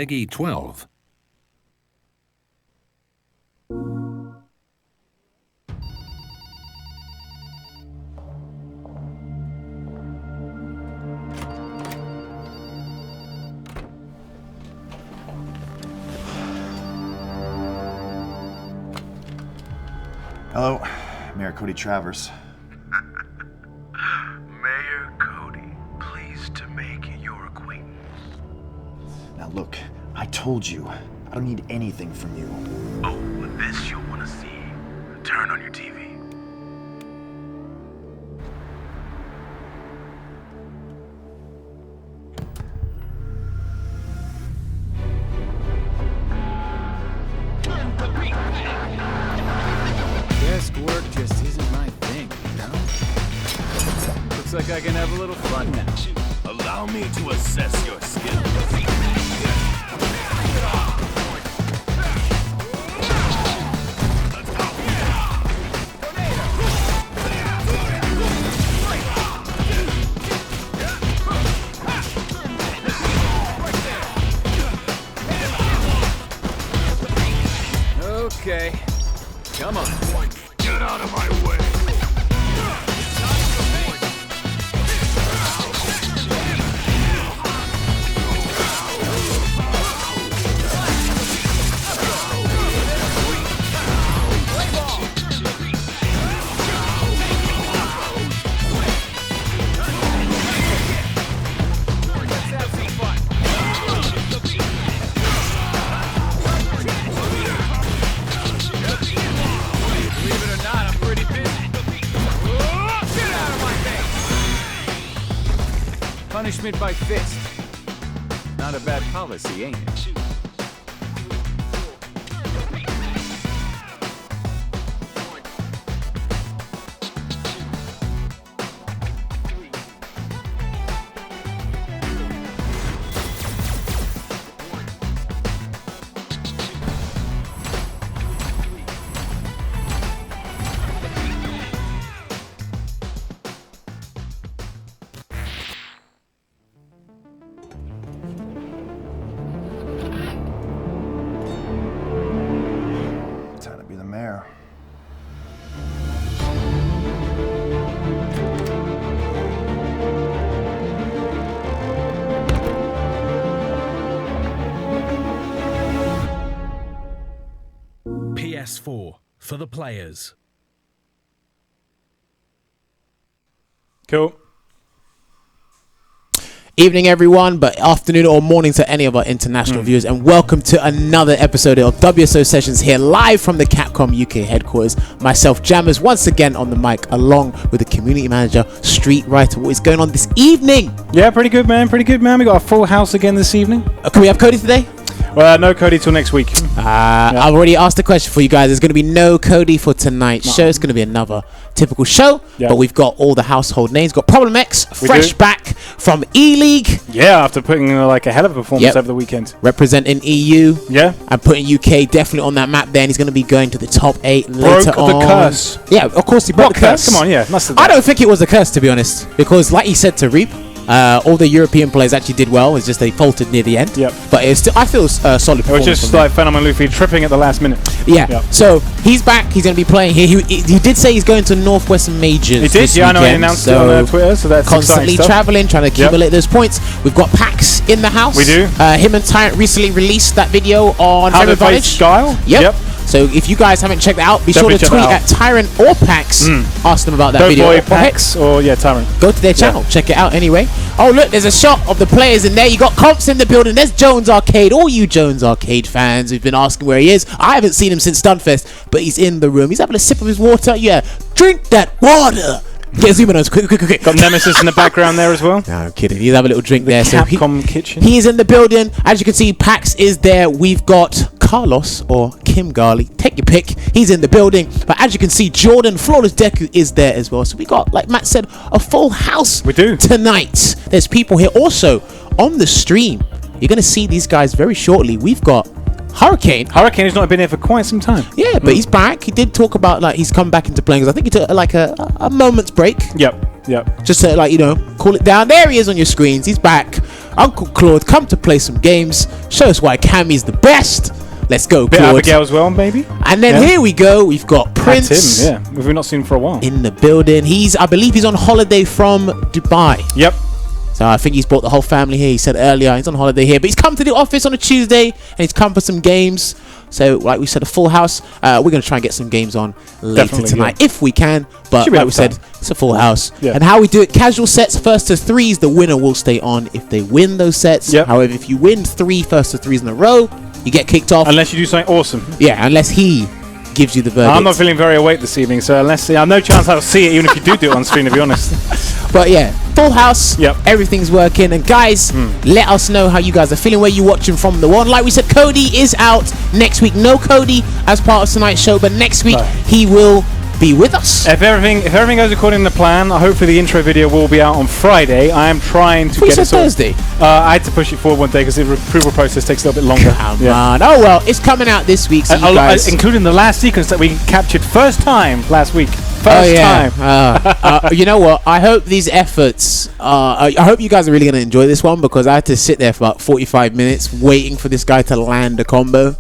Peggy 12. Hello, Mayor Cody Travers. Mayor Cody, pleased to make your acquaintance. Now look, I told you, I don't need anything from you. Oh, but this you'll want to see. Turn on your TV. Desk work just isn't my thing, you know? Looks like I can have a little fun now. Allow me to assess your skills. Okay, come on. Get out of my way. Punishment by fist. Not a bad policy, ain't it? Time to be the mayor. PS4 for the players. Cool. Evening, everyone, but afternoon or morning to any of our international viewers, and welcome to another episode of WSO Sessions here live from the Capcom UK headquarters. Myself, Jammers, once again on the mic, along with the community manager, Street Writer. What is going on this evening? Yeah, pretty good, man. Pretty good, man. We got a full house again this evening. Can we have Cody today? Well, no Cody till next week. I've already asked the question for you guys. There's going to be no Cody for tonight's show. It's going to be another typical show, but we've got all the household names. Got Problem X, fresh back from E-League. Yeah, after putting like a hell of a performance over the weekend. Representing EU. Yeah. And putting UK definitely on that map there. And he's going to be going to the top 8 later on. Broke the curse. Yeah, of course he broke the curse. Come on, yeah. Must have I don't think it was a curse, to be honest. Because like he said to Reap, all the European players actually did well. It's just they faltered near the end. Yep. But it's still, I feel solid performance. It was just like Phenomen Luffy tripping at the last minute. Yeah. Yep. So he's back. He's going to be playing here. He did say he's going to Northwestern Majors. He did. Yeah, I know. He announced it on Twitter. So that's constantly traveling, trying to accumulate those points. We've got Packz in the house. We do. Him and Tyrant recently released that video on How to play Advantage. Guile. Yep. So if you guys haven't checked it out, be Definitely sure to tweet at Tyrant or Packz. Ask them about that video. Boy Packz or Tyrant. Go to their channel. Check it out anyway. Oh, look, there's a shot of the players in there. You got Confz in the building. There's Jones Arcade. All you Jones Arcade fans who've been asking where he is. I haven't seen him since Stunfest, but he's in the room. He's having a sip of his water. Yeah, drink that water. Get zoom in on us. Quick. Got Nemesis in the background there as well. No, I'm kidding. He's having a little drink there. Capcom kitchen. He is in the building. As you can see, Packz is there. We've got Karlos or Kim Garley. Take your pick. He's in the building. But as you can see, Jordan, Flawless Deku is there as well. So we got, like Matt said, a full house we do tonight. There's people here. Also, on the stream, you're going to see these guys very shortly. We've got Hurricane has not been here for quite some time. Yeah, but he's back. He did talk about like he's come back into playing. I think he took like a moment's break. Yep. Just to cool it down. There he is on your screens. He's back. Uncle Claude, come to play some games. Show us why Cammy's the best. Let's go, Bit Claude. Abigail as well, maybe. And then here we go. We've got Prince. That's him, yeah. We've not seen for a while. In the building. I believe he's on holiday from Dubai. Yep. So I think he's brought the whole family here. He said earlier he's on holiday here, but he's come to the office on a Tuesday and he's come for some games. So like we said, a full house. We're going to try and get some games on later Definitely, tonight yeah. if we can. But like we said, it's a full house. Yeah. And how we do it, casual sets, first to threes, the winner will stay on if they win those sets. Yep. However, if you win 3 first to threes in a row, you get kicked off. Unless you do something awesome. Yeah, unless he gives you the verdict. I'm not feeling very awake this evening, so I have no chance I'll see it, even if you do it on screen, to be honest. But yeah, full house. Yep. Everything's working. And guys, let us know how you guys are feeling, where you watching from the one. Like we said, Cody is out next week. No Cody as part of tonight's show, but next week he will be with us. If everything goes according to plan, hopefully the intro video will be out on Friday. I am trying to get it Thursday. I had to push it forward one day because the approval process takes a little bit longer. Come on. Oh well, it's coming out this week, so you guys, including the last sequence that we captured first time last week. You know what? I hope these efforts. I hope you guys are really going to enjoy this one, because I had to sit there for about 45 minutes waiting for this guy to land a combo.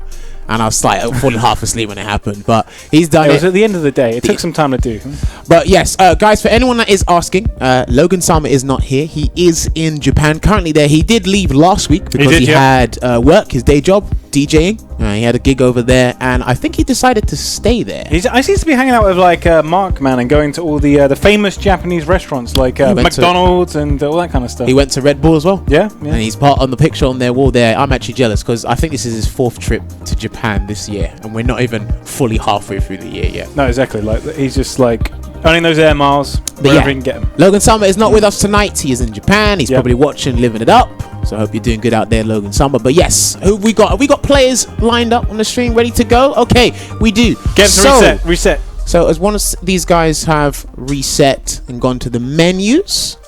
And I was like falling half asleep when it happened, but he's done it. It was at the end of the day. It took some time to do. But yes, guys, for anyone that is asking, Logan Sama is not here. He is in Japan currently. There, he did leave last week because he had work, his day job, DJing. He had a gig over there, and I think he decided to stay there. I seem to be hanging out with like Mark, man, and going to all the famous Japanese restaurants like McDonald's and all that kind of stuff. He went to Red Bull as well. Yeah. And he's part on the picture on their wall there. I'm actually jealous because I think this is his 4th trip to Japan this year, and we're not even fully halfway through the year yet. No, exactly. Like he's just like earning those air miles wherever he can get them. Logan Sama is not with us tonight. He is in Japan. He's probably watching, living it up. So I hope you're doing good out there, Logan Sama. But yes, who we got? Have we got players lined up on the stream ready to go? Okay, we do. Get them to reset. So as one of these guys have reset and gone to the menus,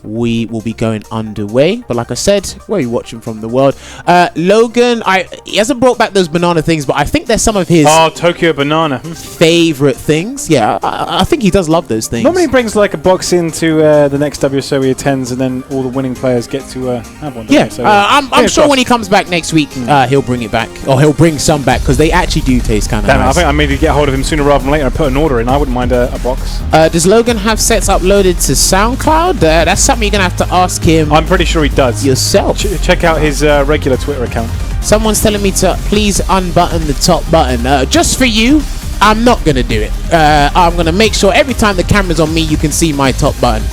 we will be going underway. But like I said, where are you watching from the world? Logan, he hasn't brought back those banana things, but I think they're some of his Tokyo banana favorite things. Yeah, I think he does love those things. Normally he brings like a box into the next WSO he attends, and then all the winning players get to have one. Yeah, so, I'm sure when he comes back next week, he'll bring it back, or he'll bring some back, because they actually do taste kind of nice. I think I maybe get hold of him sooner rather than later and put an order in. I wouldn't mind a box. Does Logan have sets uploaded to SoundCloud? That's something you're gonna have to ask him. I'm pretty sure he does yourself. Check out his regular Twitter account. Someone's telling me to please unbutton the top button. Just for you, I'm not gonna do it. I'm gonna make sure every time the camera's on me, you can see my top button.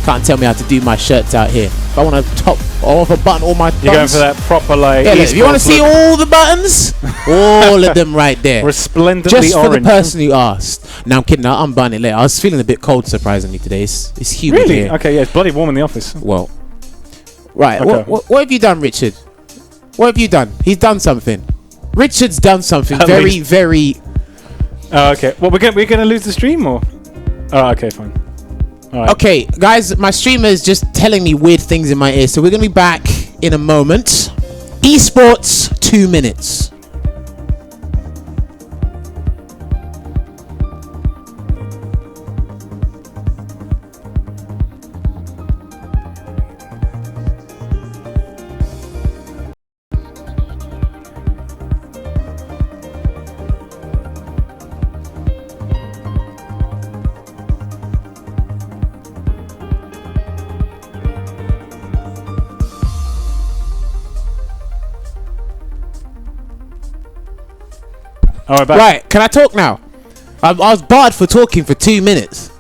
Can't tell me how to do my shirts out here. If I want to top off a button, all my buttons. You're going for that proper like. Yeah, if you want to see all the buttons, all of them right there. Resplendently just for orange. the person who asked. Now I'm kidding. I'll unbutton it later. I was feeling a bit cold surprisingly today. It's humid really? here. Okay, yeah, it's bloody warm in the office. Well, right. Okay. What have you done, Richard? What have you done? He's done something. Richard's done something At very, least. very. Oh, okay. Well, we're gonna lose the stream, or? Oh, okay, fine. All right. Okay, guys, my streamer is just telling me weird things in my ear, so we're gonna be back in a moment. Esports, 2 minutes. All right, back. Right, can I talk now? I was barred for talking for 2 minutes.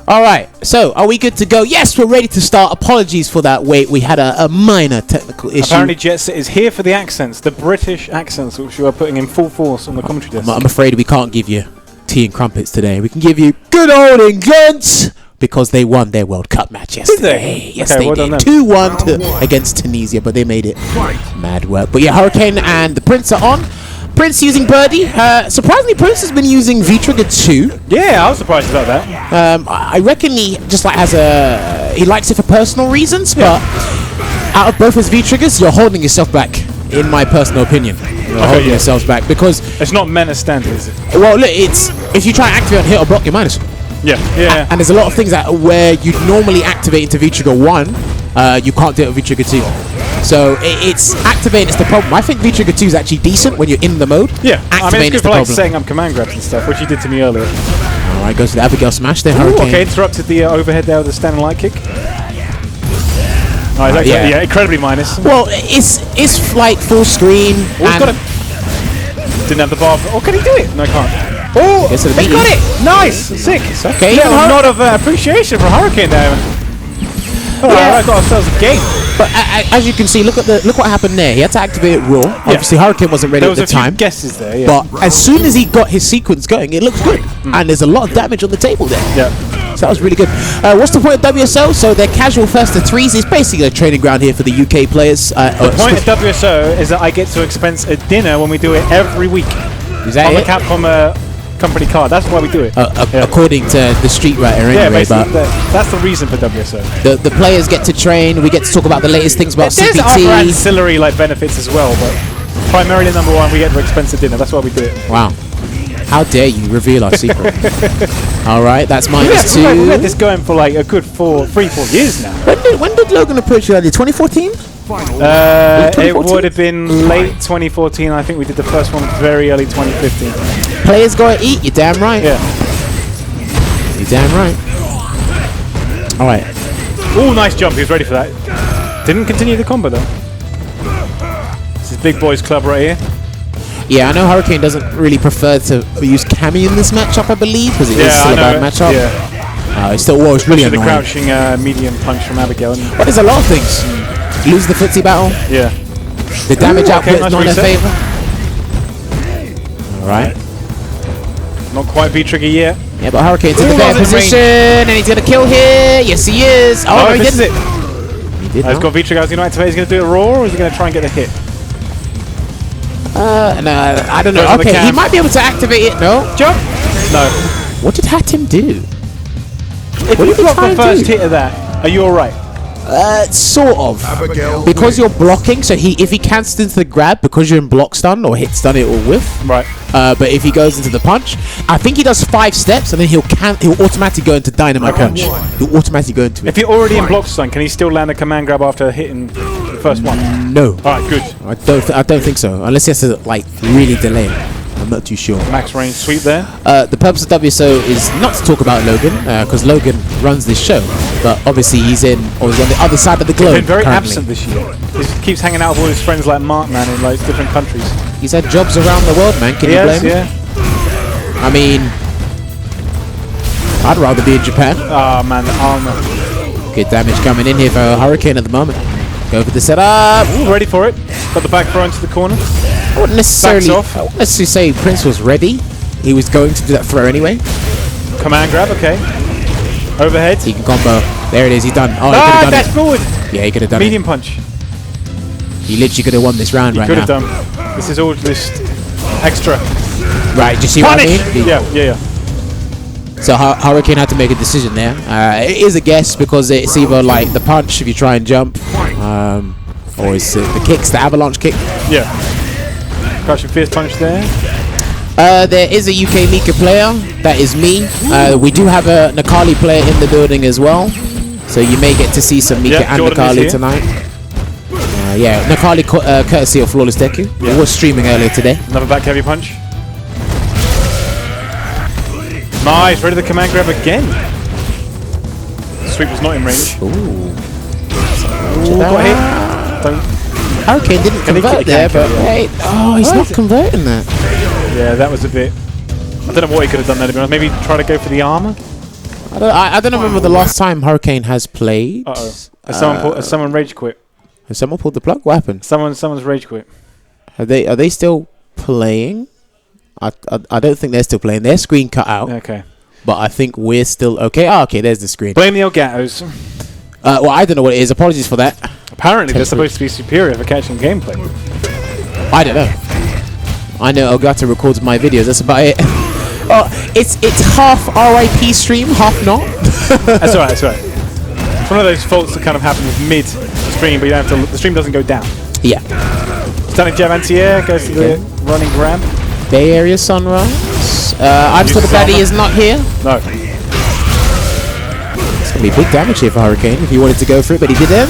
All right, so are we good to go? Yes, we're ready to start. Apologies for that wait. We had a minor technical issue. Apparently, Jetset is here for the accents, the British accents, which you are putting in full force on the commentary desk. I'm afraid we can't give you tea and crumpets today. We can give you good old England, because they won their World Cup match yesterday. Did they? Yes, Okay, they well done did. them. 2-1 against Tunisia, but they made it. Mad work. But yeah, Hurricane and the Prince are on. Prince using Birdie. Surprisingly, Prince has been using V-Trigger 2. Yeah, I was surprised about that. I reckon he just like he likes it for personal reasons, but out of both his V-Triggers, you're holding yourself back, in my personal opinion. You're holding yourselves back, because It's not Menace standard, is it? well, look, it's if you try and activate on hit or block, you're minus. Yeah. And there's a lot of things that where you'd normally activate into V-Trigger 1, you can't do it with V-Trigger 2. So it's activating is the problem. I think V-Trigger 2 is actually decent when you're in the mode. Yeah, I mean, it's good for like problem. setting up command grabs and stuff, which you did to me earlier. Alright, goes to the Abigail smash there, Ooh, Hurricane. okay, interrupted the overhead there with the standing light kick. Alright, yeah, incredibly minus. Well, it's like full screen. Oh, got it. Didn't have the bar. Oh, can he do it? No, he can't. Oh, Gets to the he meaty. got it! Nice! Sick! Okay, Yeah, a lot of appreciation for Hurricane there. Alright, I got ourselves a game. But as you can see, look what happened there. He had to activate it raw. Obviously, Hurricane wasn't ready There at was the a few time. guesses there, yeah. But as soon as he got his sequence going, it looks good. And there's a lot of damage on the table there. Yeah. So that was really good. What's the point of WSO? So they're casual first to threes. It's basically a training ground here for the UK players. The point of WSO is that I get to expense a dinner when we do it every week. Is that on it? the Capcom company card. That's why we do it. According to the street writer anyway. Yeah, But that's the reason for WSO. the players get to train. We get to talk about the latest things about There's CPT. other ancillary like benefits as well, but primarily number one, we get to expense a dinner. That's why we do it. Wow. How dare you reveal our secret? Alright, that's We've -2. had this going for like a good 4 years now. When did Logan approach you earlier? 2014? It 2014? would have been late 2014. I think we did the first one very early 2015. Players gotta eat, you're damn right. Yeah. You're damn right. Alright. Oh, nice jump. He was ready for that. Didn't continue the combo though. This is Big Boys Club right here. Yeah, I know Hurricane doesn't really prefer to use Cammy in this matchup, I believe, because it is still a bad matchup. Yeah. It's still, it's really The annoying. crouching medium punch from Abigail. But there's a lot of things. Lose the footsie battle. Yeah. The damage output nice is not in their reset. favor. Alright. Not quite V-trigger yet. Yeah, but Hurricane's in the Ooh, better that was in position, and he's gonna kill here. Yes, he is. Oh, no, he this is didn't. it. He did He's not. got V-trigger. He's going to activate. He's going to do it raw, or is he going to try and get the hit? No, I don't know. Goes on the Okay, he cam. might be able to activate it. No. Jump! No. What did Hatim do? If What you did he block try the and first do? hit of that, are you alright? Sort of. Because you're blocking, so if he cancels into the grab, because you're in block stun or hit stun, it will whiff. Right. But if he goes into the punch, I think he does 5 steps, and then he'll automatically go into dynamite Okay. punch. He'll automatically go into it. If you're already in block stun, can he still land a command grab after hitting the first one? No, Alright, good. I don't think so. Unless he has to like really delay it. I'm not too sure. Max range sweep there. The purpose of WSO is not to talk about Logan, because Logan runs this show. But obviously he's on the other side of the globe. He's been very currently. absent this year. He keeps hanging out with all his friends like Mark, man, in like different countries. He's had jobs around the world, man. Can you blame him? Yeah. I mean, I'd rather be in Japan. Oh man, the armor. Good damage coming in here for Hurricane at the moment. Go for the setup. Ooh, ready for it. Got the back throw into the corner. I wouldn't necessarily Backs off. say Prince was ready. He was going to do that throw anyway. Command grab, okay. Overhead. He can combo. There it is. He's done. Oh, he could Ah, have done dash it. forward. Yeah, he could have done Medium punch. it. He literally could have won this round He right could now. have done. This is all just extra. Right, do you see what I Punish! mean? Yeah. So Hurricane had to make a decision there. It is a guess because it's either like the punch if you try and jump, or it's the kicks, the avalanche kick. Yeah. Crouching fierce punch there. There is a UK Mika player. That is me. We do have a Nakali player in the building as well. So you may get to see some Mika Yeah, and Jordan is Nakali here. tonight. Yeah, Nakali courtesy of Flawless Deku. Yeah. He was streaming earlier today. Another back heavy punch. Nice, ready to command grab again. Sweep was not in range. Ooh. Got hit. Don't. Hurricane didn't Can he convert kick- there, he can, but yeah. hey, he's Why not is it- converting that. Yeah, that was a bit. I don't know what he could have done there, to be honest. Maybe try to go for the armor. I don't remember the last time Hurricane has played. Has someone rage quit? Has someone pulled the plug? What happened? Someone's rage quit. Are they still playing? I don't think they're still playing. Their screen cut out, Okay. but I think we're still okay. Oh, okay, there's the screen. Blame the Elgatos. Well, I don't know what it is. Apologies for that. Apparently, they're supposed to be superior for catching gameplay. I don't know. I know Elgato records my videos. That's about it. Oh, it's half RIP stream, half not. That's alright. That's alright. It's one of those faults that kind of happen with mid stream, but you don't have to. The stream doesn't go down. Yeah. Stunning jab anti-air goes to the running grab. Bay Area Sunrise. I'm still the baddie is not here. No. It's going to be big damage here for Hurricane if he wanted to go for it, but he didn't.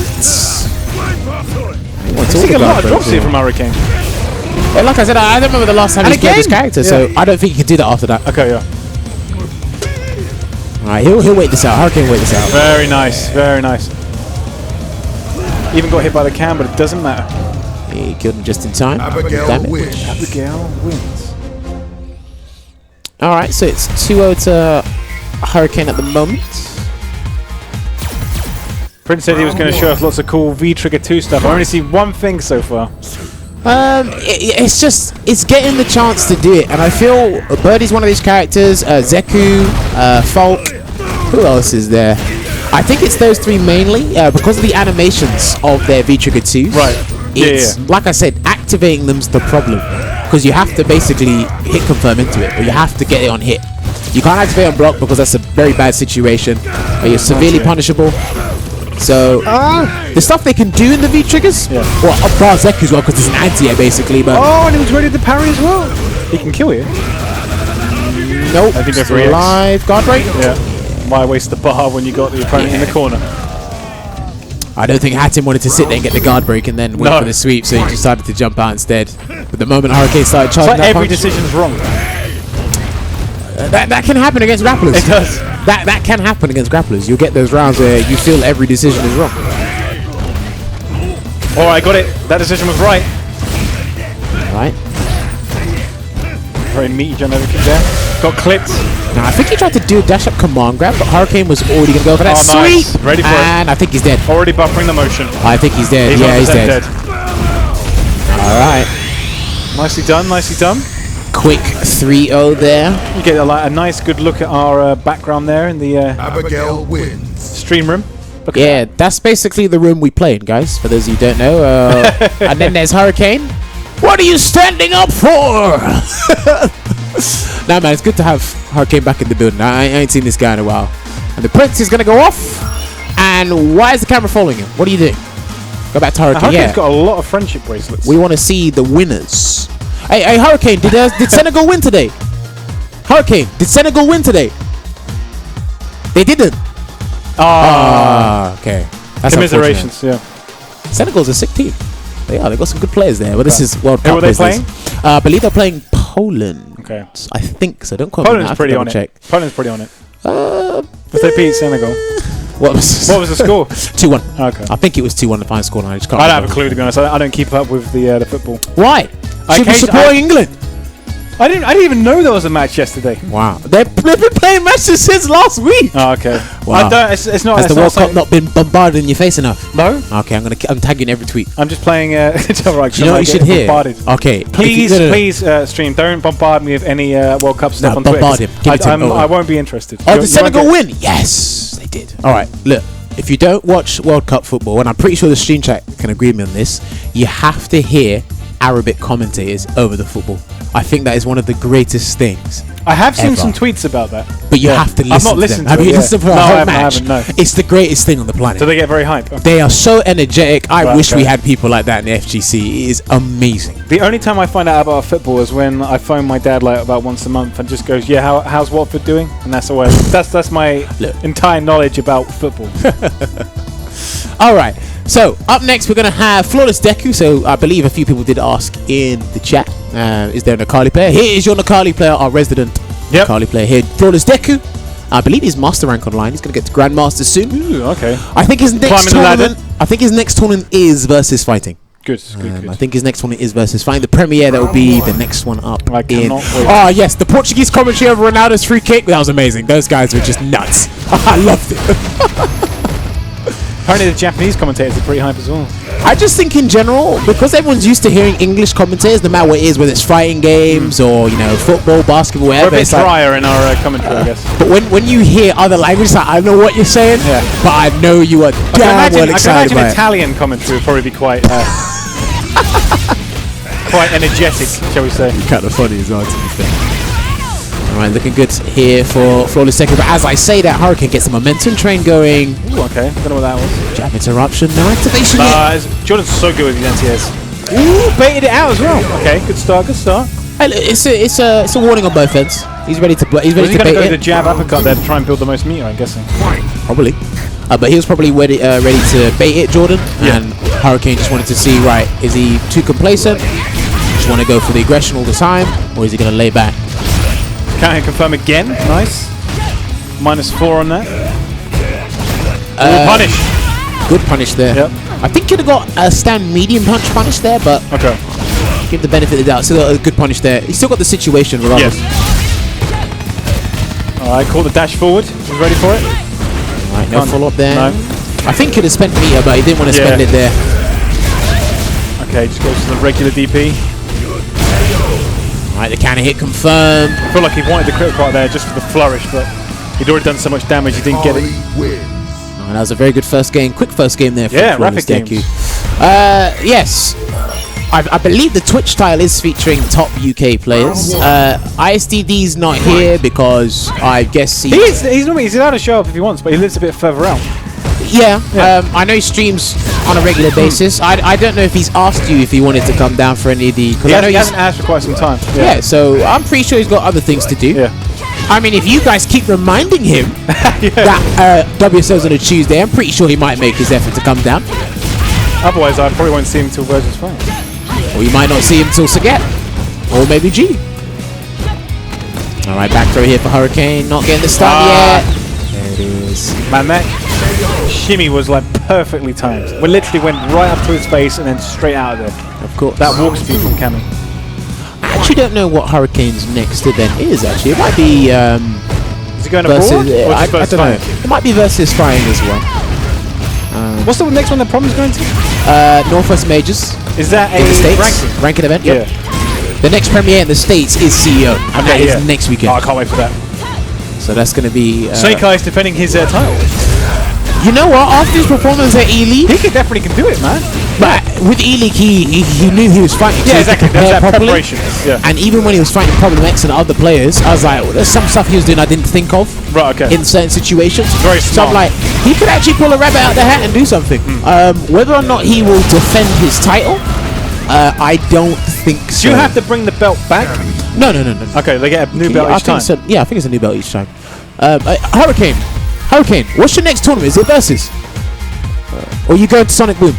I see a lot of drops here from Hurricane. Yeah, like I said, I don't remember the last time he played this character, so I don't think he can do that after that. Okay, yeah. Alright, he'll wait this out. Hurricane will wait this out. Very nice, very nice. Even got hit by the cam, but it doesn't matter. He killed him just in time. Abigail wins. Abigail wins. Alright, so it's 2-0 to Hurricane at the moment. Prince said he was going to show us lots of cool V-Trigger 2 stuff. I only see one thing so far. It's getting the chance to do it, and I feel Birdie's one of these characters. Deku, Falk. Who else is there? I think it's those three mainly because of the animations of their V-Trigger 2s. Right. It's like I said, activating them's the problem because you have to basically hit confirm into it, or you have to get it on hit. You can't activate on block because that's a very bad situation. Or you're severely punishable. So the stuff they can do in the V triggers, well, up bar Deku as well because it's an anti-air basically. But and he was ready to parry as well. He can kill you. Nope. I think still alive. Guard break. Yeah. Why waste the bar when you got the opponent in the corner? I don't think Hatton wanted to sit there and get the guard break and then wait for the sweep, so he decided to jump out instead. But the moment Hurricane started charging, it's like every decision's wrong. That can happen against grapplers. It does. That can happen against grapplers. You'll get those rounds where you feel every decision is wrong. All right, got it. That decision was right. Right. Very meaty jump over kick there. Got clipped. Now I think he tried to do a dash up command grab, but Hurricane was already gonna go for that nice. sweep. Ready for it. And I think he's dead. Already buffering the motion. I think he's dead. Yeah, he's dead. All right. Nicely done. Nicely done. Quick 3-0 there. You get a nice, good look at our background there in the Abigail wins. stream room. Yeah, that's basically the room we play in, guys. For those of you who don't know. And then there's Hurricane. What are you standing up for? Nah, man, it's good to have Hurricane back in the building. I ain't seen this guy in a while. And the Prince is gonna go off. And why is the camera following him? What are you doing? Go back to Hurricane. Hurricane's got a lot of friendship bracelets. We want to see the winners. Hey, Hurricane, did Senegal win today? Hurricane, did Senegal win today? They didn't. Okay. That's commiserations, yeah. Senegal's a sick team. They are. They've got some good players there. But this is World Cup. Who are they playing? I believe they're playing Poland. Okay. I think so. Don't quote me. Poland's pretty on it. Poland's pretty on it. If they beat Senegal. What was the score? 2-1. Okay. I think it was 2-1 the final score. I just can't I don't remember. have a clue, to be honest. I don't keep up with the football. Why? Should be supporting England. I didn't even know there was a match yesterday. Wow. They've been playing matches since last week. Oh, okay. Wow. It's not. Has the World Cup not been bombarded in your face enough? No. Okay, I'm tagging every tweet. I'm just playing. It's all right. You know what you should hear? Bombarded. Okay. Please, stream. Don't bombard me with any World Cup stuff on bombard Twitter. him. Give it to him. I won't be interested. Oh, did Senegal win? Yes, they did. All right, look. If you don't watch World Cup football, and I'm pretty sure the stream chat can agree with me on this, you have to hear Arabic commentators over the football. I think that is one of the greatest things. I have seen some tweets about that. But you have to listen I've not to listened them. to Have you listened to the whole match? I haven't, no. It's the greatest thing on the planet. Do they get very hype? They are so energetic. I wish we had people like that in the FGC. It is amazing. The only time I find out about football is when I phone my dad like about once a month and just goes, "Yeah, how's Watford doing?" And that's always that's my entire knowledge about football. All right. So up next we're gonna have Flawless Deku. So I believe a few people did ask in the chat, is there an Akali player? Here is your Akali player, our resident Akali player here, Flawless Deku. I believe he's master rank online. He's gonna get to Grandmaster soon. Ooh, okay. I think his next tournament. I think his next tournament is versus fighting. Good. I think his next one is versus fighting. The premiere that will be the next one up. I cannot wait. Oh yes, the Portuguese commentary over Ronaldo's free kick. That was amazing. Those guys were just nuts. I loved it. Apparently the Japanese commentators are pretty hype as well. I just think in general, because everyone's used to hearing English commentators, no matter what it is, whether it's fighting games or football, basketball, whatever. We're a bit drier in our commentary, I guess. But when you hear other languages, like, I don't know what you're saying, but I know you are damn well excited by it. Italian commentary would probably be quite quite energetic, shall we say? Kind of funny as well, to be fair. Alright, looking good here for Flawless Deku. But as I say that, Hurricane gets the momentum train going. Ooh, okay. I don't know what that was. Jab interruption, no activation yet. Jordan's so good with his anti-airs. Ooh, baited it out as well. Okay, good start. Hey, it's a warning on both ends. He's ready to play. He's ready to going to bait go it. the jab uppercut there to try and build the most meter, I'm guessing. probably. But he was probably ready to bait it, Jordan. Yeah. And Hurricane just wanted to see, right, is he too complacent? Just want to go for the aggression all the time? Or is he going to lay back? Can't hit confirm again. Nice. -4 on that. Punish. Good punish there. Yep. I think you'd have got a stand medium punch punish there, but Okay. give the benefit of the doubt. Still got a good punish there. He still got the situation regardless. Yes. Alright, caught the dash forward. He's ready for it. Alright, no Can't- follow up there. no. I think he'd have spent meter, but he didn't want to spend Yeah. it there. Okay, just goes to the regular DP. Alright, the counter hit confirmed. I feel like he wanted the critical right there just for the flourish, but he'd already done so much damage he didn't get it. Oh, that was a very good first game. Quick first game there for Yeah, Flawless rapid Deku. games. Yes. I believe the Twitch tile is featuring top UK players. ISDD's not here because I guess He's allowed to show up if he wants, but he lives a bit further out. Yeah. I know he streams on a regular basis. I don't know if he's asked you if he wanted to come down for any of the... He hasn't asked for quite some time. Yeah, so I'm pretty sure he's got other things to do. Yeah. I mean, if you guys keep reminding him that WSO's on a Tuesday, I'm pretty sure he might make his effort to come down. Otherwise, I probably won't see him until Versus Fine. Or you might not see him till Saget. Or maybe G. Alright, back throw here for Hurricane. Not getting the stun yet. There it is. Man, that shimmy was like perfectly timed. We literally went right up to his face and then straight out of there. Of course. That walk speed from Cammy. I actually don't know what Hurricane's next event is, actually. It might be Is he going versus... abroad? Or I just don't Versus know. Fine? It might be versus Frying as well. What's the next one that Problem's going to? Northwest Majors. Is that In the States. ranking? Ranking event, yep. Yeah. The next premiere in the States is CEO. And that is next Oh, weekend. I can't wait for that. So that's going to be... Snake Eyes defending his title. You know what? After his performance at E-League... He definitely can do it, man. But with E-League, he knew he was fighting. Yeah, so he could exactly. There's prepare that properly. preparation. Yeah. And even when he was fighting Problem X and other players, I was like, well, there's some stuff he was doing I didn't think of Right, okay. in certain situations. Very So I'm smart. like, he could actually pull a rabbit out of the hat and do something. Whether or not he will defend his title, I don't think so. Do you have to bring the belt back? No. Okay, they get a new belt I each think time. so. Yeah, I think it's a new belt each time. Hurricane, what's your next tournament? Is it Versus? Or you going to Sonic Boom?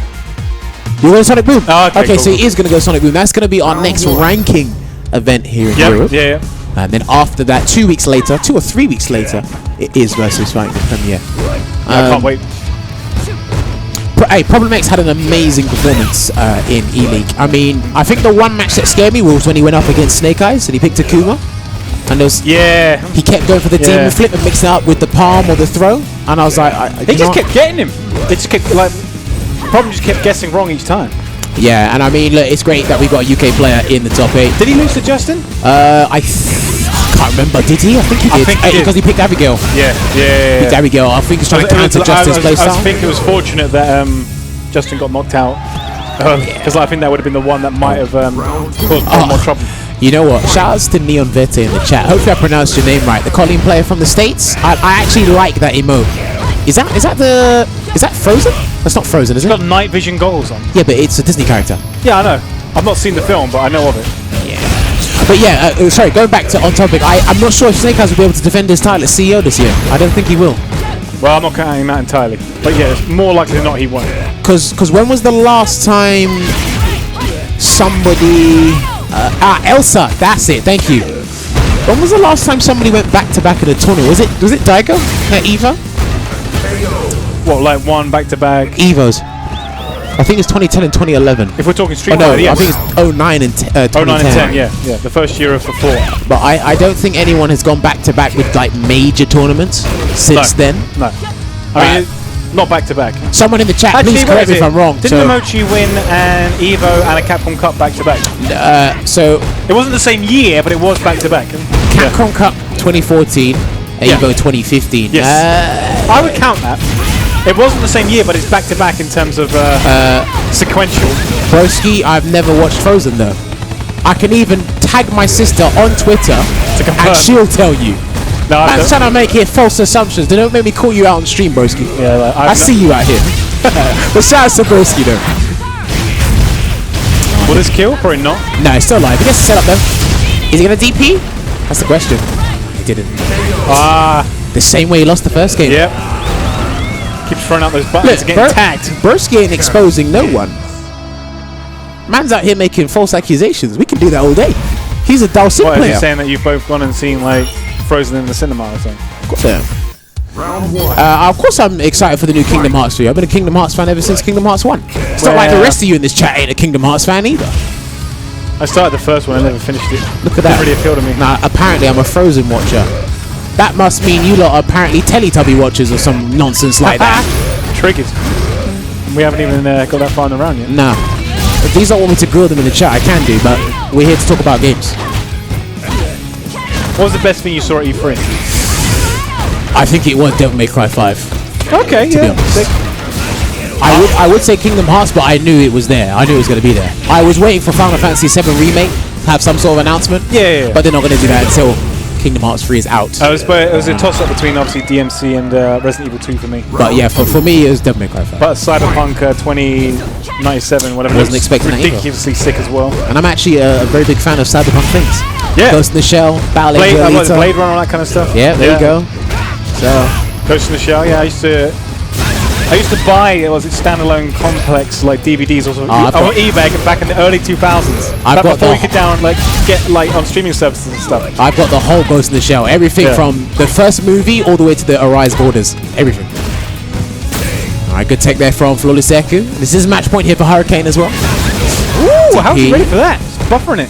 You going to Sonic Boom? Oh, okay, cool, so he cool. is going to go Sonic Boom. That's going to be our next ranking event here in Europe. Yeah. And then after that, 2 weeks later, 2 or 3 weeks later, it is Versus Fighting the Premiere. I can't wait. Hey, Problem X had an amazing performance in E-League. I mean, I think the one match that scared me was when he went up against Snake Eyes and he picked Akuma. And there was, Yeah. he kept going for the demon flip and mixing it up with the palm or the throw. And I was like... They just kept getting him. They just kept, like... Problem just kept guessing wrong each time. Yeah, and I mean, look, it's great that we got a UK player in the top 8. Did he lose to Justin? I can't remember. Did he? I think he did. I think he did. Because he picked Abigail. Yeah. Picked Abigail. I think he's trying to counter Justin's I playstyle. think it was fortunate that Justin got knocked out. Because I think that would have been the one that might have caused more trouble. You know what? Shoutouts to Neon Vete in the chat. Hopefully I pronounced your name right. The Colleen player from the States. I actually like that emote. Is that Frozen? That's not Frozen, is He's it? got night vision goggles on. Yeah, but it's a Disney character. Yeah, I know. I've not seen the film, but I know of it. But yeah, sorry, going back to on topic, I'm not sure if Snake Eyes will be able to defend his title as CEO this year. I don't think he will. Well, I'm not counting him out entirely. But yeah, it's more likely than not he won't. Because when was the last time somebody... Elsa, that's it, thank you. When was the last time somebody went back-to-back in a tournament? Was it Daigo at EVO? What, like one back-to-back? EVOs. I think it's 2010 and 2011. If we're talking Street Oh no, Fighter, yes. I think it's 09 and 2010. 09 and 10, yeah. The first year of the 4. But I don't think anyone has gone back-to-back with like major tournaments since then. No. I mean, not back-to-back. Someone in the chat, please correct me if I'm wrong. Didn't Mochi win an EVO and a Capcom Cup back-to-back? So it wasn't the same year, but it was back-to-back. Capcom Cup 2014, EVO 2015. Yes. I would count that. It wasn't the same year, but it's back-to-back in terms of sequential. Broski, I've never watched Frozen though. I can even tag my sister on Twitter To confirm. and she'll tell you. No, I'm trying to make here false assumptions. They don't make me call you out on stream, Broski. Yeah, like, I see you out here. But shout out to Broski though. Will this kill? Probably not. No, he's still alive. He gets to set up though. Is he gonna DP? That's the question. He didn't. Ah, The same way he lost the first game. yep. Keep throwing out those buttons and getting tagged. Broski ain't exposing no one. Man's out here making false accusations. We can do that all day. He's a Dalsim What, are player. you saying that you've both gone and seen like Frozen in the cinema or something? Of course I'm excited for the new Kingdom Hearts 3. I've been a Kingdom Hearts fan ever since Kingdom Hearts 1. It's not like the rest of you in this chat ain't a Kingdom Hearts fan either. I started the first one and never finished it. Look at that. Didn't really appeal to me. Nah, apparently I'm a Frozen watcher. That must mean you lot are apparently Teletubby watchers or some nonsense like that. Triggered. We haven't even got that far in the round yet. Nah. If these don't want me to grill them in the chat, I can do, but we're here to talk about games. What was the best thing you saw at E3? I think it was Devil May Cry 5. Okay, To be honest. I would say Kingdom Hearts, but I knew it was there. I knew it was going to be there. I was waiting for Final Fantasy VII Remake to have some sort of announcement. Yeah. But they're not going to do that until Kingdom Hearts 3 is out. It was a toss-up between obviously DMC and Resident Evil 2 for me. But yeah, for me, it was Devil May Cry 5. But Cyberpunk 2097, whatever, Wasn't expecting that either. ridiculously sick as well. And I'm actually a very big fan of Cyberpunk things. Yeah. Ghost in the Shell, Battle Blade Angel Alita. Runner, all that kind of stuff. Yeah, there you go. So Ghost in the Shell. Yeah, I used to buy standalone complex like DVDs or something on eBay back in the early 2000s. I've got before the- we could get like on streaming services and stuff. I've got the whole Ghost in the Shell. Everything from the first movie all the way to the Arise Borders. Everything. Alright, good take there from Flawless Deku. This is match point here for Hurricane as well. Ooh, how's he ready for that? Just buffering it.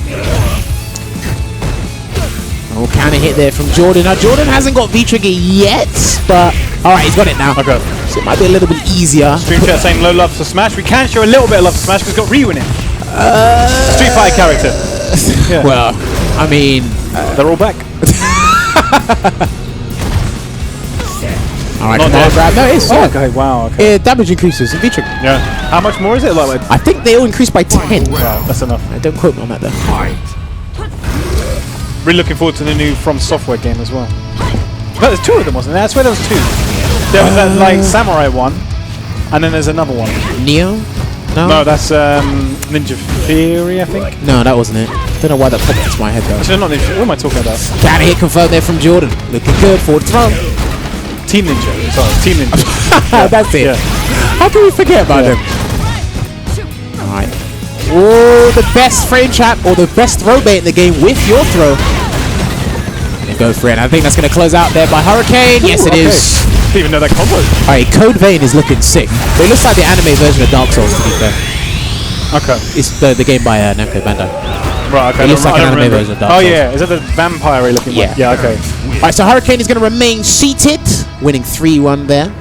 Oh, counter hit there from Jordan. Now, Jordan hasn't got V-Trigger yet, but alright, he's got it now. Okay. So it might be a little bit easier. Stream chat saying low love for Smash. We can show a little bit of love for Smash because it's got Ryu in it. Street Fighter character. Yeah. Well, I mean, they're all back. alright, Not come on, dead. grab. No, it is. Oh, Yeah. okay, wow. Okay. Damage increases in V-Trigger. Yeah. How much more is it? Like, I think they all increase by 10. wow, that's enough. Don't quote me on that though. Really looking forward to the new From Software game as well. But there's two of them, wasn't there? I swear there was two. There was that like samurai one, and then there's another one. Neo? No? No, that's Ninja Theory, I think. No, that wasn't it. Don't know why that popped into my head though. Actually, not Ninja. What am I talking about? Counter hit confirmed there from Jordan. Looking good. Forward throw. Team Ninja. Sorry, Team Ninja. That's it. Yeah. How can we forget about them? Alright. Oh, the best frame trap or the best throw bait in the game with your throw. And go for it. I think that's going to close out there by Hurricane. Yes, it is. Didn't even know that combo. Alright, Code Vein is looking sick. But it looks like the anime version of Dark Souls, to be fair. Okay. It's the game by Namco Bandai. Right, okay. It looks like an I don't anime remember. version of Dark Oh Souls. yeah, is that the vampire looking Yeah. one? Yeah, okay. Alright, so Hurricane is going to remain seated, winning 3-1 there.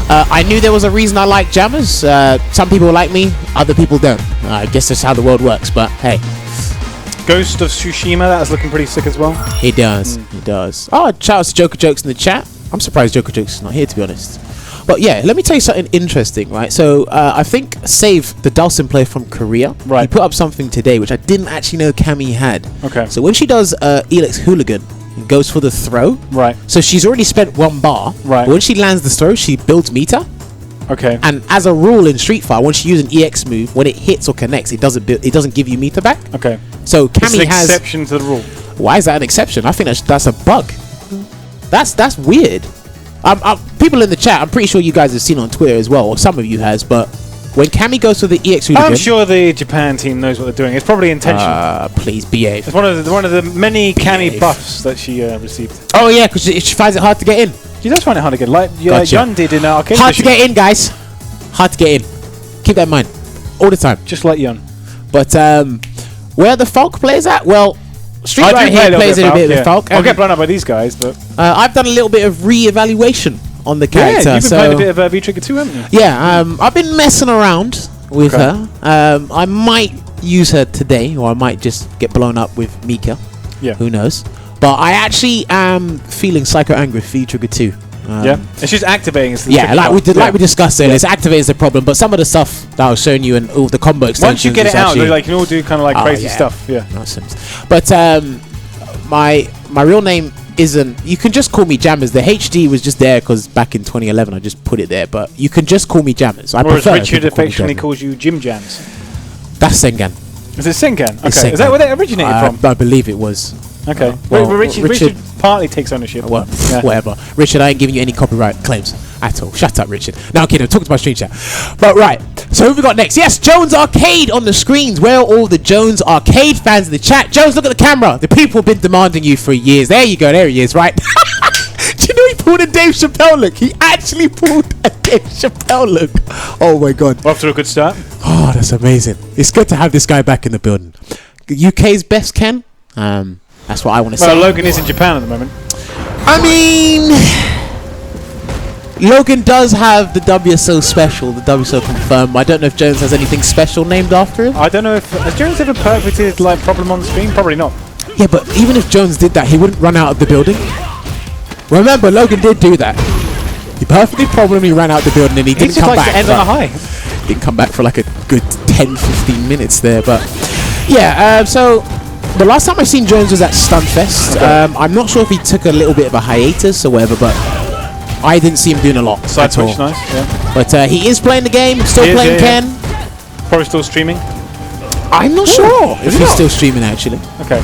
I knew there was a reason I like jammers. Some people like me, other people don't. I guess that's how the world works, but hey. Ghost of Tsushima, that's looking pretty sick as well. He does. He does. Oh, shout out to Joker Jokes in the chat. I'm surprised Joker Jokes is not here, to be honest. But yeah, let me tell you something interesting, right? So I think Save, the Dalsim player from Korea, Right. he put up something today which I didn't actually know Cammy had. Okay. So when she does Elix Hooligan, and goes for the throw. Right. So she's already spent 1 bar. Right. But when she lands the throw, she builds meter. Okay. And as a rule in Street Fighter, when she uses an EX move, when it hits or connects, it doesn't give you meter back. Okay. So It's Cammy an has. exception to the rule. Why is that an exception? I think that's a bug. That's weird. People in the chat, I'm pretty sure you guys have seen on Twitter as well, or some of you has. But when Cammy goes for the EX Hooligan, I'm sure the Japan team knows what they're doing. It's probably intentional. please behave. It's one of the many Cammy buffs that she received. Oh yeah, because she finds it hard to get in. She does find it hard to get, like Gotcha. Yun did in Arcade. Hard to Edition. get in, guys. Hard to get in. Keep that in mind all the time. Just like Yun. But where are the Falk players at? Well, Street Fighter here plays a bit with Falk. I'll get blown up by these guys, but I've done a little bit of re-evaluation on the character. yeah, you've been playing a bit of V-Trigger 2, haven't you? Yeah, I've been messing around with her. I might use her today, or I might just get blown up with Mika. Yeah. Who knows? But I actually am feeling Psycho Angry with V-Trigger 2. Yeah, and she's activating. Yeah, like we discussed earlier, it's activating the problem. But some of the stuff that I was showing you and all the combo extensions. Once you get it out, like you can all do kind of like crazy yeah. stuff. Yeah, nonsense. But my real name isn't. You can just call me Jammers. The HD was just there because back in 2011 I just put it there. But you can just call me Jammers. Or as prefer Richard people call me affectionately Jammers. calls you, Jim Jams. That's Sengan. Is it Sengan? Okay, It's is that where they originated from? I believe it was. Okay. well, Richard partly takes ownership. Well, Yeah. whatever. Richard, I ain't giving you any copyright claims. at all. Shut up, Richard. No, I'm kidding. I'm talking to my stream chat. But right. So who have we got next? Yes, Jones Arcade on the screens. Where are all the Jones Arcade fans in the chat? Jones, look at the camera. The people have been demanding you for years. There you go. There he is, right? Do you know he pulled a Dave Chappelle look? He actually pulled a Dave Chappelle look. Oh my god. We're off to a good start. Oh, that's amazing. It's good to have this guy back in the building. UK's best, Ken. That's what I want to say. Well, Logan is in Japan at the moment. I mean, Logan does have the WSO special, the WSO confirmed. I don't know if Jones has anything special named after him. I don't know if has Jones ever perpetrated like problem on the screen? Probably not. Yeah, but even if Jones did that, he wouldn't run out of the building. Remember, Logan did do that. He perfectly probably ran out of the building and he didn't come back. To end on a high. Didn't come back for like a good 10-15 minutes there, but yeah. So the last time I seen Jones was at Stunfest. Okay. I'm not sure if he took a little bit of a hiatus or whatever, but I didn't see him doing a lot. Side at all. Twitch, nice. Yeah. But he is playing the game. Still playing Ken. Probably still streaming. I'm not sure if he's still streaming actually. Okay.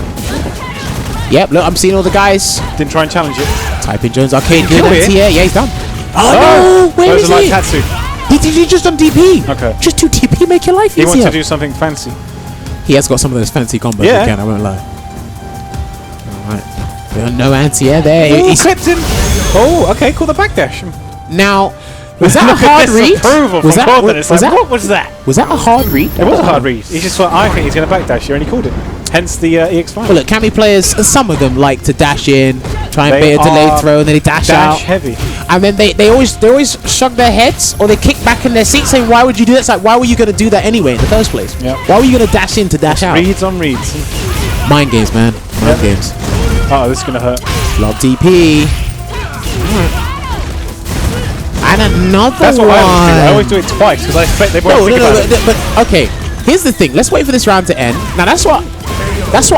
Yep. Look, I'm seeing all the guys. Didn't try and challenge it. Type in Jones Arcade. Kill it. Yeah, he's done. Oh, no! Where is he? Tatsu. He just done DP. Okay. Just do DP, make your life easier. He wants to do something fancy. He has got some of those fancy combos again, I won't lie. Alright. No anti-air there. He clipped him. Oh, okay, cool, the backdash. Now, was that a hard read? Was that? Was that a hard read? It was a hard read. He just thought, I think he's going to backdash here, and he called it. Hence the EX5. Well, look, Cammy players, some of them like to dash in, try and bait a delayed throw, and then they dash out. Heavy. And then they always shrug their heads, or they kick back in their seats saying, why would you do that? It's like, why were you going to do that anyway in the first place? Yep. Why were you going to dash in to dash out? Reads on reads. Mind games, man. Mind games. Oh, this is going to hurt. Lob DP. And another That's what one. I always do it twice, because I expect they won't think about it. But okay, here's the thing. Let's wait for this round to end. Now, that's what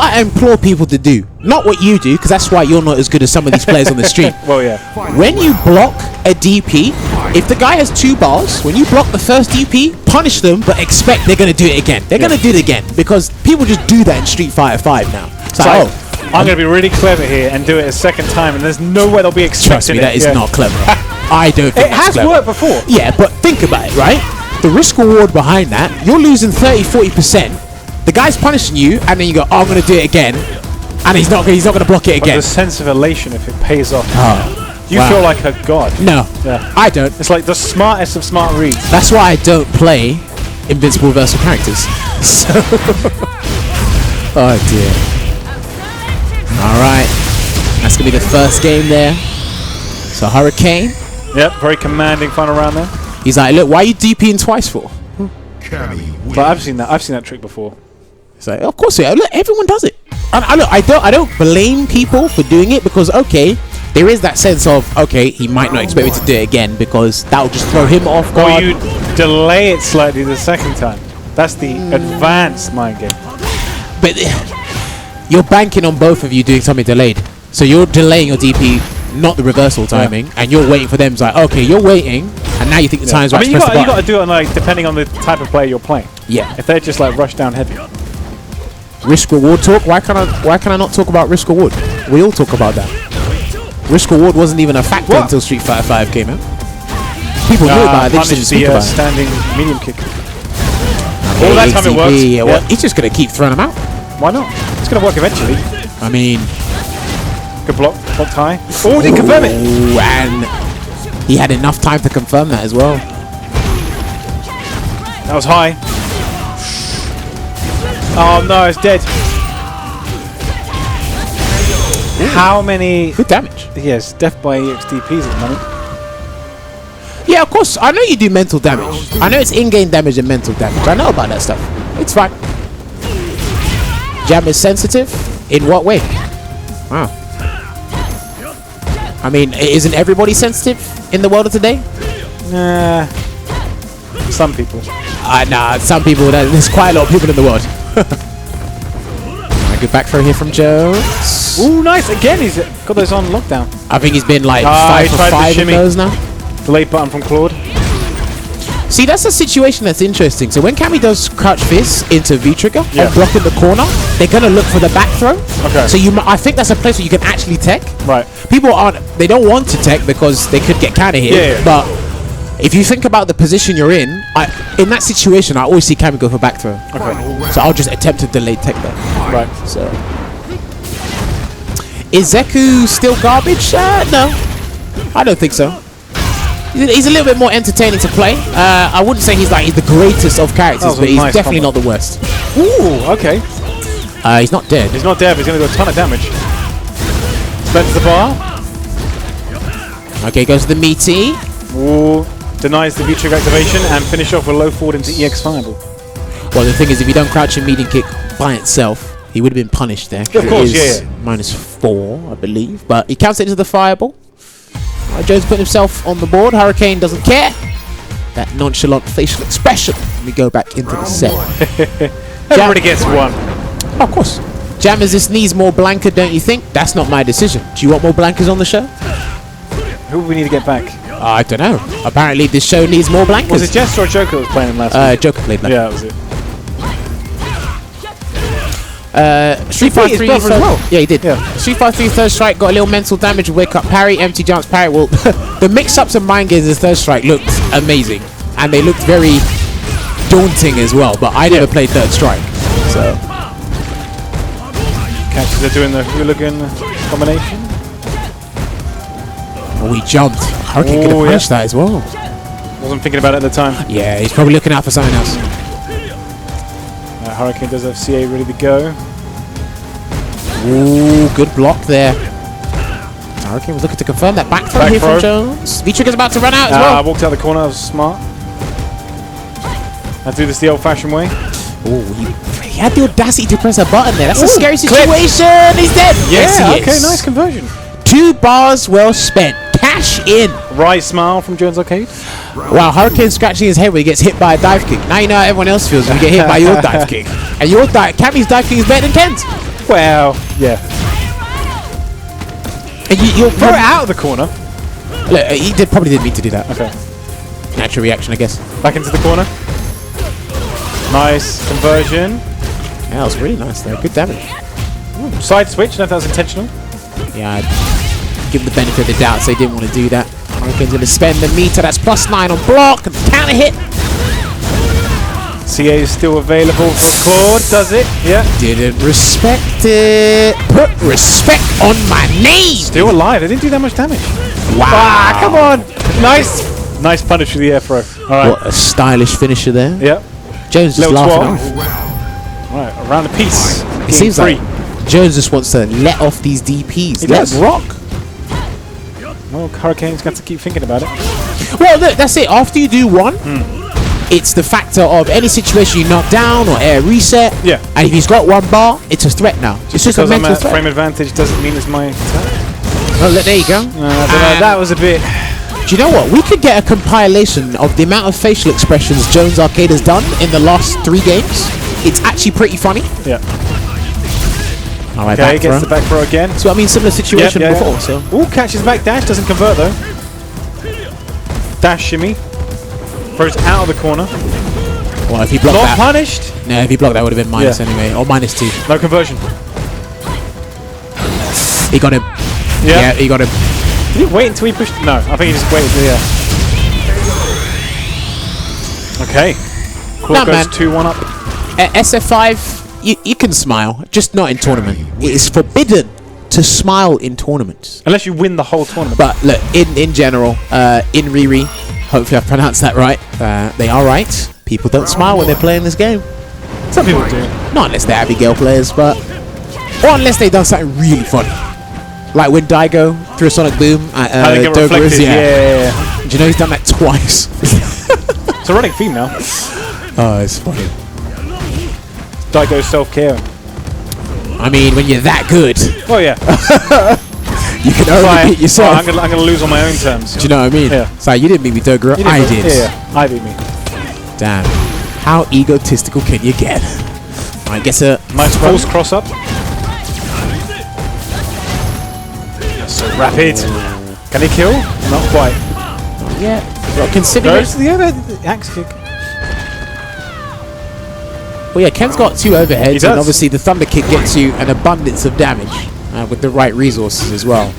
I implore people to do. Not what you do, because that's why you're not as good as some of these players on the stream. Well, yeah. When you block a DP, if the guy has 2 bars, when you block the first DP, punish them, but expect they're going to do it again. They're going to do it again, because people just do that in Street Fighter 5 now. It's like, I'm going to be really clever here and do it a second time, and there's no way they'll be expecting trust me, that is not clever. I don't think it has clever. worked before. Yeah, but think about it, right? The risk reward behind that, you're losing 30-40%. The guy's punishing you, and then you go, oh, I'm going to do it again, and he's not going to block it again. But the sense of elation if it pays off. You wow. feel like a god. No, yeah. I don't. It's like the smartest of smart reads. That's why I don't play invincible reversal characters. So, oh dear. All right, that's gonna be the first game there. So Hurricane. Yep, very commanding final round there. He's like, look, why are you DPing twice for? But I've seen that trick before. It's like, of course, yeah. Look, everyone does it. I don't blame people for doing it, because okay, there is that sense of okay, he might not expect me to do it again, because that will just throw him off guard. Or you delay it slightly the second time. That's the advanced mind game. But you're banking on both of you doing something delayed. So you're delaying your DP, not the reversal timing, and you're waiting for them. It's like, okay, you're waiting, and now you think the time's right. I mean, you got to do it on, like, depending on the type of player you're playing. Yeah. If they're just like rush down heavy. Risk reward talk. Why can I not talk about risk reward? We all talk about that. Risk reward wasn't even a factor until Street Fighter 5 came out. People knew about it. They just didn't speak about it. Standing medium kick. Okay, all that time it works. Yeah, well, he's just gonna keep throwing them out. Why not? It's gonna work eventually. I mean, good block high. Oh, didn't confirm it. And he had enough time to confirm that as well. That was high. Oh no, it's dead. How many? Good damage. Yes, death by EXDPs at the moment. Yeah, of course. I know you do mental damage. I know it's in-game damage and mental damage. I know about that stuff. It's fine. Jam is sensitive? In what way? Wow. I mean, isn't everybody sensitive in the world of today? Nah. Some people. Nah, some people. There's quite a lot of people in the world. Good back throw here from Jones. Ooh, nice. Again, he's got those on lockdown. I think he's been like 5 for 5 in those now. Delay button from Claude. See, that's a situation that's interesting. So when Cammy does crouch fist into V-trigger Yeah. and block in the corner, they're gonna look for the back throw. Okay. So I think that's a place where you can actually tech. Right. People they don't want to tech because they could get counter hit. Yeah. But if you think about the position you're in that situation, I always see Cammy go for back throw. Okay. So I'll just attempt to delay tech there. Right. So is Deku still garbage? No, I don't think so. He's a little bit more entertaining to play. I wouldn't say he's the greatest of characters, but he's nice definitely combo. not the worst. Ooh, okay. He's not dead. He's not dead, but he's going to do a ton of damage. Spends the bar. Okay, goes to the meaty. Ooh, denies the V-trigger activation and finish off with low forward into EX Fireball. Well, the thing is, if you don't crouch a medium kick by itself, he would have been punished there. Of course, It is yeah. -4, I believe. But he counts it into the fireball. Jones put himself on the board. Hurricane doesn't care. That nonchalant facial expression. We go back into the set. Everybody gets one. Oh, of course. Jammers, this needs more Blanca, don't you think? That's not my decision. Do you want more Blancas on the show? Who do we need to get back? I don't know. Apparently this show needs more Blancas. Was it Jester or Joker that was playing him last week? Joker played Blanca. Yeah, that was it. Street beat his Fighter 3 brother as well. Yeah, he did. Yeah. Street Fighter 3 third strike got a little mental damage. Wake up parry, empty jumps parry. Well, the mix-ups and mind games in third strike looked amazing, and they looked very daunting as well. But I never played third strike, so Catches are doing the hooligan combination. oh, he jumped. Hurricane could have Oh, punished that as well. Wasn't thinking about it at the time. Yeah, he's probably looking out for something else. Hurricane does have CA ready to go. Ooh, good block there. Hurricane was looking to confirm that back throw Back here throw. from Jones. V-trigger's about to run out as I well. walked out the corner. I was smart. I do this the old-fashioned way. Ooh, he had the audacity to press a button there. That's a scary clip. situation. He's dead. Yes, he okay, is. nice conversion. 2 bars well spent. Cash in. Right smile from Jones Arcade. Wow, Hurricane scratching his head when he gets hit by a dive kick. Now you know how everyone else feels when you get hit by your dive kick. And your Cammy's dive kick is better than Ken's. Well, yeah. And you'll Throw it out of the corner. Look, he probably didn't mean to do that. Okay. Natural reaction, I guess. Back into the corner. Nice conversion. Yeah, that was really nice there. Good damage. Side switch. No, that was intentional. Yeah, I'd give him the benefit of the doubt, so he didn't want to do that. Hurricane's going to spend the meter. That's +9 on block. And counter hit. CA is still available for Claude. Does it? Yeah. Didn't respect it. Put respect on my name. Still alive. They didn't do that much damage. Wow. Ah, come on. Nice. Nice punish for the air throw. All right. What a stylish finisher there. Yeah. Jones just Little laughing twirl. off. Right. Around the piece. It seems like Jones just wants to let off these DPs. He Let does. rock. Well, Hurricane's got to keep thinking about it. Well, look, that's it. After you do one, it's the factor of any situation you knock down or air reset. Yeah. And if he's got 1 bar, it's a threat now. It's just a Because I'm mental at threat. frame advantage doesn't mean it's my attack. Well, look, there you go. I don't know. That was a bit. Do you know what? We could get a compilation of the amount of facial expressions Jones Arcade has done in the last 3 games. It's actually pretty funny. Yeah. All right, Okay, back gets throw. the back throw again. So I mean, similar situation Yeah. before. So Ooh, catches back dash, doesn't convert though. Dash shimmy. Throws out of the corner. well, if he blocked Not that, punished. no, if he blocked that would have been minus Yeah. anyway, or -2. No conversion. He got him. Yeah, he got him. Did he wait until he pushed? No, I think he just waited. Yeah. Okay. Claw No, goes man. 2-1 up. At SF5, you can smile, just not in tournament. It is forbidden to smile in tournaments. Unless you win the whole tournament. But look, in general, in Riri, hopefully I've pronounced that right. They are right. People don't smile when they're playing this game. Some people do. Not unless they're Abigail players, but or unless they've done something really funny, like when Daigo threw a Sonic Boom at I think it Douglas, reflected. Yeah. Do you know he's done that twice? It's a running theme now. Oh, it's funny. Daigo self-care. I mean, when you're that good, Oh yeah. you can only beat yourself. I'm gonna lose on my own terms. Do you know what I mean? Yeah. So you didn't beat me, Dogra. You I didn't- did. Yeah, I beat me. Damn. How egotistical can you get? I guess a Nice false cross up. So rapid. Can he kill? Not quite. yeah. Well, considering. Goes to the overhead axe kick. Well, yeah, Ken's got 2 overheads, does. and obviously the thunder kick gets you an abundance of damage with the right resources as well.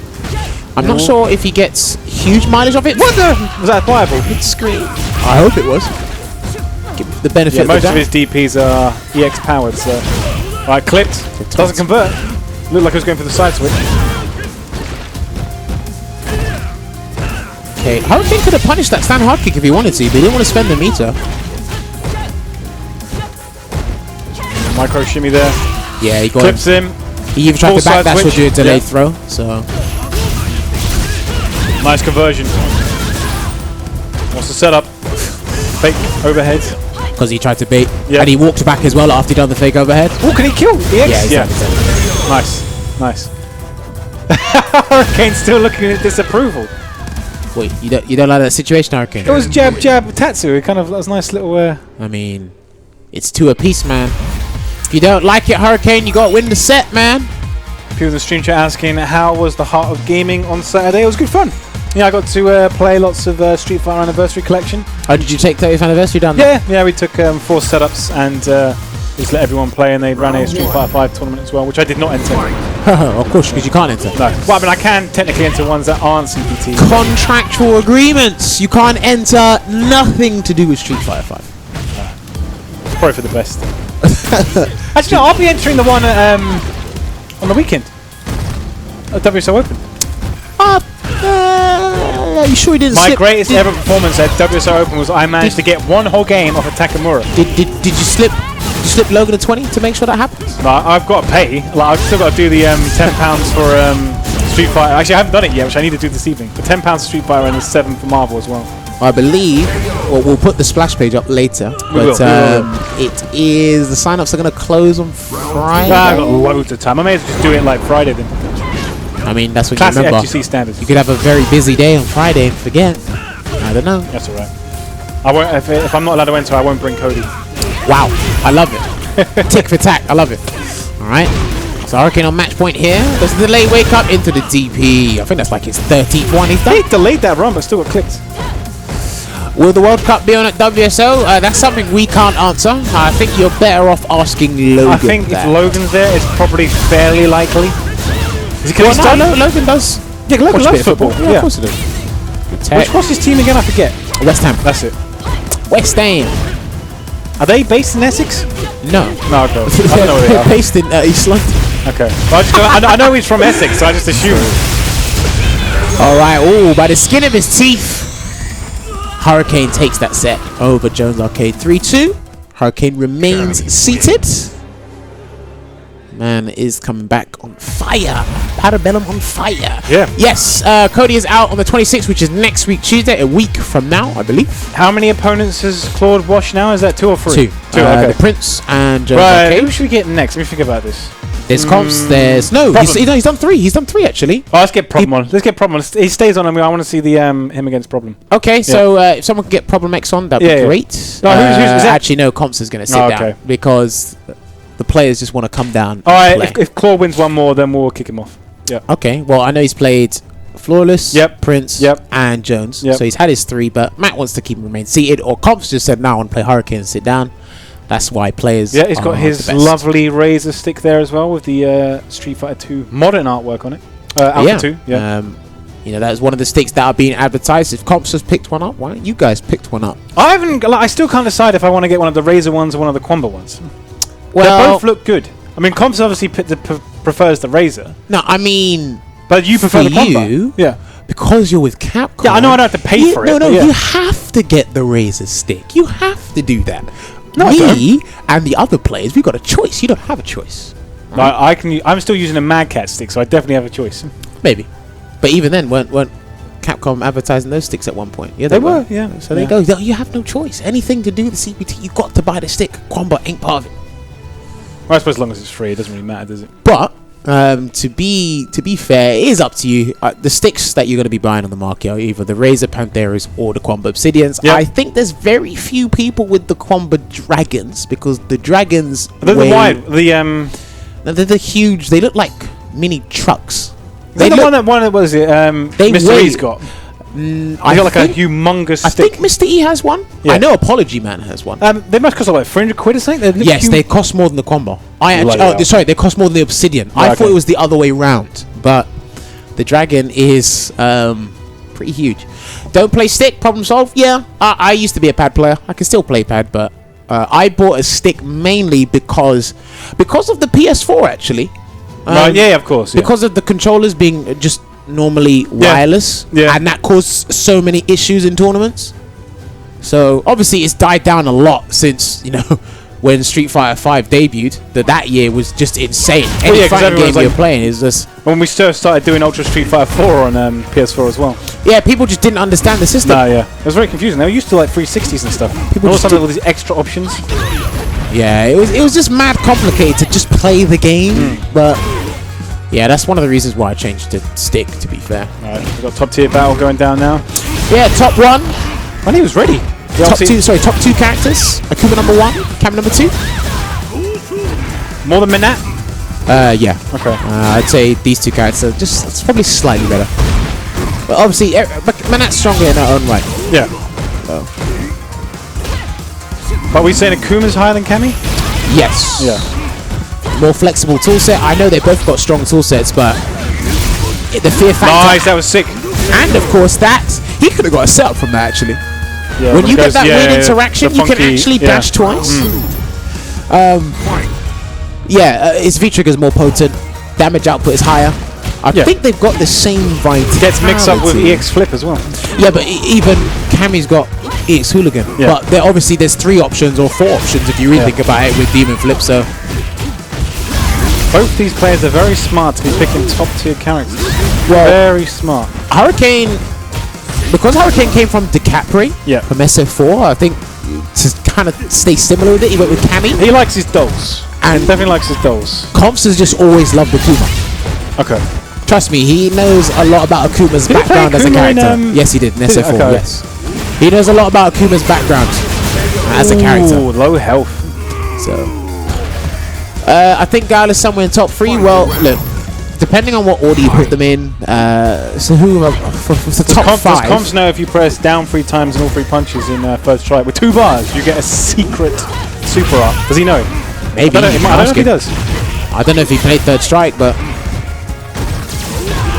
I'm not sure if he gets huge mileage of it. What the? Was that viable? It's screen. I hope it was. Give the benefit Yeah, of the most of doubt. his DPs are EX powered, so. Alright, clipped. Doesn't convert. Looked like it was going for the side switch. Okay, Hurricane could have punished that stand hard kick if he wanted to, but he didn't want to spend the meter. Micro shimmy there. Yeah, he got Clips him. He even tried Full to backdash side or switch. do a delayed Yeah. throw, so. Nice conversion. What's the setup? Fake overhead. Because he tried to bait. Yeah. And he walked back as well after he done the fake overhead. Oh, can he kill the X? Yeah, exactly. Nice. Hurricane's still looking at disapproval. Wait, you don't like that situation, Hurricane? It was jab, Tatsu. It kind of, that was nice little. I mean, it's 2 apiece, man. If you don't like it, Hurricane, you got to win the set, man. People in the stream chat asking how was the Heart of Gaming on Saturday. It was good fun. Yeah, I got to play lots of Street Fighter Anniversary Collection. Oh, did you take 30th anniversary down there? Yeah, we took 4 setups and just let everyone play, and they ran a Street Fighter 5 tournament as well, which I did not enter. Of course, because you can't enter. No. Well, I mean, I can technically enter ones that aren't CPT. Contractual agreements. You can't enter nothing to do with Street Fighter 5. Probably for the best. Actually, no, I'll be entering the one on the weekend. At WSO Open. Are you sure he didn't My slip? greatest ever performance at WSO Open was I managed to get 1 whole game off of Takamura. Did you slip Logan a 20 to make sure that happens? No, I've got to pay. Like, I've still got to do the £10 for Street Fighter. Actually, I haven't done it yet, which I need to do this evening. The £10 for Street Fighter and the 7 for Marvel as well. I believe, well, we'll put the splash page up later, but it is, the sign-ups are going to close on Friday. I've got loads of time. I may as well just do it like Friday then. I mean, that's what Classic you remember. FGC standards. You could have a very busy day on Friday and forget. I don't know. That's alright. I won't. If I'm not allowed to enter, I won't bring Cody. Wow, I love it. Tick for tack, I love it. Alright, so Hurricane on match point here. Does the delay wake up into the DP? I think that's like his 13th one he's done. He delayed that run, but still got clipped. Will the World Cup be on at WSO? That's something we can't answer. I think you're better off asking Logan. I think that. if Logan's there, it's probably fairly likely. Is he Well, no, Logan does. Yeah, Logan watch a loves bit of football. Yeah, of course he does. Good tech. What's his team again? I forget. West Ham. That's it. West Ham. Are they based in Essex? No. No, okay. I don't know where they are. Based in East London. Okay. Well, I know he's from Essex, so I just assumed. Alright, oh, by the skin of his teeth. Hurricane takes that set over Jones Arcade 3-2. Hurricane remains seated. Man is coming back on fire. Parabellum on fire. Yeah. Yes, Cody is out on the 26th, which is next week, Tuesday, a week from now, I believe. How many opponents has Claude washed now? Is that 2 or 3? 2. Okay. The Prince and Jones Right, Arcade. who should we get next? Let me think about this. There's Confz, there's... No, he's done 3. He's done 3, actually. Oh, let's get Problem on. Let's get Problem on. He stays on, and I want to see the him against Problem. Okay, so if someone can get Problem X on, that'd be great. No, who's is that? Actually, no, Confz is going to sit down because the players just want to come down. All right, and play. if Claude wins one more, then we'll kick him off. Yeah. Okay, well, I know he's played Flawless, Prince, and Jones. So he's had his 3, but Matt wants to keep him remain seated, or Confz just said, now I want to play Hurricane and sit down. That's why players. Yeah, he's got his lovely Razor stick there as well with the Street Fighter 2 modern artwork on it. Alpha 2, yeah. You know, that was one of the sticks that are being advertised. If Confz has picked one up, why don't you guys picked one up? I still can't decide if I want to get one of the Razor ones or one of the Quamba ones. Well, they both look good. I mean, Confz obviously prefers the Razor. No, I mean, but you prefer the Quamba. You, yeah. Because you're with Capcom. Yeah, I know I don't have to pay for it. No, you have to get the Razor stick. You have to do that. No, Me and the other players, we've got a choice. You don't have a choice. Right? I'm still using a Mad Cat stick, so I definitely have a choice. Maybe. But even then, weren't Capcom advertising those sticks at one point? Yeah, they were. Yeah. So there you go. You have no choice. Anything to do with the CPT, you've got to buy the stick. Quamba ain't part of it. Well, I suppose as long as it's free, it doesn't really matter, does it? But to be fair, it is up to you. The sticks that you're going to be buying on the market are either the Razor Pantheras or the Quamba Obsidians. Yep. I think there's very few people with the Quamba Dragons because the Dragons. They're the wide. They're the huge. They look like mini trucks. They're the one that was it? Mr. E's got. I got like a humongous I stick. think Mr. E has one. Yeah. I know Apology Man has one. They must cost like 300 quid or something. Yes, they cost more than the combo. Sorry, they cost more than the Obsidian. Right, I thought it was the other way round, but the Dragon is pretty huge. Don't play stick, problem solved. Yeah, I used to be a pad player. I can still play pad, but I bought a stick mainly because of the PS4 actually. Right, yeah, of course. Yeah. Because of the controllers being just normally wireless, and that caused so many issues in tournaments. So obviously it's died down a lot since, you know, when Street Fighter 5 debuted. That year was just insane. Any fighting game you're playing is just... When we started doing Ultra Street Fighter 4 on PS4 as well. Yeah, people just didn't understand the system. No, yeah. It was very confusing. They were used to like 360s and stuff. People also had all these extra options. Yeah, it was just mad complicated to just play the game, but... Yeah, that's one of the reasons why I changed to stick, to be fair. Alright, we've got top tier battle going down now. Yeah, top one. When he was ready. Top two characters. Akuma number 1, Cam number 2. More than Minat? Yeah. Okay. I'd say these two characters are it's probably slightly better. But obviously, Minat's stronger in her own right. Yeah. But we saying Akuma's higher than Cammy? Yes. Yeah. More flexible toolset. I know they both got strong toolsets, but the fear factor. Nice, that was sick. And of course, he could have got a setup from that actually. Yeah, when you get that weird interaction, you can actually dash twice. His V trigger is more potent. Damage output is higher. I think they've got the same vitality. Gets mixed up with EX Flip as well. Yeah, but even Cammy's got EX Hooligan. Yeah. But obviously there's 3 options or 4 options if you really think about it with Demon Flip. So both these players are very smart to be picking top tier characters. Well, very smart. Because Hurricane came from DeCapri, from SF4, I think to kind of stay similar with it, he went with Cammy. He likes his dolls. And definitely likes his dolls. Confz has just always loved Akuma. Okay. Trust me, he knows a lot about Akuma's background as a character. Yes, he did in SF4, yes. He knows a lot about Akuma's background as a character. Ooh, low health. So, I think Guile is somewhere in top 3. Well, look, depending on what order you put them in, so who for the top 5? Does Confz know if you press down 3 times and all 3 punches in first strike with 2 bars, you get a secret super art? Does he know? Maybe. I don't know if he does. I don't know if he played third strike, but...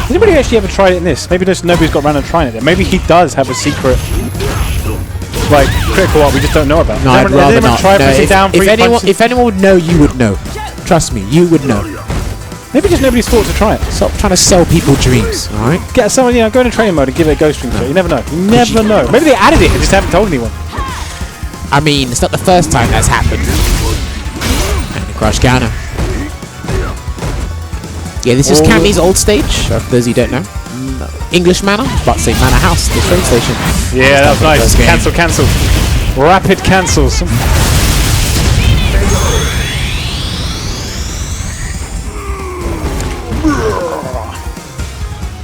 Has anybody actually ever tried it in this? Maybe just nobody's got around and trying it. Maybe he does have a secret, like, critical art we just don't know about. No, I'd rather not. Try pressing down 3 punches? If anyone would know, you would know. Trust me, you would know. Maybe just nobody's thought to try it. Stop trying to sell people dreams, alright? Get someone, go in training mode and give it a ghost stream shot. You never know. You never know. Maybe they added it and just haven't told anyone. I mean, it's not the first time that's happened. And the crush counter. Yeah, this is Cammy's old stage, for those who don't know. English Manor? I was about to say Manor House, the train station. Yeah, that was nice. Cancel. Rapid cancels.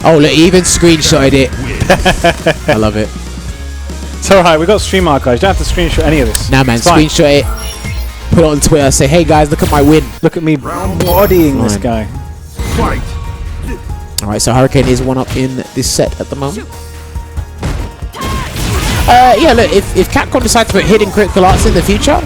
Oh, look, he even screenshotted it. I love it. It's alright, we got stream archives. You don't have to screenshot any of this. Nah, man, screenshot it. Put it on Twitter. Say, hey guys, look at my win. Look at me bodying this guy. Alright, so Hurricane is 1-up in this set at the moment. Yeah, look, if Capcom decides to put hidden critical arts in the future,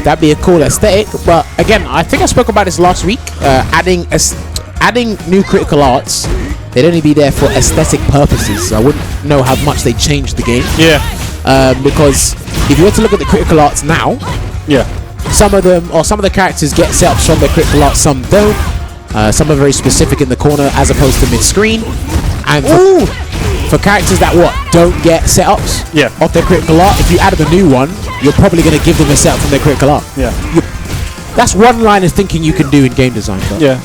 that'd be a cool aesthetic. But again, I think I spoke about this last week. Adding new critical arts, they'd only be there for aesthetic purposes. So I wouldn't know how much they changed the game. Yeah. Because if you were to look at the critical arts now, some of the characters get setups from their critical arts, some don't. Some are very specific in the corner as opposed to mid-screen. And for characters that don't get setups of their critical art, if you added a new one, you're probably going to give them a setup from their critical art. Yeah. That's one line of thinking you can do in game design. Though. Yeah.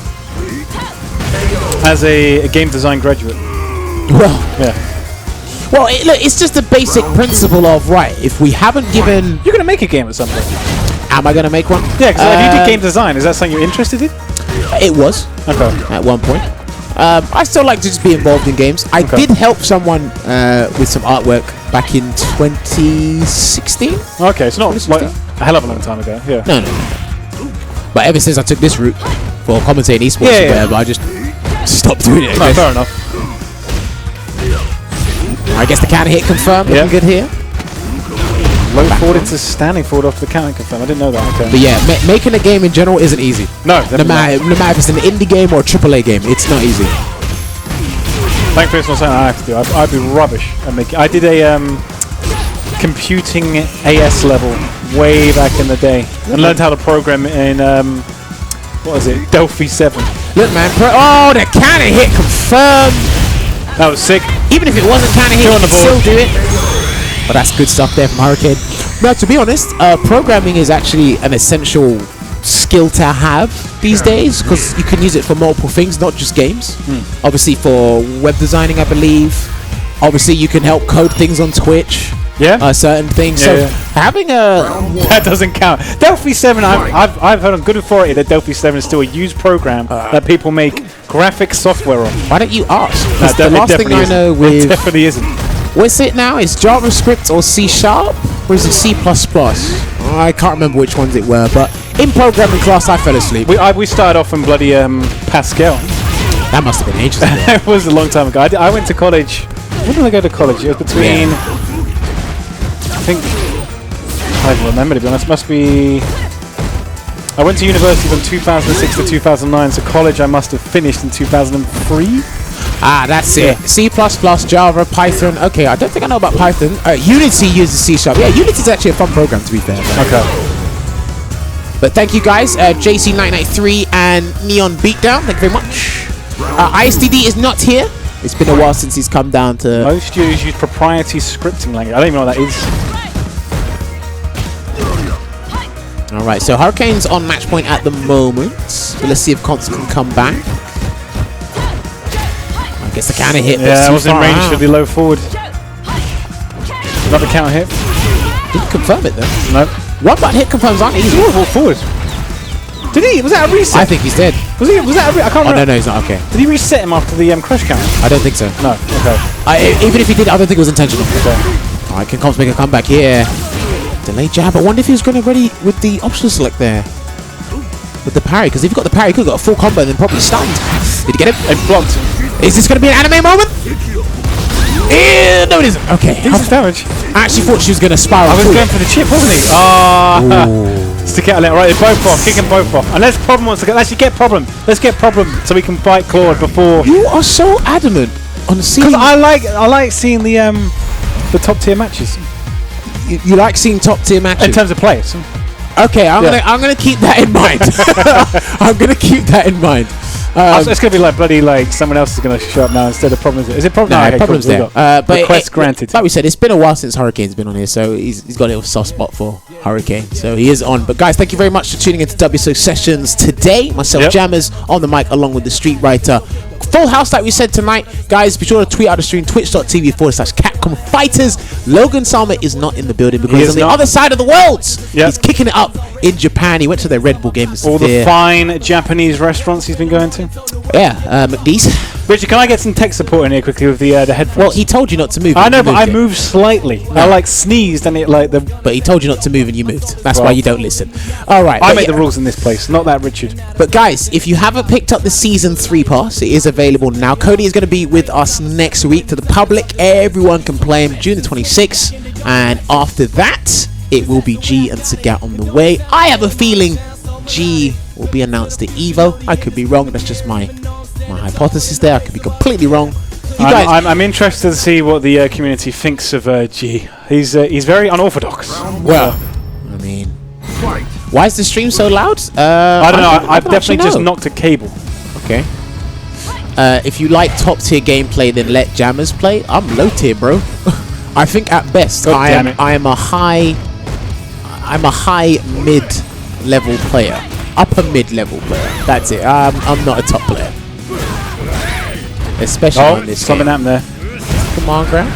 As a game design graduate. Well. Yeah. Well, look, it's just a basic principle of, right, if we haven't given... You're going to make a game at some point. Am I going to make one? Yeah, because if you did game design, is that something you're interested in? It was. Okay. At one point. I still like to just be involved in games. I did help someone with some artwork back in 2016. Okay, it's not like a hell of a long time ago. Yeah. No. But ever since I took this route for commentating esports, I just stopped doing it. No, fair enough. I guess the counter hit confirmed. Yeah. Looking good here. Low forward into standing forward off the counter confirm. I didn't know that. Okay. But yeah, making a game in general isn't easy. No, No matter if it's an indie game or a AAA game, it's not easy. Thank you for saying I have to do. I'd be rubbish at making. I did a computing AS level way back in the day and learned how to program in what was it? Delphi 7. Look, man. Oh, the counter hit confirmed. That was sick. Even if it wasn't counter hit, Two you on the can still board. do it. But that's good stuff there from Hurricane. Now, to be honest, programming is actually an essential skill to have these days because you can use it for multiple things, not just games. Obviously, for web designing, I believe. Obviously, you can help code things on Twitch. Yeah. Certain things. Yeah, so having a that doesn't count. Delphi 7. I've heard on good authority that Delphi 7 is still a used program that people make graphic software on. why don't you ask? 'Cause No, the last thing I know it with definitely isn't. what's it now? It's JavaScript or C# or is it C++? I can't remember which ones it were, but in programming class I fell asleep. We started off in bloody Pascal. That must have been ages ago. It was a long time ago. I went to college. When did I go to college? It was between. I think. I don't remember, to be honest. Must be. I went to university from 2006 to 2009, so college I must have finished in 2003. Ah, that's it. C++, Java, Python. Okay, I don't think I know about Python. Unity uses C#. Yeah, Unity is actually a fun program, to be fair. Okay. But thank you guys, JC993 and Neon Beatdown. Thank you very much. ISTD is not here. It's been a while since he's come down to. Most users use proprietary scripting language. I don't even know what that is. All right, so Hurricane's on match point at the moment. But let's see if Confz can come back. I guess the counter hit. Yeah, I was in range for the low forward. Another counter hit. Didn't confirm it though. No. One button hit confirms aren't easy. Full forward. Did he? Was that a reset? I think he's dead. Was that a I can't Oh remember. no, he's not. Okay, Did he reset him after the crash counter? I don't think so. No. Okay. Even if he did, I don't think it was intentional. Okay. All right, can Confz make a comeback here? Delayed jab. I wonder if he was going to ready with the option select there. With the parry, because if he got the parry, he could have got a full combo and then probably stunned. Did he get him? It blocked. Is this going to be an anime moment? No, it isn't. Okay. Decent damage. I actually thought she was going to spiral. I was through. going for the chip, wasn't he? Stick out a little. Right, they're both off. Kick them both off. And let's problem wants to go. Let's get problem. Let's get problem so we can fight Claude before. You are so adamant on seeing. Because I like seeing the top tier matches You like seeing top tier matches in terms of players. Okay, I'm gonna keep that in mind. I'm gonna keep that in mind. It's gonna be like bloody like someone else is gonna show up now instead of problems. Is it problem? No, okay, problems cool, there. But request granted. Like we said, it's been a while since Hurricane's been on here, so he's got a little soft spot for Hurricane. So he is on. But guys, thank you very much for tuning into WSO Sessions today. Myself, Jammers, on the mic, along with the Street Writer. Full house, like we said tonight. Guys, be sure to tweet out the stream, twitch.tv/Capcom Fighters. Logan Sama is not in the building because he's on the other side of the world. He's kicking it up in Japan. He went to their Red Bull games. All the fine Japanese restaurants he's been going to. Yeah, McDee's. Richard, can I get some tech support in here quickly with the headphones? Well, he told you not to move. I know, but I moved slightly. No. I like sneezed and it like the. But he told you not to move and you moved. That's why you don't listen. All right. I make the rules in this place, not that Richard. But guys, if you haven't picked up the Season 3 pass, it is available now. Cody is going to be with us next week to the public. Everyone can play him June the 26th. And after that, it will be G and Sagat on the way. I have a feeling G will be announced at EVO. I could be wrong. That's just my hypothesis there. I could be completely wrong. I'm interested to see what the community thinks of G. He's very unorthodox. Well, I mean, why is the stream so loud? I don't know. I've definitely just know. knocked a cable. Okay. If you like top tier gameplay, then let Jammers play. I'm low tier, bro. I think at best I am a high mid level player, upper mid level player. That's it. I'm not a top player, especially on this something game. happened there. Come on, Graham.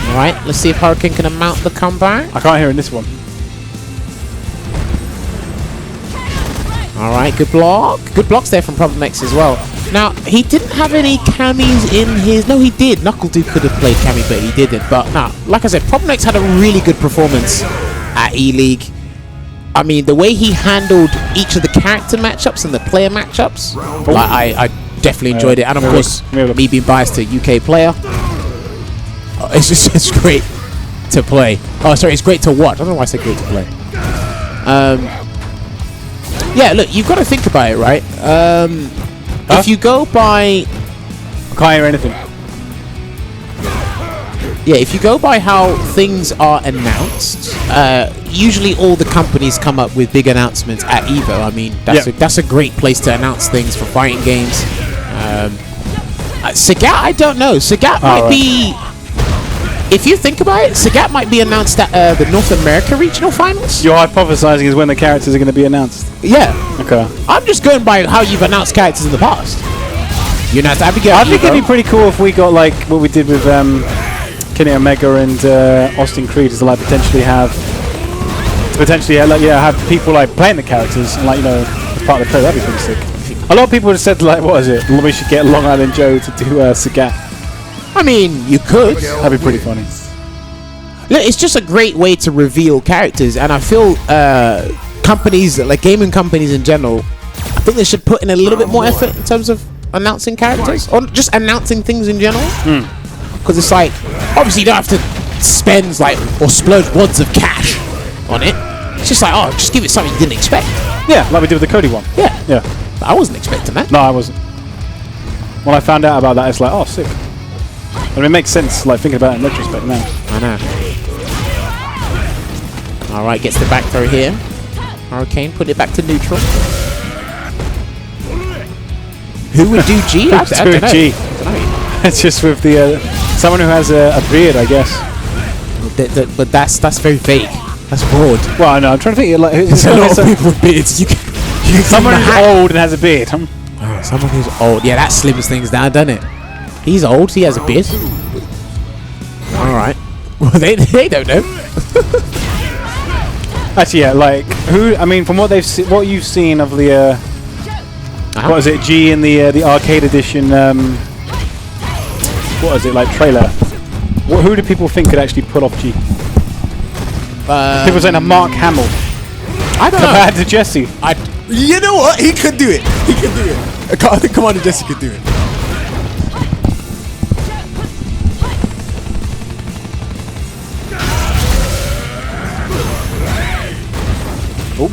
All right, let's see if Hurricane can mount the comeback. I can't hear in this one. All right, good block. Good blocks there from Problem X as well. Now, he didn't have any camis in his... No, he did. Knuckle Dude could have played cami, but he didn't. But, now, like I said, Problem X had a really good performance at E-League. I mean, the way he handled each of the character matchups and the player matchups, like, definitely enjoyed it. And of Maybe course, look. me being biased to UK player, it's great to play. Oh, sorry, it's great to watch. I don't know why I said great to play. Yeah, look, you've got to think about it, right? If you go by... I can't hear anything. Yeah, if you go by how things are announced, usually all the companies come up with big announcements at EVO. I mean, that's a great place to announce things for fighting games. Sagat, I don't know. Sagat might be... If you think about it, Sagat might be announced at the North America Regional Finals. You're hypothesizing is when the characters are going to be announced. Yeah. Okay. I'm just going by how you've announced characters in the past. You're not Abigail. I think it'd be pretty cool if we got like what we did with Kenny Omega and Austin Creed, is to like potentially have people like playing the characters and like as part of the crew. That'd be pretty sick. A lot of people have said like, what is it? We should get Long Island Joe to do Sagat. I mean, you could. That'd be pretty funny. Look, it's just a great way to reveal characters, and I feel companies, like gaming companies in general, I think they should put in a little bit more effort in terms of announcing characters, or just announcing things in general. Because it's like, obviously you don't have to spend like, or splurge wads of cash on it. It's just like, oh, just give it something you didn't expect. Yeah, like we did with the Cody one. Yeah. Yeah. But I wasn't expecting that. No, I wasn't. When I found out about that, it's like, oh, sick. I mean, it makes sense, like, thinking about it in retrospect now. I know. Alright, gets the back throw here. Hurricane, put it back to neutral. Who would do G? I don't know. G. It's just with the someone who has a beard, I guess. But that's very vague. That's broad. Well, I know. I'm trying to think. Like, There's a lot of people with beards. Someone who's old and has a beard. Someone who's old. Yeah, that slims things down, doesn't it? He's old. He has a beard. All right. Well, they don't know. Actually, yeah. Like who? I mean, from what what you've seen of the what is it? G in the arcade edition. What is it like trailer? Who do people think could actually pull off G? People saying a Mark Hamill. I don't know. Compared to Jesse. You know what? He could do it. He could do it. I think Commander Jesse could do it. Oh.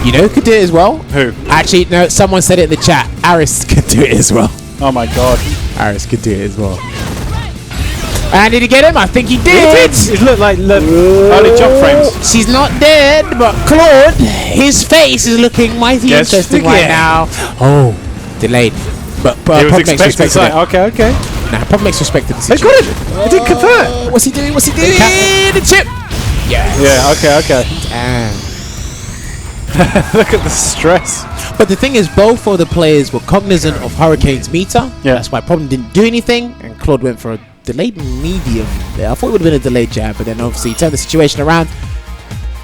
You know who could do it as well? Who? Actually, no, someone said it in the chat. Aris could do it as well. Oh my god. Aris could do it as well. And did he get him? I think he did. It looked like early jump frames. She's not dead, but Claude, his face is looking mighty interesting right now. Oh, delayed. But Pub makes respect to it. Okay. Nah, Pub makes respect to the They situation. got it. It didn't convert. What's he doing? The chip. Yeah. Yeah. Okay. Damn. Look at the stress. But the thing is, both of the players were cognizant of Hurricane's meter. Yeah. That's why Problem didn't do anything, and Claude went for a delayed medium. Yeah, I thought it would have been a delayed jab, but then obviously he turned the situation around,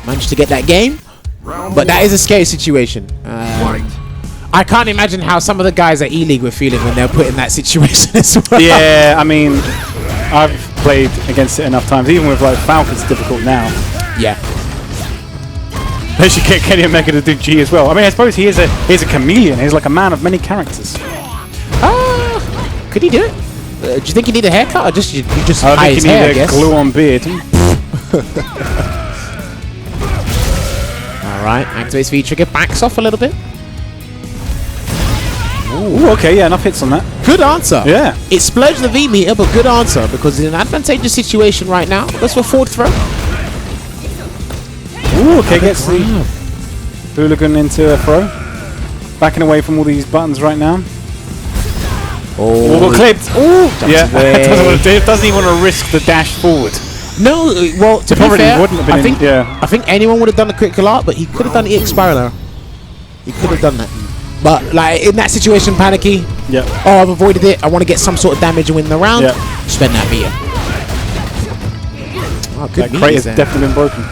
managed to get that game. But that is a scary situation. I can't imagine how some of the guys at E-League were feeling when they were put in that situation as well. Yeah, I mean, I've played against it enough times. Even with like Falcon, it's difficult now. Yeah. They should get Kenny Omega to do G as well. I mean, I suppose he is a chameleon. He's like a man of many characters. Could he do it? Do you think he need a haircut, or just you just I hide think his he hair? I need a guess. glue-on beard. All right, activates V trigger, backs off a little bit. Ooh, okay, yeah, enough hits on that. Good answer. Yeah. It splurged the V meter, but good answer because in an advantageous situation right now. Goes for forward throw. Ooh, okay, gets the hooligan into a throw. Backing away from all these buttons right now. Oh, clipped. Ooh, yeah. Doesn't even want to risk the dash forward. No, well, to be fair, wouldn't have been I think anyone would have done the critical art, but he could have done the EX Spiral. He could have done that. But like in that situation, panicky. Yeah. Oh, I've avoided it. I want to get some sort of damage and win the round. Yeah. Spend that meter. Oh, good. That crate has definitely been broken.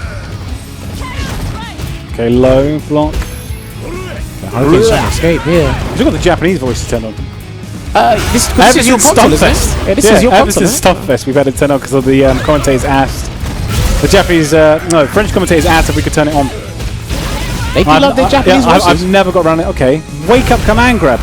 Okay, low block. Hurricane's trying to escape, yeah. You've got the Japanese voice to turn on. This is your console, isn't it? Yeah, this is your console, This is Stumpfest. We've had it turned on because of the commentators asked. The Japanese, French commentators asked if we could turn it on. They do love their Japanese voices. I've never got around it. Okay. Wake up command grab.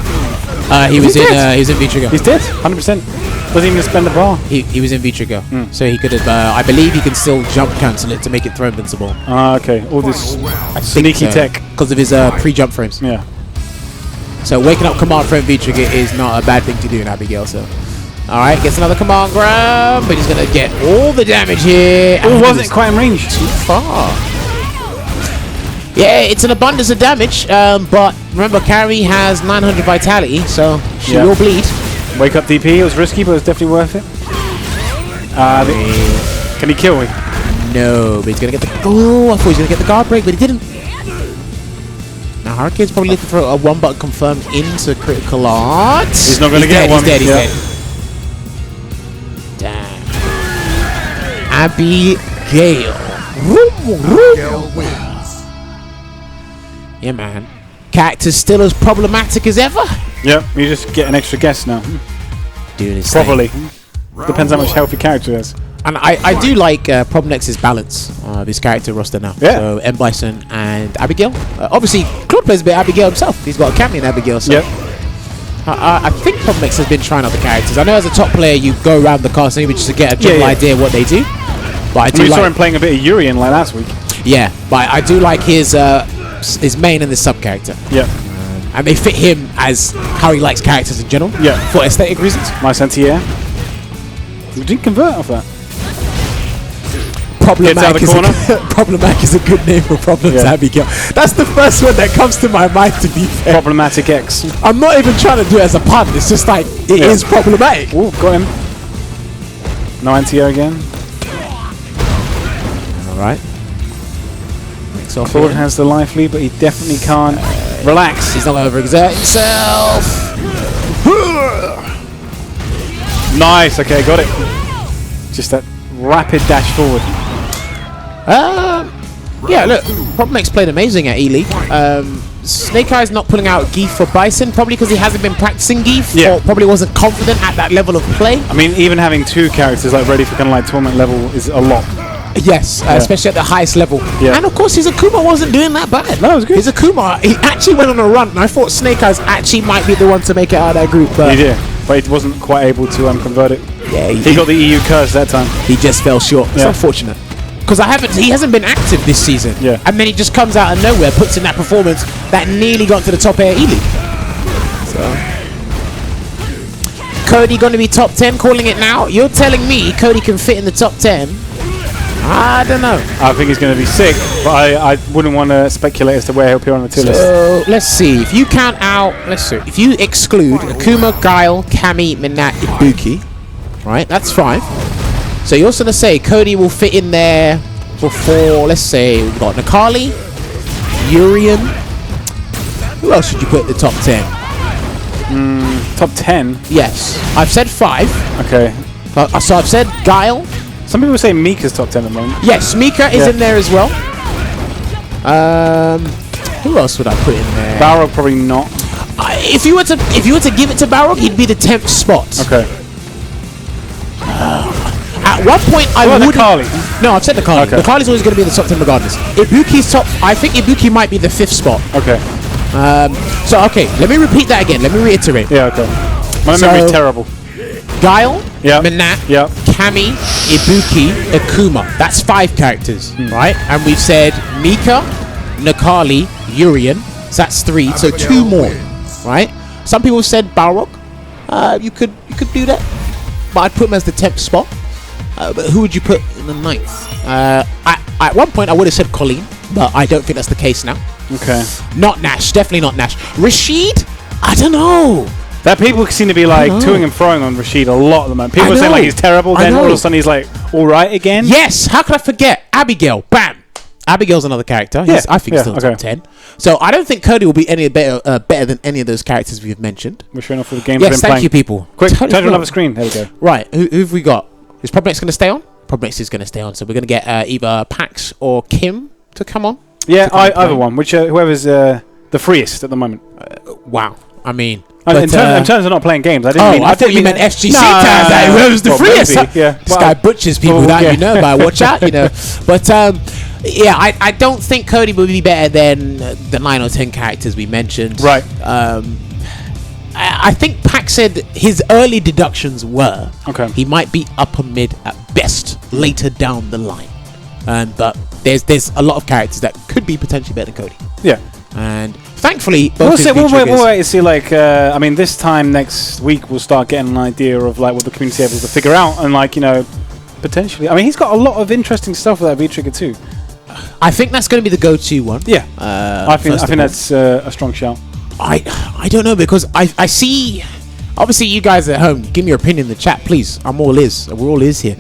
He was in Vitrigo. He's dead, 100%. Doesn't even spend the bar. He was in Vitrigo. So he could have, I believe he can still jump cancel it to make it throw invincible. Okay. All this sneaky tech. Because of his pre-jump frames. Yeah. So waking up command frame Vitrigo is not a bad thing to do in Abigail, so. Alright, gets another command grab, but he's going to get all the damage here. Oh, wasn't quite in range. Too far. Yeah, it's an abundance of damage, but remember, Carrie has 900 vitality, so she will bleed. Wake up DP, it was risky, but it was definitely worth it. Can he kill me? No, but he's going to get the... Oh, I thought he was going to get the guard break, but he didn't. Now, Hurricane's probably looking for a one-button confirmed into critical art. He's not going to get one. He's dead. Damn. Abigail. Yeah, man. Cactus still as problematic as ever. Yep, you just get an extra guess now. Doing his Probably. Depends how much health your character has. And I do like Probnex's balance of his character roster now. Yeah. So M. Bison and Abigail. Obviously, Claude plays a bit Abigail himself. He's got a cameo in Abigail. So yep. I think Probnex has been trying out the characters. I know as a top player, you go around the cast anyway just to get a general idea of what they do. But We saw him playing a bit of Urian like last week. Yeah, but I do like his main and his sub character. Yeah. And they fit him as how he likes characters in general. Yeah. For aesthetic reasons. Nice anti-air. You didn't convert off that. Problematic is a good name for problems, Abigail. That's the first one that comes to my mind, to be fair. Problematic X. I'm not even trying to do it as a pun. It's just like, it is problematic. Oh, got him. No anti-air again. Alright. Claude has the life lead, but he definitely can't relax. He's not going to overexert himself. Nice, okay, got it. Just that rapid dash forward. Yeah, look, Probnex played amazing at E-League. Snake Eye's not pulling out Geef for Bison, probably because he hasn't been practicing Geef, or probably wasn't confident at that level of play. I mean, even having two characters like ready for kind of like tournament level is a lot. Yes, especially at the highest level. Yeah. And of course, his Akuma wasn't doing that bad. No, it was good. His Akuma, he actually went on a run, and I thought Snake Eyes actually might be the one to make it out of that group. But he did, but he wasn't quite able to convert it. Yeah, he got the EU curse that time. He just fell short. It's unfortunate. Because he hasn't been active this season. Yeah. And then he just comes out of nowhere, puts in that performance that nearly got to the top air E-League. So. Cody going to be top 10, calling it now. You're telling me Cody can fit in the top 10? I don't know. I think he's going to be sick, but I wouldn't want to speculate as to where he'll appear on the tier list. So, let's see. If you count out, if you exclude Akuma, Guile, Kami, Minat, Ibuki, right, that's 5. So you're also going to say Cody will fit in there before, let's say, we've got Nakali, Urian. Who else should you put in the top 10? Top 10? Yes. I've said 5. Okay. So I've said Guile. Some people say Mika's top 10 at the moment. Yes, Mika is in there as well. Who else would I put in there? Balrog probably not. If you were to give it to Balrog, he'd be the 10th spot. Okay. At one point, I would. Nakali. No, I've said Nakali. Okay. Nakali's always going to be in the top 10 regardless. Ibuki's top. I think Ibuki might be the 5th spot. Okay. So okay, let me repeat that again. Let me reiterate. Yeah. Okay. My memory's terrible. Guile, Minat, Kami, Ibuki, Akuma. That's 5 characters, right? And we've said Mika, Nakali, Urian. So that's 3. So 2 more, right? Some people said Balrog. You could do that, but I'd put him as the 10th spot. But who would you put in the 9th? At one point, I would have said Colleen, but I don't think that's the case now. Okay. Not Nash. Definitely not Nash. Rashid? I don't know. That people seem to be like toing and throwing on Rashid a lot at the moment. People are saying like he's terrible, then all of a sudden he's like alright again. Yes, how could I forget? Abigail, bam! Abigail's another character. I think he's still in top 10. So I don't think Cody will be any better than any of those characters we've mentioned. We're showing off with the games Yes, thank you, people. Quick, turn to another screen. There we go. Right, who've we got? Is Probnex going to stay on? Probnex is going to stay on, so we're going to get either Packz or Kim to come on. Yeah, either one. Which whoever's the freest at the moment. Wow. I mean, in terms of not playing games, I didn't mean. I thought you meant FGC terms. That was the freest. Maybe, yeah. This guy butchers people without you know about. Watch out, you know. But yeah, I don't think Cody will be better than the 9 or 10 characters we mentioned. Right. I think Packz said his early deductions were he might be upper mid at best later down the line, but there's a lot of characters that could be potentially better than Cody. Yeah. And thankfully, we'll wait to see. Like, I mean, this time next week we'll start getting an idea of like what the community is able to figure out, and like, you know, potentially. I mean, he's got a lot of interesting stuff with that V-Trigger too. I think that's going to be the go-to one. Yeah, I think that's a strong shout. I don't know, because I see. Obviously, you guys at home, give me your opinion in the chat, please. I'm all ears. We're all ears here.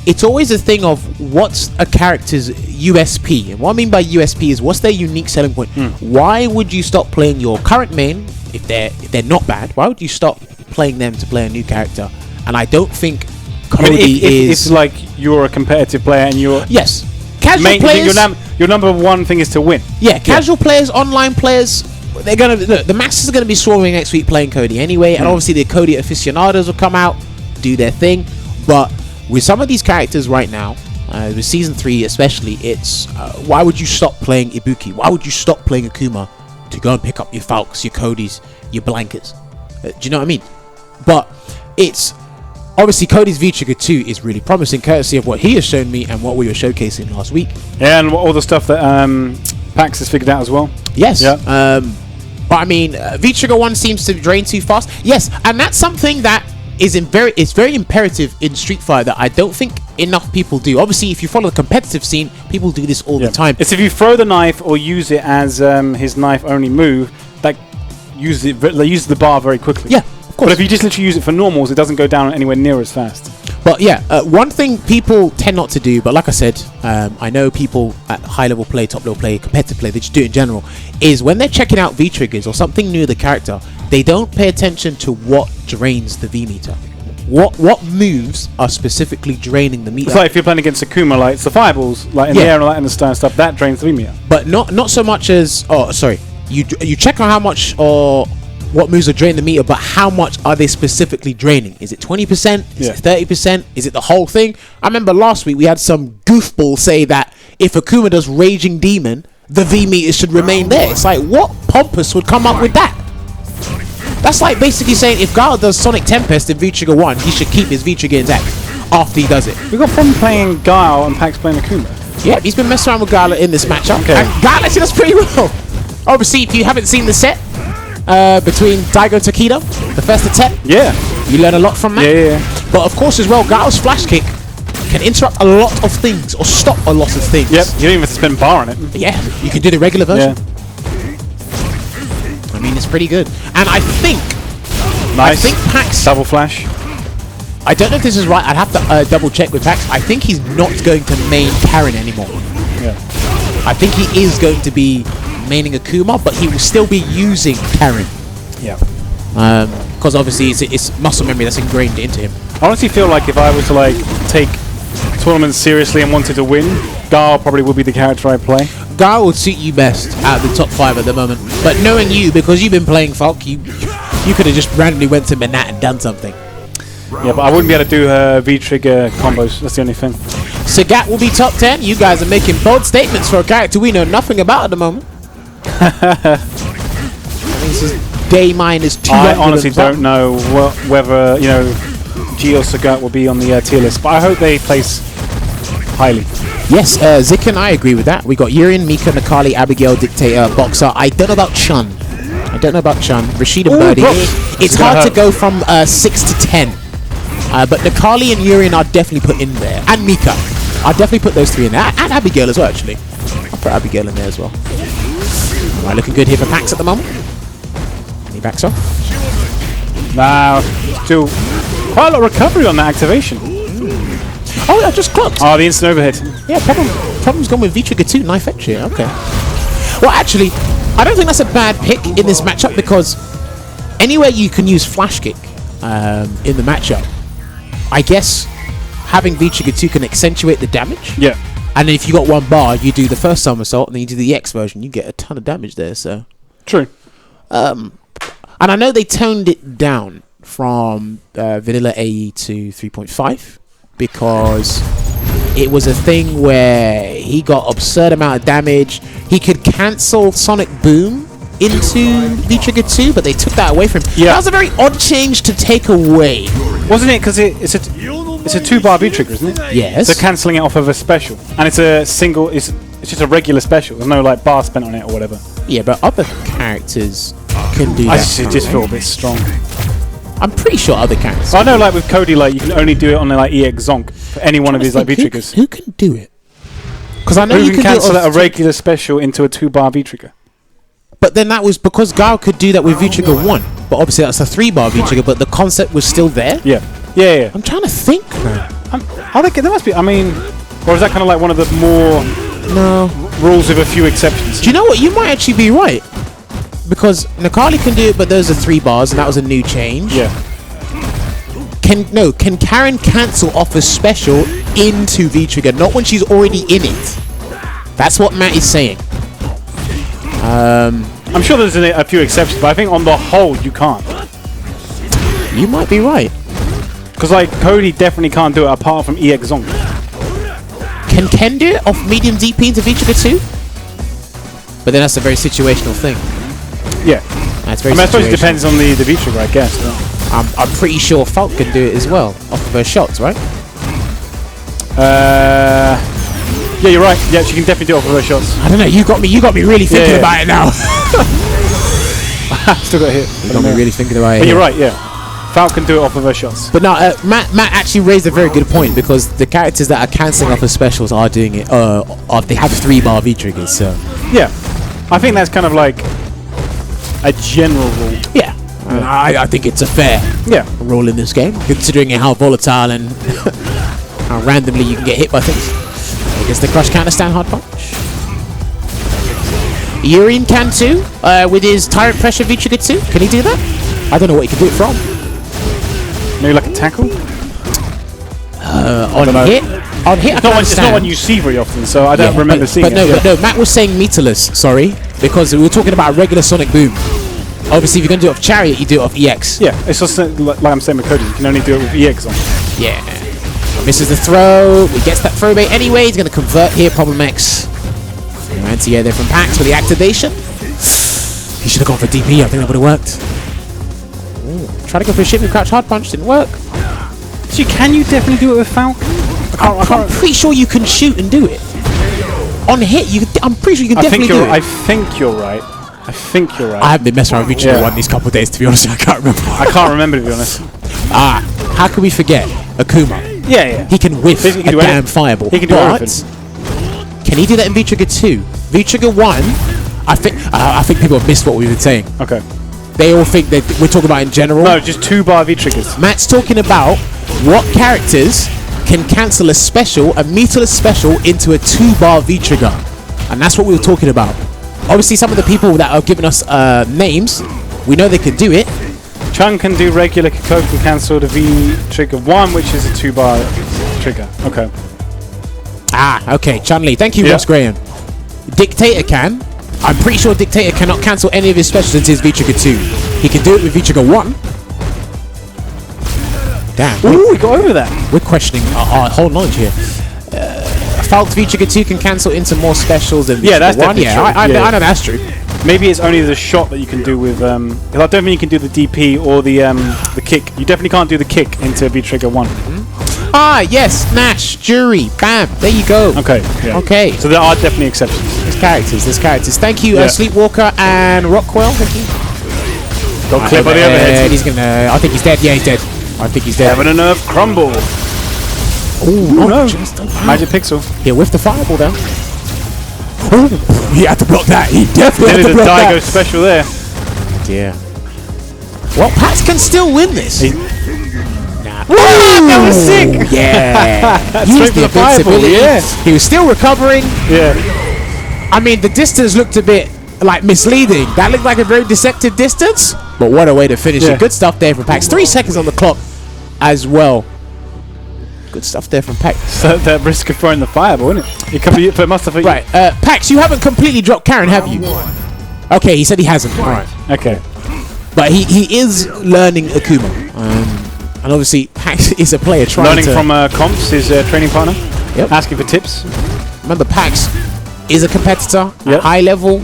It's always a thing of what's a character's USP, and what I mean by USP is what's their unique selling point. Why would you stop playing your current main if they're not bad? Why would you stop playing them to play a new character? And I don't think Cody it's like you're a competitive player and you're casual players. Your number one thing is to win. Yeah, casual players, online players. They're gonna the masses are gonna be swarming next week playing Cody anyway, and obviously the Cody aficionados will come out, do their thing, but with some of these characters right now, with Season 3 especially, it's why would you stop playing Ibuki? Why would you stop playing Akuma to go and pick up your Falks, your Codys, your Blankets? Do you know what I mean? But it's obviously Cody's V-Trigger 2 is really promising, courtesy of what he has shown me and what we were showcasing last week. Yeah, and all the stuff that Packz has figured out as well. Yes. Yeah. But I mean, V-Trigger 1 seems to drain too fast. Yes, and that's something that is very imperative in Street Fighter that I don't think enough people do. Obviously, if you follow the competitive scene, people do this all the time. It's if you throw the knife or use it as his knife-only move, that uses the bar very quickly. Yeah, of course. But if you just literally use it for normals, it doesn't go down anywhere near as fast. But yeah, one thing people tend not to do, but like I said, I know people at high-level play, top-level play, competitive play, they just do it in general, is when they're checking out V-Triggers or something new to the character, they don't pay attention to what drains the V-meter. What moves are specifically draining the meter? It's like if you're playing against Akuma, like it's the fireballs, like in the air and like in the sky and stuff, that drains the V-meter. But not so much as, you check on how much or what moves are draining the meter, but how much are they specifically draining? Is it 20%? Is it 30%? Is it the whole thing? I remember last week we had some goofball say that if Akuma does Raging Demon, the V-meter should remain there. It's like, what pompous would come up with that? That's like basically saying if Gala does Sonic Tempest in V-Trigger 1, he should keep his V-Trigger intact after he does it. We got fun playing Guile and Packz playing Akuma. Yeah, he's been messing around with Gala in this matchup. Okay. And Gala actually does pretty well. Obviously, if you haven't seen the set between Daigo and Takedo, the first attempt, you learn a lot from that. Yeah. But of course as well, Gala's flash kick can interrupt a lot of things or stop a lot of things. Yep, you don't even have to spin bar on it. Yeah, you can do the regular version. Yeah. I mean, it's pretty good. And I think Packz double flash. I don't know if this is right. I'd have to double check with Packz. I think he's not going to main Karen anymore. Yeah. I think he is going to be maining Akuma, but he will still be using Karen. Yeah. Because obviously it's muscle memory that's ingrained into him. I honestly feel like if I was to like take tournaments seriously and wanted to win, Gar probably would be the character I play. Gar would suit you best out of the top 5 at the moment. But knowing you, because you've been playing Falk, you could have just randomly went to Manat and done something. Yeah, but I wouldn't be able to do her V-Trigger combos. That's the only thing. Sagat will be top 10. You guys are making bold statements for a character we know nothing about at the moment. This is day minus 2. I honestly don't know whether G or Sagat will be on the tier list, but I hope they place highly. Yes, Zik and I agree with that. We got Yurin, Mika, Nakali, Abigail, Dictator, Boxer. I don't know about Chun. Rashid and Birdie. It's hard to go from 6 to 10. But Nakali and Yurin are definitely put in there. And Mika. I'll definitely put those 3 in there. And Abigail as well, actually. I'll put Abigail in there as well. Alright, looking good here for Packz at the moment. And he backs off. Wow. Still quite a lot of recovery on that activation. Oh, I just clocked. Oh, the instant overhead. Yeah, problem's gone with V-Trigger 2, knife edge here. Okay. Well, actually, I don't think that's a bad pick in this matchup because anywhere you can use flash kick in the matchup, I guess having V-Trigger 2 can accentuate the damage. Yeah. And then if you got 1 bar, you do the first somersault, and then you do the EX version. You get a ton of damage there. So True. and I know they toned it down from vanilla AE to 3.5 because it was a thing where he got absurd amount of damage. He could cancel Sonic Boom into V-Trigger 2, but they took that away from him. Yeah. That was a very odd change to take away. Wasn't it? Because it's a 2-bar V-Trigger, isn't it? Yes. So cancelling it off of a special. And it's a single... It's just a regular special. There's no, like, bar spent on it or whatever. Yeah, but other characters can do I that. just feel a bit strong. I'm pretty sure other characters. I know, like, with Cody, like, you can only do it on, like, EX Zonk for any one of his, like, V-Triggers. Who can do it? Because I know Who you can can cancel do it a regular special into a 2-bar V-Trigger? But then that was because Guile could do that with V-Trigger 1. But obviously that's a 3-bar V-Trigger, but the concept was still there. Yeah. Yeah. I'm trying to think. There must be, I mean... Or is that kind of like one of the more... No. Rules with a few exceptions? Do you know what? You might actually be right. Because Nakali can do it, but those are 3 bars, and that was a new change. Yeah. Can Karen cancel off a special into V-Trigger, not when she's already in it? That's what Matt is saying. I'm sure there's a few exceptions, but I think on the whole, you can't. You might be right. Because, like, Cody definitely can't do it apart from EX Zonk. Can Ken do it off medium DP into V-Trigger 2? But then that's a very situational thing. Yeah. That's very I suppose it situational. depends on the V-Trigger, I guess. I'm pretty sure Falk can do it as well off of her shots, right? Yeah, you're right. Yeah, she can definitely do it off of her shots. I don't know. You got me really thinking about it now. Still got hit. You got me really thinking about it. But you're right. Yeah. Falcon do it off of her shots. But no, Matt actually raised a very good point because the characters that are cancelling off of specials are doing it. They have 3-bar V-Triggers, so yeah, I think that's kind of like a general rule. Yeah, I think it's a fair rule in this game, considering how volatile and how randomly you can get hit by things. I guess the crush counter stand hard punch. Urine can too, with his Tyrant Pressure V-Trigger 2. Can he do that? I don't know what he can do it from. Maybe like a tackle? On hit, it's not one you see very often, so I don't remember seeing it. But no, Matt was saying meterless, sorry, because we were talking about regular Sonic Boom. Obviously, if you're going to do it off Chariot, you do it off EX. Yeah, it's just like I'm saying with Cody, you can only do it with EX on. Yeah. Misses the throw. He gets that throw bait anyway. He's going to convert here. Problem X. Anti-air there from Packz for the activation. He should have gone for DP. I think that would have worked. Try to go for a shipping crouch hard punch. Didn't work. So can you definitely do it with Falcon? I'm pretty sure you can shoot and do it. On hit, I'm pretty sure you can definitely do it. I think you're right. I haven't been messing around with V-Trigger 1 these couple of days, to be honest. I can't remember. I can't remember, to be honest. How can we forget Akuma? Yeah. He can whiff a damn fireball. He can do everything. Can he do that in V-Trigger 2? V-Trigger 1, I think people have missed what we've been saying. Okay. They all think that we're talking about in general. No, just 2-bar V-Triggers. Matt's talking about what characters can cancel a special, a meterless special, into a 2-bar V-Trigger. And that's what we were talking about. Obviously, some of the people that are giving us names, we know they can do it. Chun can do regular, Kiko can cancel the V-Trigger 1, which is a 2-bar trigger. Okay. Okay, Chun-Li. Thank you, Ross Graham. Dictator can. I'm pretty sure Dictator cannot cancel any of his specials into his V-Trigger 2. He can do it with V-Trigger 1. Damn. Ooh, we got over that. We're questioning our whole knowledge here. Falk's V-Trigger 2 can cancel into more specials than V-Trigger 1. That's definitely true. I know that's true. Maybe it's only the shot that you can do with... Because I don't think you can do the DP or the kick. You definitely can't do the kick into V-Trigger 1. Yes. Nash, Jury, bam. There you go. Okay. Yeah. Okay. So there are definitely exceptions. There's characters. Thank you, Sleepwalker and Rockwell. Thank you. Got clear by the overhead. He's gonna... I think he's dead. Yeah, he's dead. I think he's dead. Heaven and Earth crumble. Ooh, no. Magic Pixel. Yeah, with the fireball down. He had to block that. He definitely had to block that. Daigo special there. Yeah. Well, Packz can still win this. That was sick. Yeah. Straight for the fireball. Yeah. He was still recovering. Yeah. I mean, the distance looked a bit like misleading. That looked like a very deceptive distance. But what a way to finish it. Good stuff there from Packz. 3 seconds on the clock as well. Good stuff there from Packz. So that risk of throwing the fireball, isn't it? It could be. It must have. Right, Packz, you haven't completely dropped Karen, have you? Okay, he said he hasn't. All right. Okay. But he is learning Akuma. And obviously, Packz is a player trying Learning to... from Confz, his training partner. Yep. Asking for tips. Remember, Packz is a competitor at high level.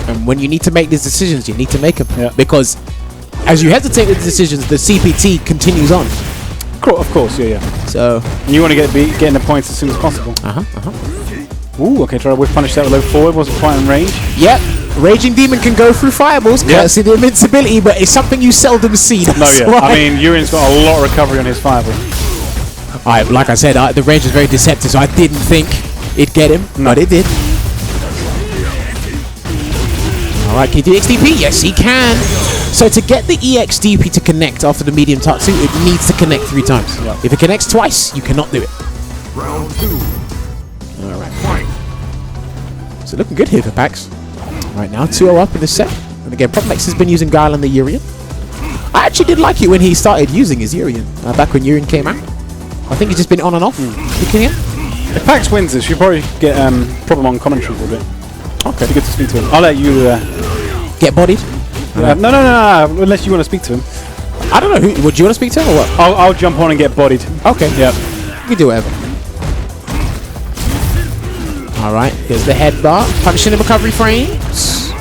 And when you need to make these decisions, you need to make them. Yep. Because as you hesitate with the decisions, the CPT continues on. of course, yeah. So... And you want to getting the points as soon as possible. Ooh, okay, try to whip punish that with low forward. Wasn't quite in range. Yep. Raging Demon can go through fireballs, courtesy of the invincibility, but it's something you seldom see. I mean, Urian's got a lot of recovery on his fireball. Alright, like I said, the range is very deceptive, so I didn't think it'd get him, but it did. Alright, can he do XDP? Yes, he can. So to get the EXDP to connect after the medium Tatsu, it needs to connect 3 times. If it connects twice, you cannot do it. Round 2. Alright. So looking good here for Packz. Right now, 2-0 up in the set. And again, Packz has been using Guile on the Urian. I actually did like it when he started using his Urian, back when Urian came out. I think he's just been on and off. Picking him. If Packz wins this, you probably get problem on commentary for a bit. Okay. It'd be good to speak to him. I'll let you... Get bodied? No, unless you want to speak to him. I don't know. Would you want to speak to him or what? I'll jump on and get bodied. Okay. Yep. You can do whatever. Alright, here's the headbutt. Punishing the recovery frames.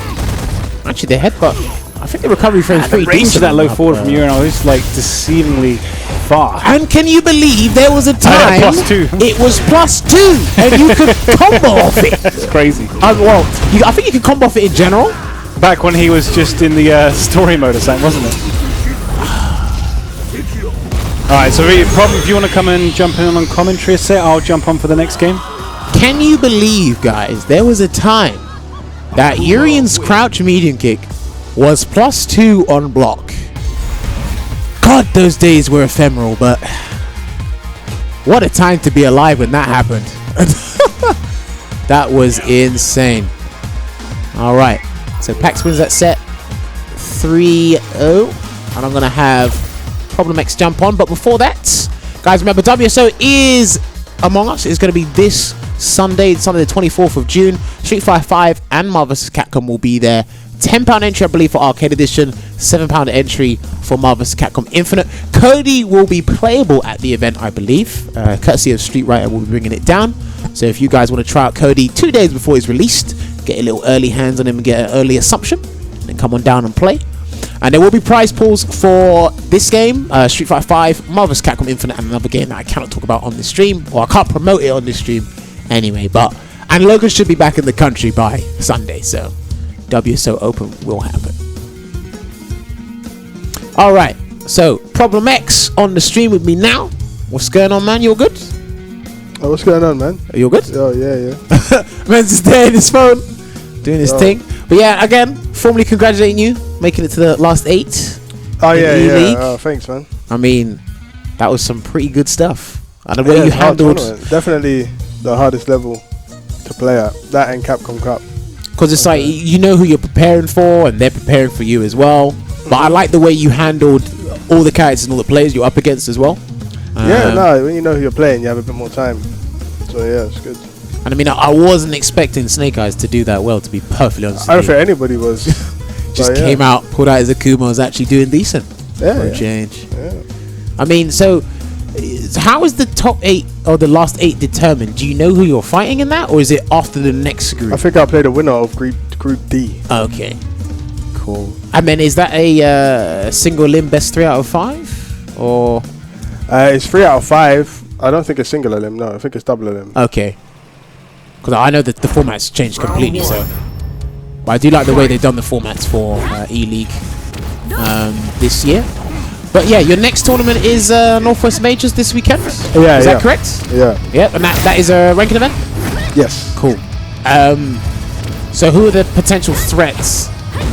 Actually, the headbutt... I think the recovery frames pretty The range decent. of that low forward from Urian is like deceivingly far. And can you believe there was a time +2. it was +2 and you could combo off it? It's crazy. Well, I think you can combo off it in general. Back when he was just in the story mode or something, wasn't it? Alright, so if you want to come and jump in on commentary a set, I'll jump on for the next game. Can you believe, guys, there was a time that Urian's crouch medium kick was +2 on block. God, those days were ephemeral, but what a time to be alive when that happened. That was insane. Alright, so Packz wins that set 3-0, and I'm going to have Problem X jump on, but before that, guys, remember WSO is Among Us. It's going to be this Sunday the 24th of June. Street Fighter 5 and Marvel vs. Capcom will be there. £10 entry, I believe, for Arcade Edition. £7 entry for Marvel vs. Capcom Infinite. Cody will be playable at the event, I believe. Courtesy of Street Writer will be bringing it down. So if you guys want to try out Cody 2 days before he's released, get a little early hands on him and get an early assumption, then come on down and play. And there will be prize pools for this game, Street Fighter 5, Marvel vs. Capcom Infinite, and another game that I cannot talk about on this stream, or I can't promote it on this stream anyway. And Logan should be back in the country by Sunday, so WSO Open will happen. Alright, so Problem X on the stream with me now. What's going on, man? You all good? Oh, what's going on, man? Are you all good? Oh, yeah. Man's just there in his phone, doing his thing. But yeah, again, formally congratulating you, making it to the last 8. Oh, yeah. E-League. Oh, thanks, man. I mean, that was some pretty good stuff. And the way you handled... Definitely the hardest level to play at. That and Capcom Cup. Because it's like, you know who you're preparing for, and they're preparing for you as well. But I like the way you handled all the characters and all the players you're up against as well. When you know who you're playing, you have a bit more time. So yeah, it's good. And I mean, I wasn't expecting Snake Eyes to do that well, to be perfectly honest. I don't think anybody was. Just came out, pulled out his Akuma, was actually doing decent. Yeah. For a change. Yeah. I mean, so how is the top 8 or the last 8 determined? Do you know who you're fighting in that, or is it after the next group? I think I played the winner of Group D. Okay, cool. I mean, is that a single limb best 3 out of 5, or? It's 3 out of 5. I don't think it's single limb. No, I think it's double limb. Okay. Because I know that the format's changed completely, so. But I do like the way they've done the formats for E-League this year. But yeah, your next tournament is Northwest Majors this weekend. Yeah, is that correct? Yeah. Yeah, and that is a ranking event. Yes. Cool. So who are the potential threats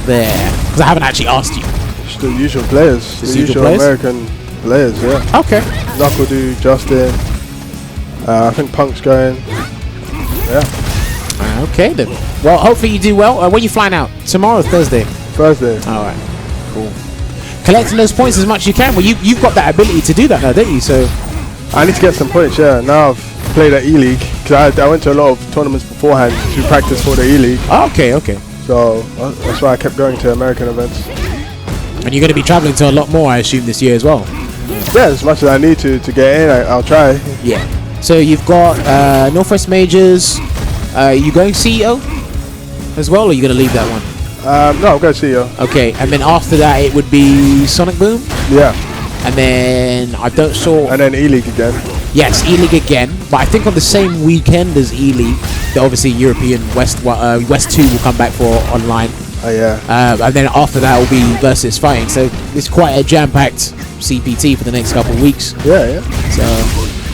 there? Because I haven't actually asked you. Just the usual players. The usual players? American players. Yeah. Okay. Knuckle, Justin. I think Punk's going. Yeah. Okay then. Well, hopefully you do well. When are you flying out? Tomorrow or Thursday? Thursday. All right. Cool. Collecting those points as much as you can. Well, you've got that ability to do that now, don't you? So I need to get some points, yeah. Now I've played at E-League, because I went to a lot of tournaments beforehand to practice for the E-League. Oh, okay. So that's why I kept going to American events. And you're going to be traveling to a lot more, I assume, this year as well. Yeah, as much as I need to get in, I'll try. Yeah. So you've got Northwest Majors. You going CEO as well, or are you going to leave that one? No, I'm going to CEO. Okay, and then after that it would be Sonic Boom. Yeah. And then I don't saw. And then E-League again. Yes, E-League again, but I think on the same weekend as E-League, obviously European West 2 will come back for online. Oh yeah. And then after that will be versus fighting. So it's quite a jam-packed CPT for the next couple of weeks. Yeah. So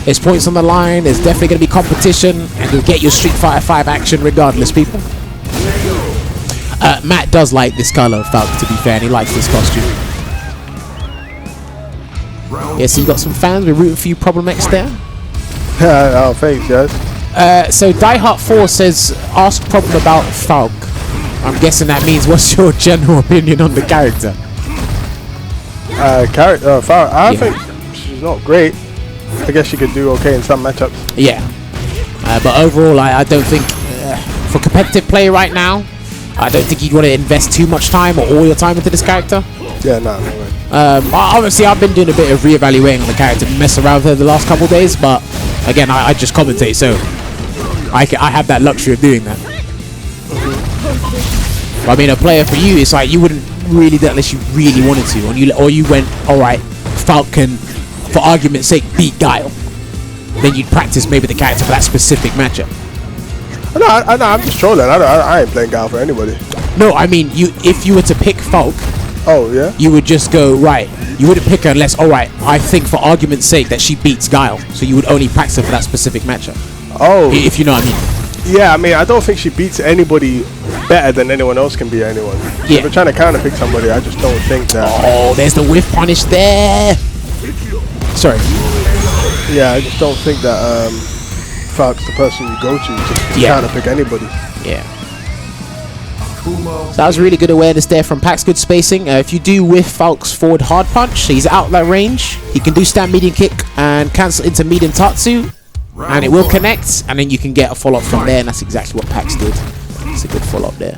there's points on the line. There's definitely going to be competition, and you'll get your Street Fighter 5 action regardless, people. Matt does like this color of Falcon, to be fair, and he likes this costume. Yeah, so you got some fans. We're rooting for you, Problem X there. Oh, thanks, guys. So Die-Hard4 says, ask Problem about Falk. I'm guessing that means what's your general opinion on the character? Falcon. I think she's not great. I guess she could do okay in some matchups. Yeah. But overall, I don't think, for competitive play right now, I don't think you'd want to invest too much time or all your time into this character. Yeah, no way. Obviously, I've been doing a bit of reevaluating on the character, mess around with her the last couple of days, but again, I just commentate, so I have that luxury of doing that. But I mean, a player for you, it's like you wouldn't really do that unless you really wanted to, or you went, alright, Falcon, for argument's sake, beat Guile. Then you'd practice maybe the character for that specific matchup. No, I'm just trolling. I ain't playing Guile for anybody. No, I mean, if you were to pick Falk, oh yeah, you would just go, right, you wouldn't pick her unless, alright, I think for argument's sake that she beats Guile, so you would only practice her for that specific matchup. Oh, if you know what I mean. Yeah, I mean, I don't think she beats anybody better than anyone else can beat anyone. Yeah. If we're trying to counter pick somebody, I just don't think that. Oh, there's the whiff punish there. Sorry. Yeah, I just don't think that Falk's the person you go to counter pick anybody. Yeah. So that was really good awareness there from Packz. Good spacing. If you do whiff Falk's forward hard punch, he's out that range. He can do stand medium kick and cancel into medium tatsu, and it will connect, and then you can get a follow up from there, and that's exactly what Packz did. It's a good follow up there.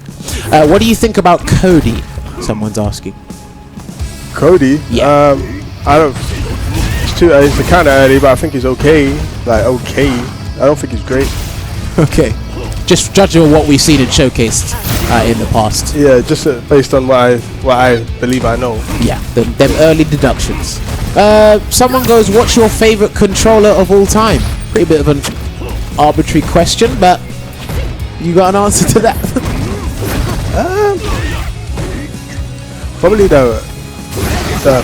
What do you think about Cody? Someone's asking. Cody? Yeah. I don't. It's kind of early, but I think he's okay. Like okay. I don't think he's great. Okay. Just judging on what we've seen and showcased in the past. Yeah, just based on what I believe I know. Yeah, them early deductions. Someone goes, what's your favorite controller of all time? Pretty bit of an arbitrary question, but you got an answer to that? Probably the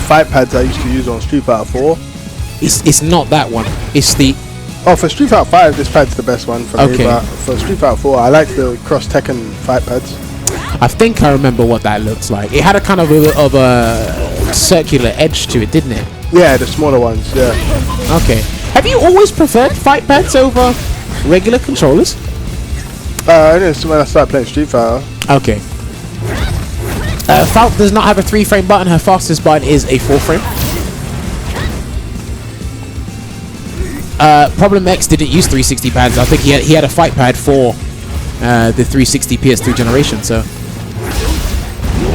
fight pads I used to use on Street Fighter 4. It's not that one. It's the... Oh, for Street Fighter 5, this pad's the best one for me. But for Street Fighter 4, I like the Cross Tekken fight pads. I think I remember what that looks like. It had a kind of a circular edge to it, didn't it? Yeah, the smaller ones, yeah. Okay. Have you always preferred fight pads over regular controllers? It's when I started playing Street Fighter. Okay. Falk does not have a 3-frame button. Her fastest button is a 4-frame. Problem X didn't use 360 pads. I think he had a fight pad for the 360 PS3 generation. So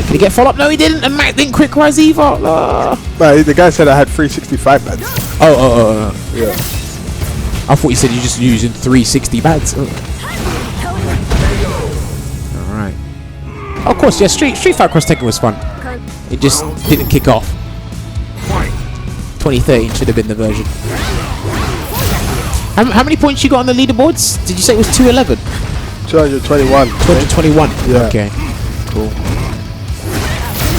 did he get follow up? No, he didn't. And Matt didn't quick rise either. No, the guy said I had 365 pads. Yeah. I thought you said you just using 360 pads. All right. Of course, yeah. Street Fighter Cross Tekken was fun. It just didn't kick off. 2013 should have been the version. How many points you got on the leaderboards? Did you say it was 211? 221. 221. Yeah. Okay. Cool.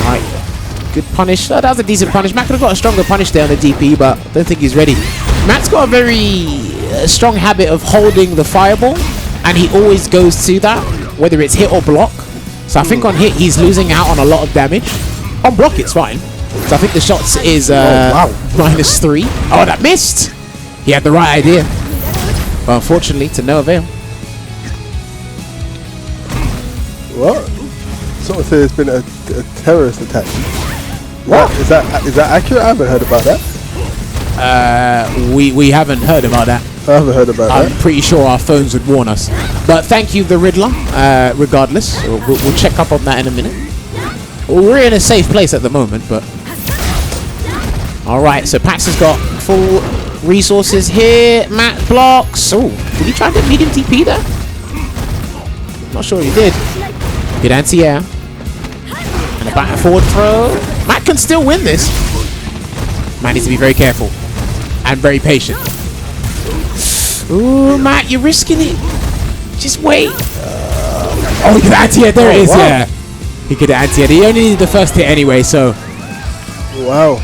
Alright. Good punish. That was a decent punish. Matt could have got a stronger punish there on the DP, but I don't think he's ready. Matt's got a very strong habit of holding the fireball, and he always goes to that, whether it's hit or block. So I think on hit, he's losing out on a lot of damage. On block, it's fine. So I think the shots is -3. Oh, that missed! He had the right idea. But unfortunately, to no avail. What? Someone said it's been a terrorist attack. What? Is that accurate? I haven't heard about that. we haven't heard about that. I haven't heard about I'm that. pretty sure our phones would warn us. But thank you, the Riddler. Regardless, we'll check up on that in a minute. We're in a safe place at the moment, but all right. So Packz has got full resources here. Matt blocks. Oh, did he try to get medium TP there? Not sure he did. Good anti-air and a back and forward throw. Matt can still win this. Matt needs to be very careful and very patient. Ooh, Matt, you're risking it. Just wait. Oh, he could anti-air. There it is. Wow. Yeah. He could anti-air. He only needed the first hit anyway, so Wow.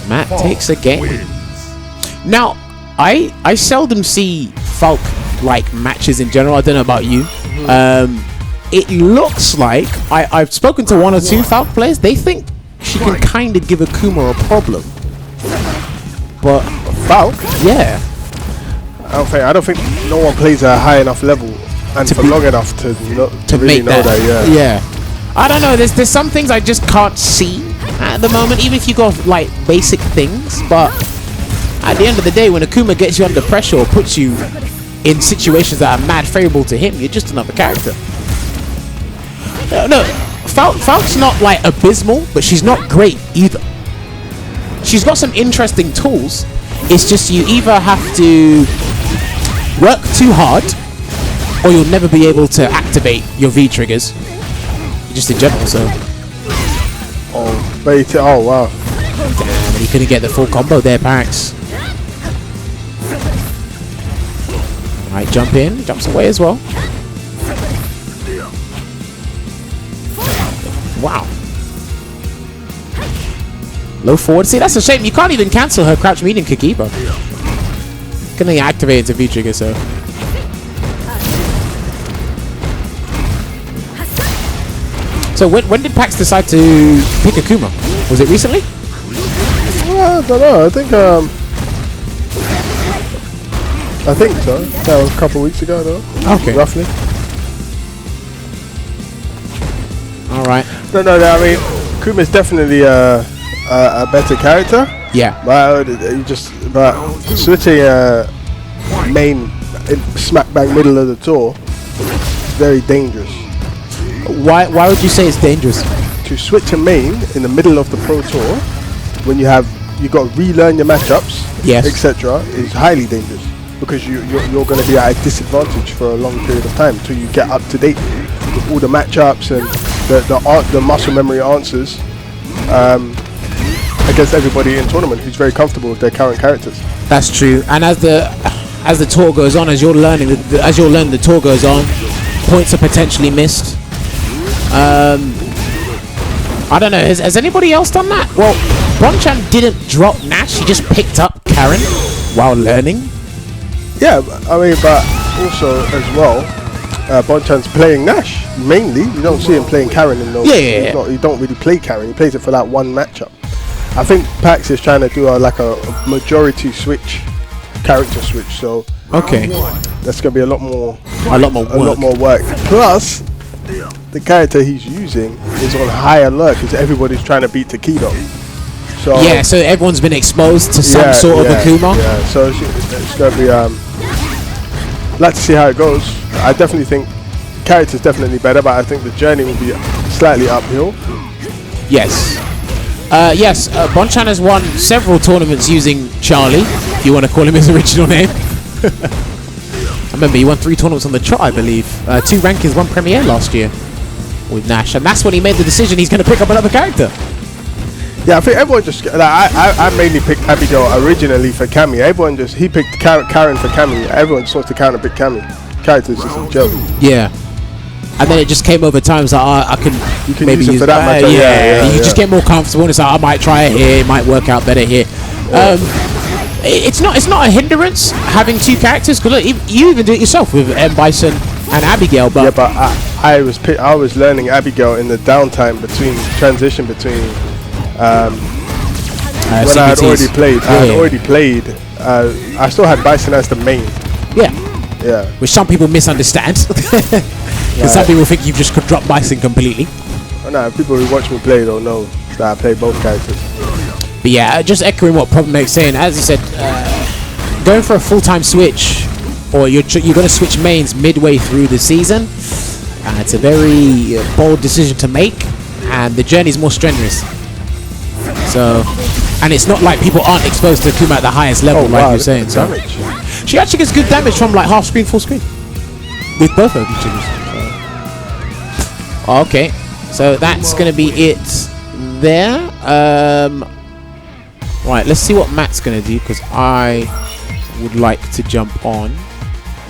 Matt takes a game. Now, I seldom see Falk like matches in general. I don't know about you. It looks like I've spoken to one or two Falk players. They think she can kind of give Akuma a problem. But Falk? yeah, I don't think no one plays at a high enough level and To for be- long enough to really make know that. Yeah. I don't know. There's some things I just can't see at the moment. Even if you go like basic things, but at the end of the day, when Akuma gets you under pressure or puts you in situations that are mad favorable to him, you're just another character. No, Falk's not like abysmal, but she's not great either. She's got some interesting tools. It's just you either have to work too hard, or you'll never be able to activate your V triggers. Just in general, so. Oh wow. Damn, he couldn't get the full combo there, Packz. Alright, jump in, jumps away as well. Wow. Low forward. See, that's a shame. You can't even cancel her crouch medium kick either. Can only activate into V trigger, so. So when did Packz decide to pick Akuma? Was it recently? I don't know. I think so. That was a couple of weeks ago, though. Okay. Roughly. All right. No. I mean, Kuma's definitely a better character. Yeah. But switching main smack bang middle of the tour is very dangerous. Why would you say it's dangerous? To switch a main in the middle of the pro tour when you got to relearn your matchups, Yes. etc., is highly dangerous because you're going to be at a disadvantage for a long period of time until you get up to date with all the matchups and the muscle memory answers against everybody in tournament who's very comfortable with their current characters. That's true. And as the tour goes on, as you're learning the tour goes on, points are potentially missed. I don't know. Has anybody else done that? Well, Bonchan didn't drop Nash. He just picked up Karen while learning. Yeah, I mean, but also as well, Bonchan's playing Nash mainly. You don't see him playing Karen in those. Yeah. He don't really play Karen. He plays it for that one matchup. I think Packz is trying to do a majority switch, character switch. So Okay. that's gonna be a lot more work. Plus, the character he's using is on high alert because everybody's trying to beat Takedo. So Yeah, so everyone's been exposed to some sort of Akuma. Yeah, so it's gonna be like to see how it goes. I definitely think character's definitely better, but I think the journey will be slightly uphill. Yes. Bonchan has won several tournaments using Charlie, if you want to call him his original name. I remember he won 3 tournaments on the trot, I believe. 2 rankings, 1 Premier last year with Nash, and that's when he made the decision he's going to pick up another character. Yeah, I think everyone just I mainly picked Abigail originally for Cammy. He picked Karen for Cammy. Everyone just wants to counter pick Cammy. Character's just a joke. Yeah. And then it just came over time. It's like, I can maybe use it for that matchup. You just get more comfortable. And it's like, I might try it here. It might work out better here. It's not a hindrance having 2 characters. Cause look, you even do it yourself with M. Bison and Abigail. But yeah, but I was learning Abigail in the downtime transition between when I had already played. I still had Bison as the main. Yeah. Which some people misunderstand. Because some people think you've just could drop Bison completely. Oh, no, people who watch me play don't know that I play both characters. But yeah, just echoing what Problem X's saying. As he said, going for a full-time switch, or you're going to switch mains midway through the season. It's a very bold decision to make, and the journey is more strenuous. So, and it's not like people aren't exposed to Akuma at the highest level, like you're saying. So, she actually gets good damage from like half screen, full screen with both of them. Okay, so that's gonna be it there. Right, let's see what Matt's gonna do, because I would like to jump on,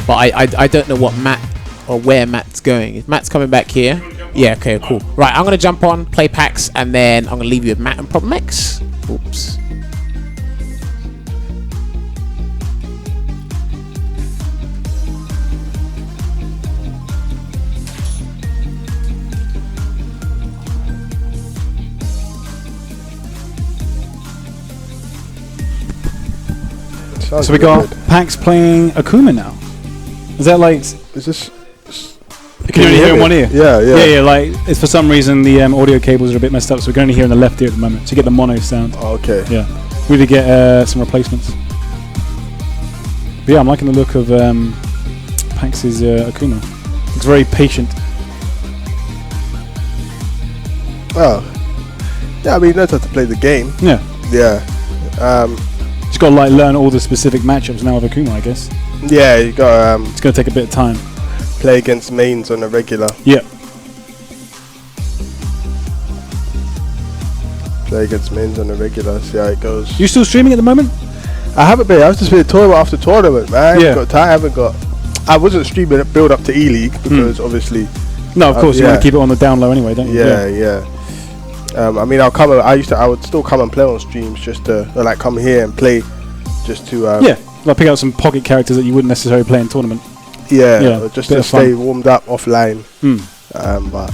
but I don't know what Matt or where Matt's going. If Matt's coming back here, yeah, okay, cool. Right, I'm gonna jump on, play Packz, and then I'm gonna leave you with Matt and Problem X. Oops. So we got Packz playing Akuma now. Is that like? Is this? Can you only hear in one ear? Yeah. Like, it's for some reason the audio cables are a bit messed up, so we can only hear in the left ear at the moment. So you get the mono sound. Oh, okay. Yeah. We need to get some replacements. But yeah, I'm liking the look of Pax's Akuma. Looks very patient. Oh. Yeah, I mean, he knows how to play the game. Yeah. Yeah. Just got to like learn all the specific matchups now with Akuma, I guess. Yeah, you got it's going to take a bit of time. Play against mains on a regular. Yeah. Play against mains on a regular. See how it goes. You still streaming at the moment? I haven't been. I was just playing tournament after tournament, man. Yeah. Got time. I haven't got. I wasn't streaming build up to E-League because obviously. No, of course you want to keep it on the down low anyway, don't you? Yeah. I mean, I would still come and play on streams just to like come here and play, just to. Like pick out some pocket characters that you wouldn't necessarily play in tournament. Yeah, or just to stay warmed up offline. But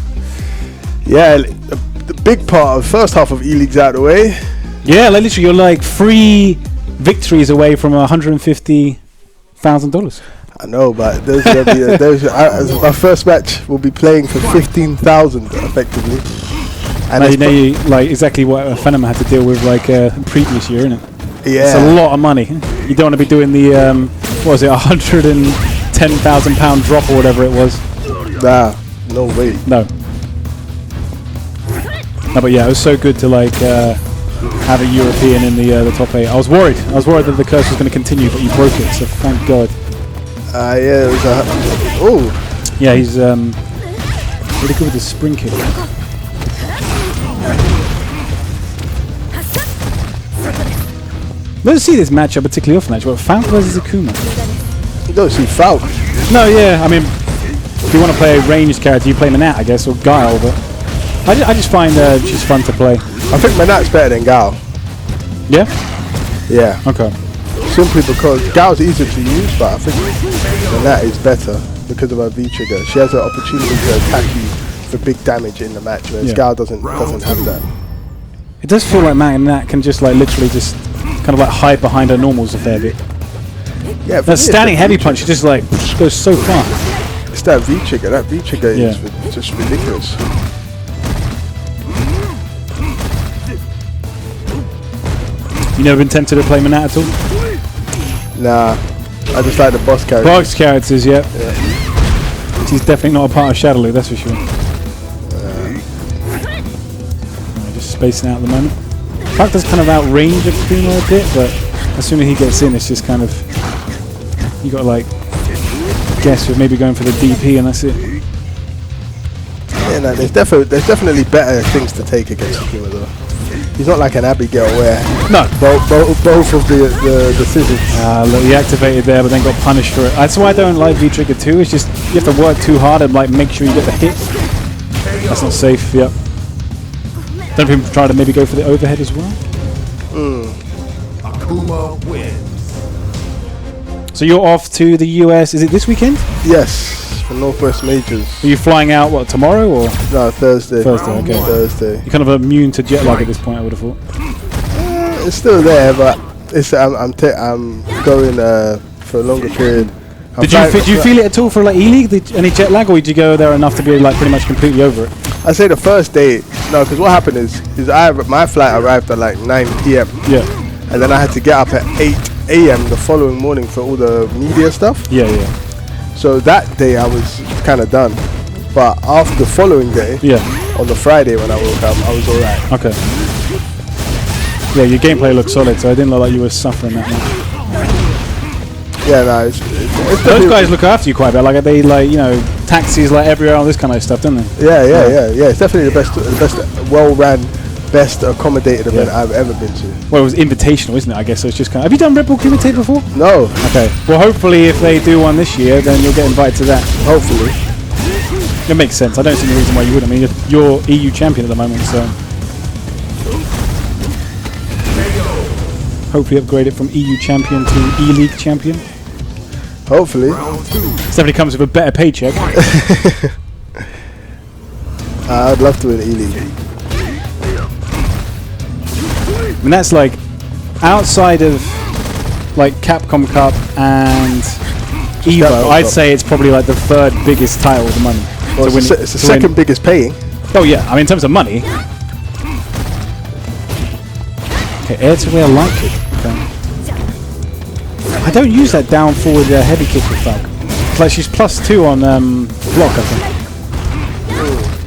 yeah, the big part of first half of E-League's out of the way. Yeah, like literally, you're like 3 victories away from $150,000. I know, but those will be my first match will be playing for 15,000 effectively. And you know, like exactly what Phenom had to deal with like previous year, innit? Yeah, it's a lot of money. You don't want to be doing the what was it, £110,000 drop or whatever it was. Nah, no way. No, but yeah, it was so good to like have a European in the top 8. I was worried that the curse was going to continue, but you broke it, so thank God. Yeah, it was yeah, he's really good with the spring kick. Let's see this matchup particularly often, actually. Falk versus Akuma. You don't see Falk. No, yeah, I mean, if you want to play a ranged character, you play Manat, I guess, or Guile, but I just find she's fun to play. I think Manat's better than Guile. Yeah? Yeah. Okay. Simply because Guile's easier to use, but I think Manat is better because of her V-trigger. She has an opportunity to attack you for big damage in the match, whereas Guile doesn't have that. It does feel like Manat can just like literally just kind of like hide behind her normals a fair bit. Yeah, that standing heavy punch, it just like goes so far. It's that V-trigger. That V-trigger is just ridiculous. You never been tempted to play Manat at all? Nah, I just like the boss characters. Boss characters, yeah. She's definitely not a part of Shadowloo, that's for sure. Just spacing out at the moment. Falk does kind of outrange Akuma a bit, but as soon as he gets in, it's just kind of you got to like guess with maybe going for the DP, and that's it. Yeah, no, there's definitely better things to take against Akuma though. He's not like an Abigail where both of the decisions. Look, he activated there, but then got punished for it. That's why I don't like V-Trigger 2. It's just you have to work too hard and like make sure you get the hit. That's not safe. Yep. Don't even try to maybe go for the overhead as well. Akuma wins. So you're off to the US. Is it this weekend? Yes, for Northwest Majors. Are you flying out what, tomorrow or? No, Thursday. Thursday, okay. Thursday. You're kind of immune to jet lag at this point, I would have thought. It's still there, but it's I'm going for a longer period. Did you feel it at all for like E-League? Any jet lag, or did you go there enough to be like pretty much completely over it? I say the first day, no, because what happened is my flight arrived at like 9 p.m. Yeah. And then I had to get up at 8 a.m. the following morning for all the media stuff. Yeah, yeah. So that day I was kind of done. But after the following day, on the Friday when I woke up, I was alright. Okay. Yeah, your gameplay looked solid, so I didn't look like you were suffering that much. Yeah, no, it's those guys look after you quite a bit. Like they taxis like everywhere, all this kind of stuff, don't they? Yeah. It's definitely the best well-ran, best accommodated event I've ever been to. Well, it was invitational, isn't it? I guess so. It's just kind of. Have you done Red Bull Kumite before? No. Okay. Well, hopefully, if they do one this year, then you'll get invited to that. Hopefully. It makes sense. I don't see any reason why you wouldn't. I mean, you're EU champion at the moment, so hopefully upgrade it from EU champion to E-League champion. Hopefully. Definitely comes with a better paycheck. I'd love to win E-League. And that's like outside of like Capcom Cup and Evo. I'd say it's probably like the third biggest title at the moment. Well, it's the second biggest paying. Oh yeah, I mean in terms of money. Okay, air to wheel light kick. Okay. I don't use that down forward heavy kick with Falcon. Like she's +2 on block, I think.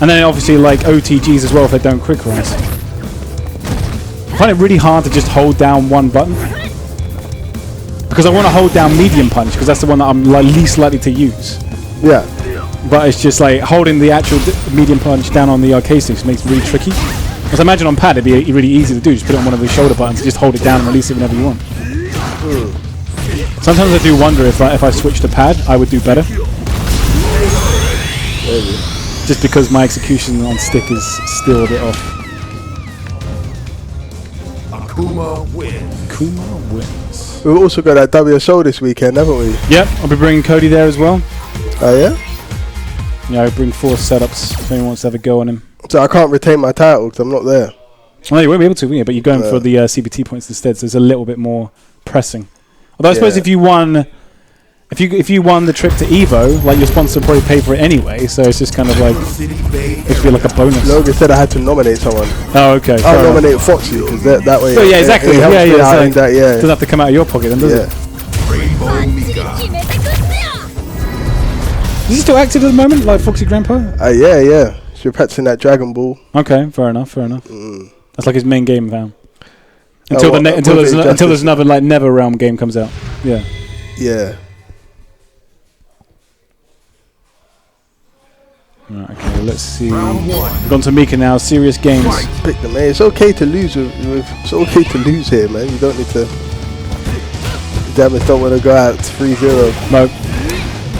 And then obviously like OTGs as well if they don't quick rise. I find it really hard to just hold down one button. Because I want to hold down medium punch because that's the one that I'm least likely to use. Yeah. But it's just like holding the actual medium punch down on the arcade sticks makes it really tricky. Because I imagine on pad it'd be really easy to do. Just put it on one of the shoulder buttons, just hold it down and release it whenever you want. Sometimes I do wonder if I switch to pad, I would do better. Maybe. Just because my execution on stick is still a bit off. Akuma wins. Kuma wins. We've also got that WSO this weekend, haven't we? Yep, I'll be bringing Cody there as well. Oh yeah? Yeah, I'll bring 4 setups if anyone wants to have a go on him. So I can't retain my title because I'm not there. Well, you won't be able to, will you? But you're going for the CBT points instead, so it's a little bit more pressing. Although I suppose if you won the trip to Evo, like your sponsor would probably pay for it anyway, so it's just kind of like it should be like a bonus. Logan said I had to nominate someone. Oh, okay. I'll nominate Foxy because that way. So yeah, exactly. It helps me out in that, doesn't have to come out of your pocket, then, does it? Rainbow Mika. Is he still active at the moment, like Foxy Grandpa? Yeah. She's practicing that Dragon Ball. Okay, fair enough. That's like his main game, fam. Until there's another like Never Realm game comes out. Yeah. Yeah. Right, okay, let's see. We've gone to Mika now. Serious games. Pick them, man. It's okay to lose. It's okay to lose here, man. You don't need to. Damn it! Don't want to go out 3-0. No.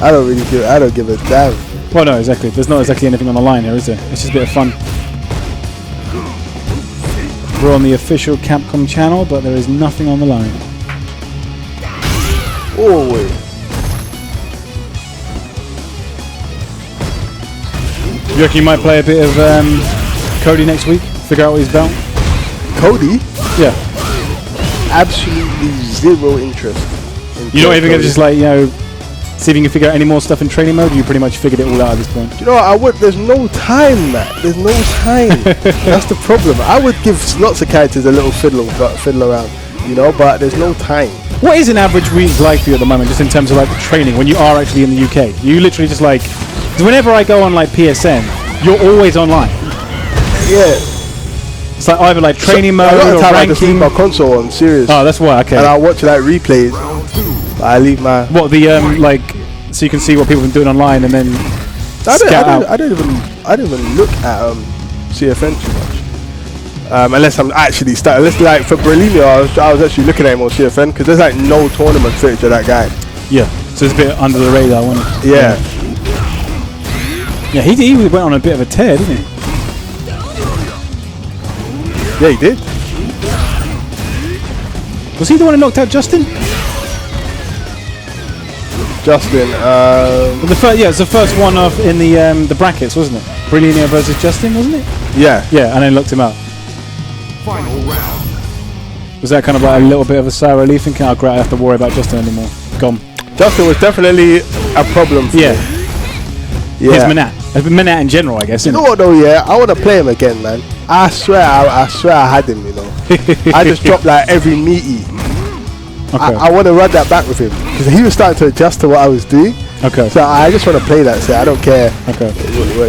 I don't give a damn. Well, no, exactly. There's not exactly anything on the line here, is there? It's just a bit of fun. We're on the official Capcom channel, but there is nothing on the line. Oh wait. You reckon you might play a bit of Cody next week? Figure out what he's about? Cody? Yeah. Absolutely zero interest. You're not even going to just like, see if you can figure out any more stuff in training mode? Or you pretty much figured it all out at this point? You know what, there's no time, Matt. There's no time. That's the problem. I would give lots of characters a little fiddle around, but there's no time. What is an average week like for you at the moment, just in terms of like training, when you are actually in the UK? You literally just like, whenever I go on like PSN, you're always online. Yeah. It's like either like training mode or ranking. I just leave my console on serious. Oh, that's why. Okay. And I watch like replays. I leave my so you can see what people have been doing online and then I don't even look at CFN too much. Unless I'm actually starting. Unless like for Berlino, I was actually looking at him on CFN because there's like no tournament footage of that guy. Yeah. So it's a bit under the radar, wasn't it? Yeah. Yeah, he went on a bit of a tear, didn't he? Yeah, he did. Was he the one who knocked out Justin? Justin. It's the first one off in the brackets, wasn't it? Brillinia versus Justin, wasn't it? Yeah. Yeah, and then looked him out. Final round. Was that kind of like a little bit of a sour relief thinking, oh great, I have to worry about Justin anymore? Gone. Justin was definitely a problem for me. His Manat. Manat in general, I guess. You know what though? Yeah, I want to play him again, man. I swear I had him. You know, I just dropped like every meaty. Okay. I want to run that back with him because he was starting to adjust to what I was doing. Okay. So I just want to play that. So I don't care. Okay.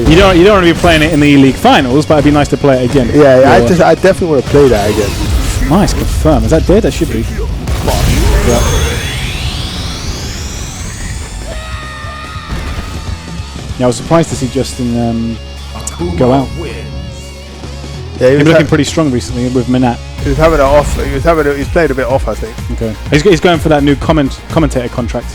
You don't want to be playing it in the E-League finals, but it'd be nice to play it again. Yeah. I definitely want to play that again. Nice, confirm. Is that dead? That should be. Yeah. Yeah, I was surprised to see Justin go out. Yeah, He's looking pretty strong recently with Manat. He was having it off. He's played a bit off, I think. Okay. He's going for that new commentator contract.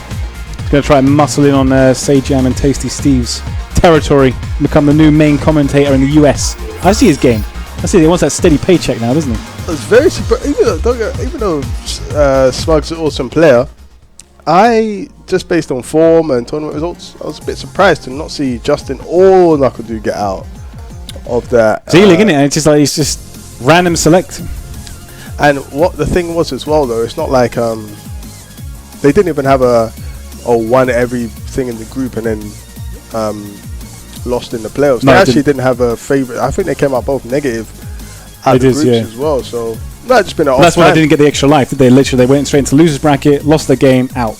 He's going to try and muscle in on Sage Jam and Tasty Steve's territory, become the new main commentator in the US. I see his game. I see he wants that steady paycheck now, doesn't he? I was very surprised. Even though Smug's an awesome player, I just based on form and tournament results, I was a bit surprised to not see Justin or Knuckle get out of that. It's E-League, isn't it? And it's just like he's just random select. And what the thing was as well, though, it's not like they didn't even have won everything in the group and then lost in the playoffs. No, they actually didn't have a favorite. I think they came out both negative out of the groups as well. So that's just been an off. That's why they didn't get the extra life, did they? Literally, they went straight into losers bracket, lost the game, out.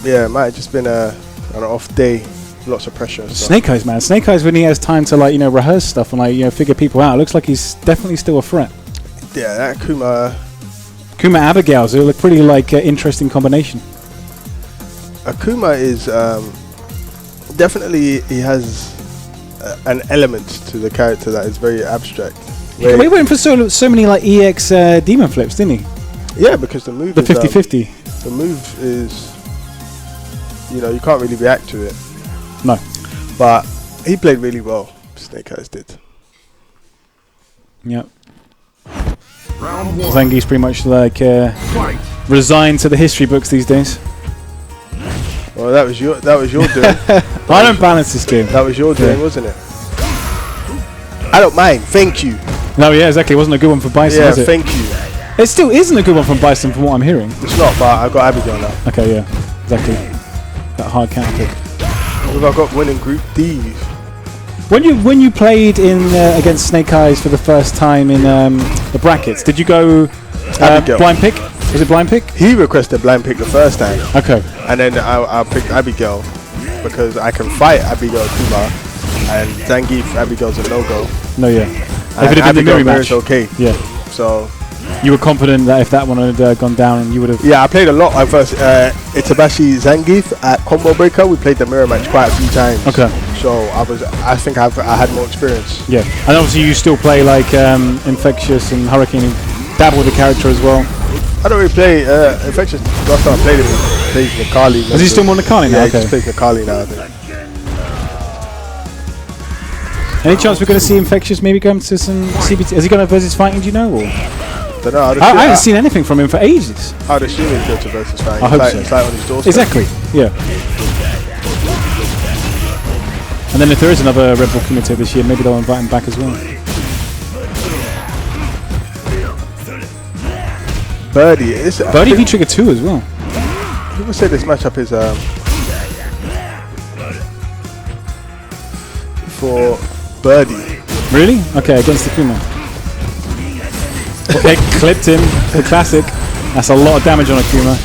Yeah, it might have just been an off day. Lots of pressure. Snake Eyes, man. Snake Eyes, when he has time to rehearse stuff and figure people out, it looks like he's definitely still a threat. Yeah, that Kuma Abigail's a pretty interesting combination. Akuma is definitely, he has an element to the character that is very abstract. We went for so many EX demon flips, didn't he? Yeah, because the move the is 50-50. The move is, you can't really react to it. No. But he played really well. Snake Eyes did. Yep. Zangief's pretty much resigned to the history books these days. Well, that was your doing. I don't balance this game. That was your doing, wasn't it? I don't mind. Thank you. No, yeah, exactly. It wasn't a good one for Bison, was it? Thank you. It still isn't a good one from Bison from what I'm hearing. It's not, but I got Abigail now. Okay, yeah. Exactly. That hard counter pick. I've got winning Group D. When you played in against Snake Eyes for the first time in the brackets, did you go blind pick? Was it blind pick? He requested blind pick the first time. Okay. And then I picked Abigail because I can fight Abigail Kuma, and Zangief Abigail's a no-go. No, yeah. If it had been the mirror match, okay. Yeah. So you were confident that if that one had gone down, and you would have. Yeah, I played a lot. First, Itabashi Zangief at Combo Breaker. We played the mirror match quite a few times. Okay. So I think I had more experience. Yeah, and obviously you still play Infectious and Hurricane, and dabble with the character as well. I don't really play Infectious. Last time I played him, he plays Nikali. Is he still more Nikali now? Yeah, okay. he just plays Nikali now, I think. Any chance we're going to see Infectious maybe come to some CBT? Is he going to versus fighting? Do you know? Or? Don't know. I haven't seen anything from him for ages. I'd assume he'd go to versus fighting. I hope so. It's like on his doorstep. Exactly. Yeah. And then if there is another Red Bull community this year, maybe they'll invite him back as well. Birdie. Birdie V-Trigger 2 as well. People say this matchup is for Birdie. Really? Okay, against the Kuma. Okay, clipped him. The classic. That's a lot of damage on Akuma.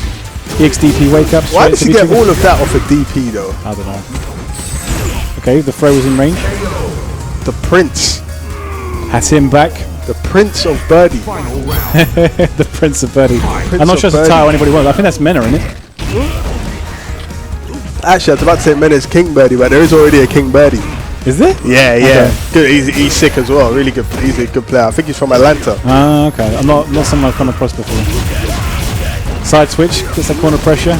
EXDP wake up. Why did he get all of that off a DP though? I don't know. Okay, the throw was in range. The Prince. Has him back. The Prince of Birdie. The Prince of Birdie. Prince I'm not sure it's how anybody wants. I think that's Mena, isn't it? Actually, I was about to say Mena's King Birdie, but there is already a King Birdie. Is there? Yeah, yeah. Okay. Good. He's sick as well. Really good. He's a good player. I think he's from Atlanta. Ah, okay. I'm not someone I've come across before. Side switch, gets that corner pressure.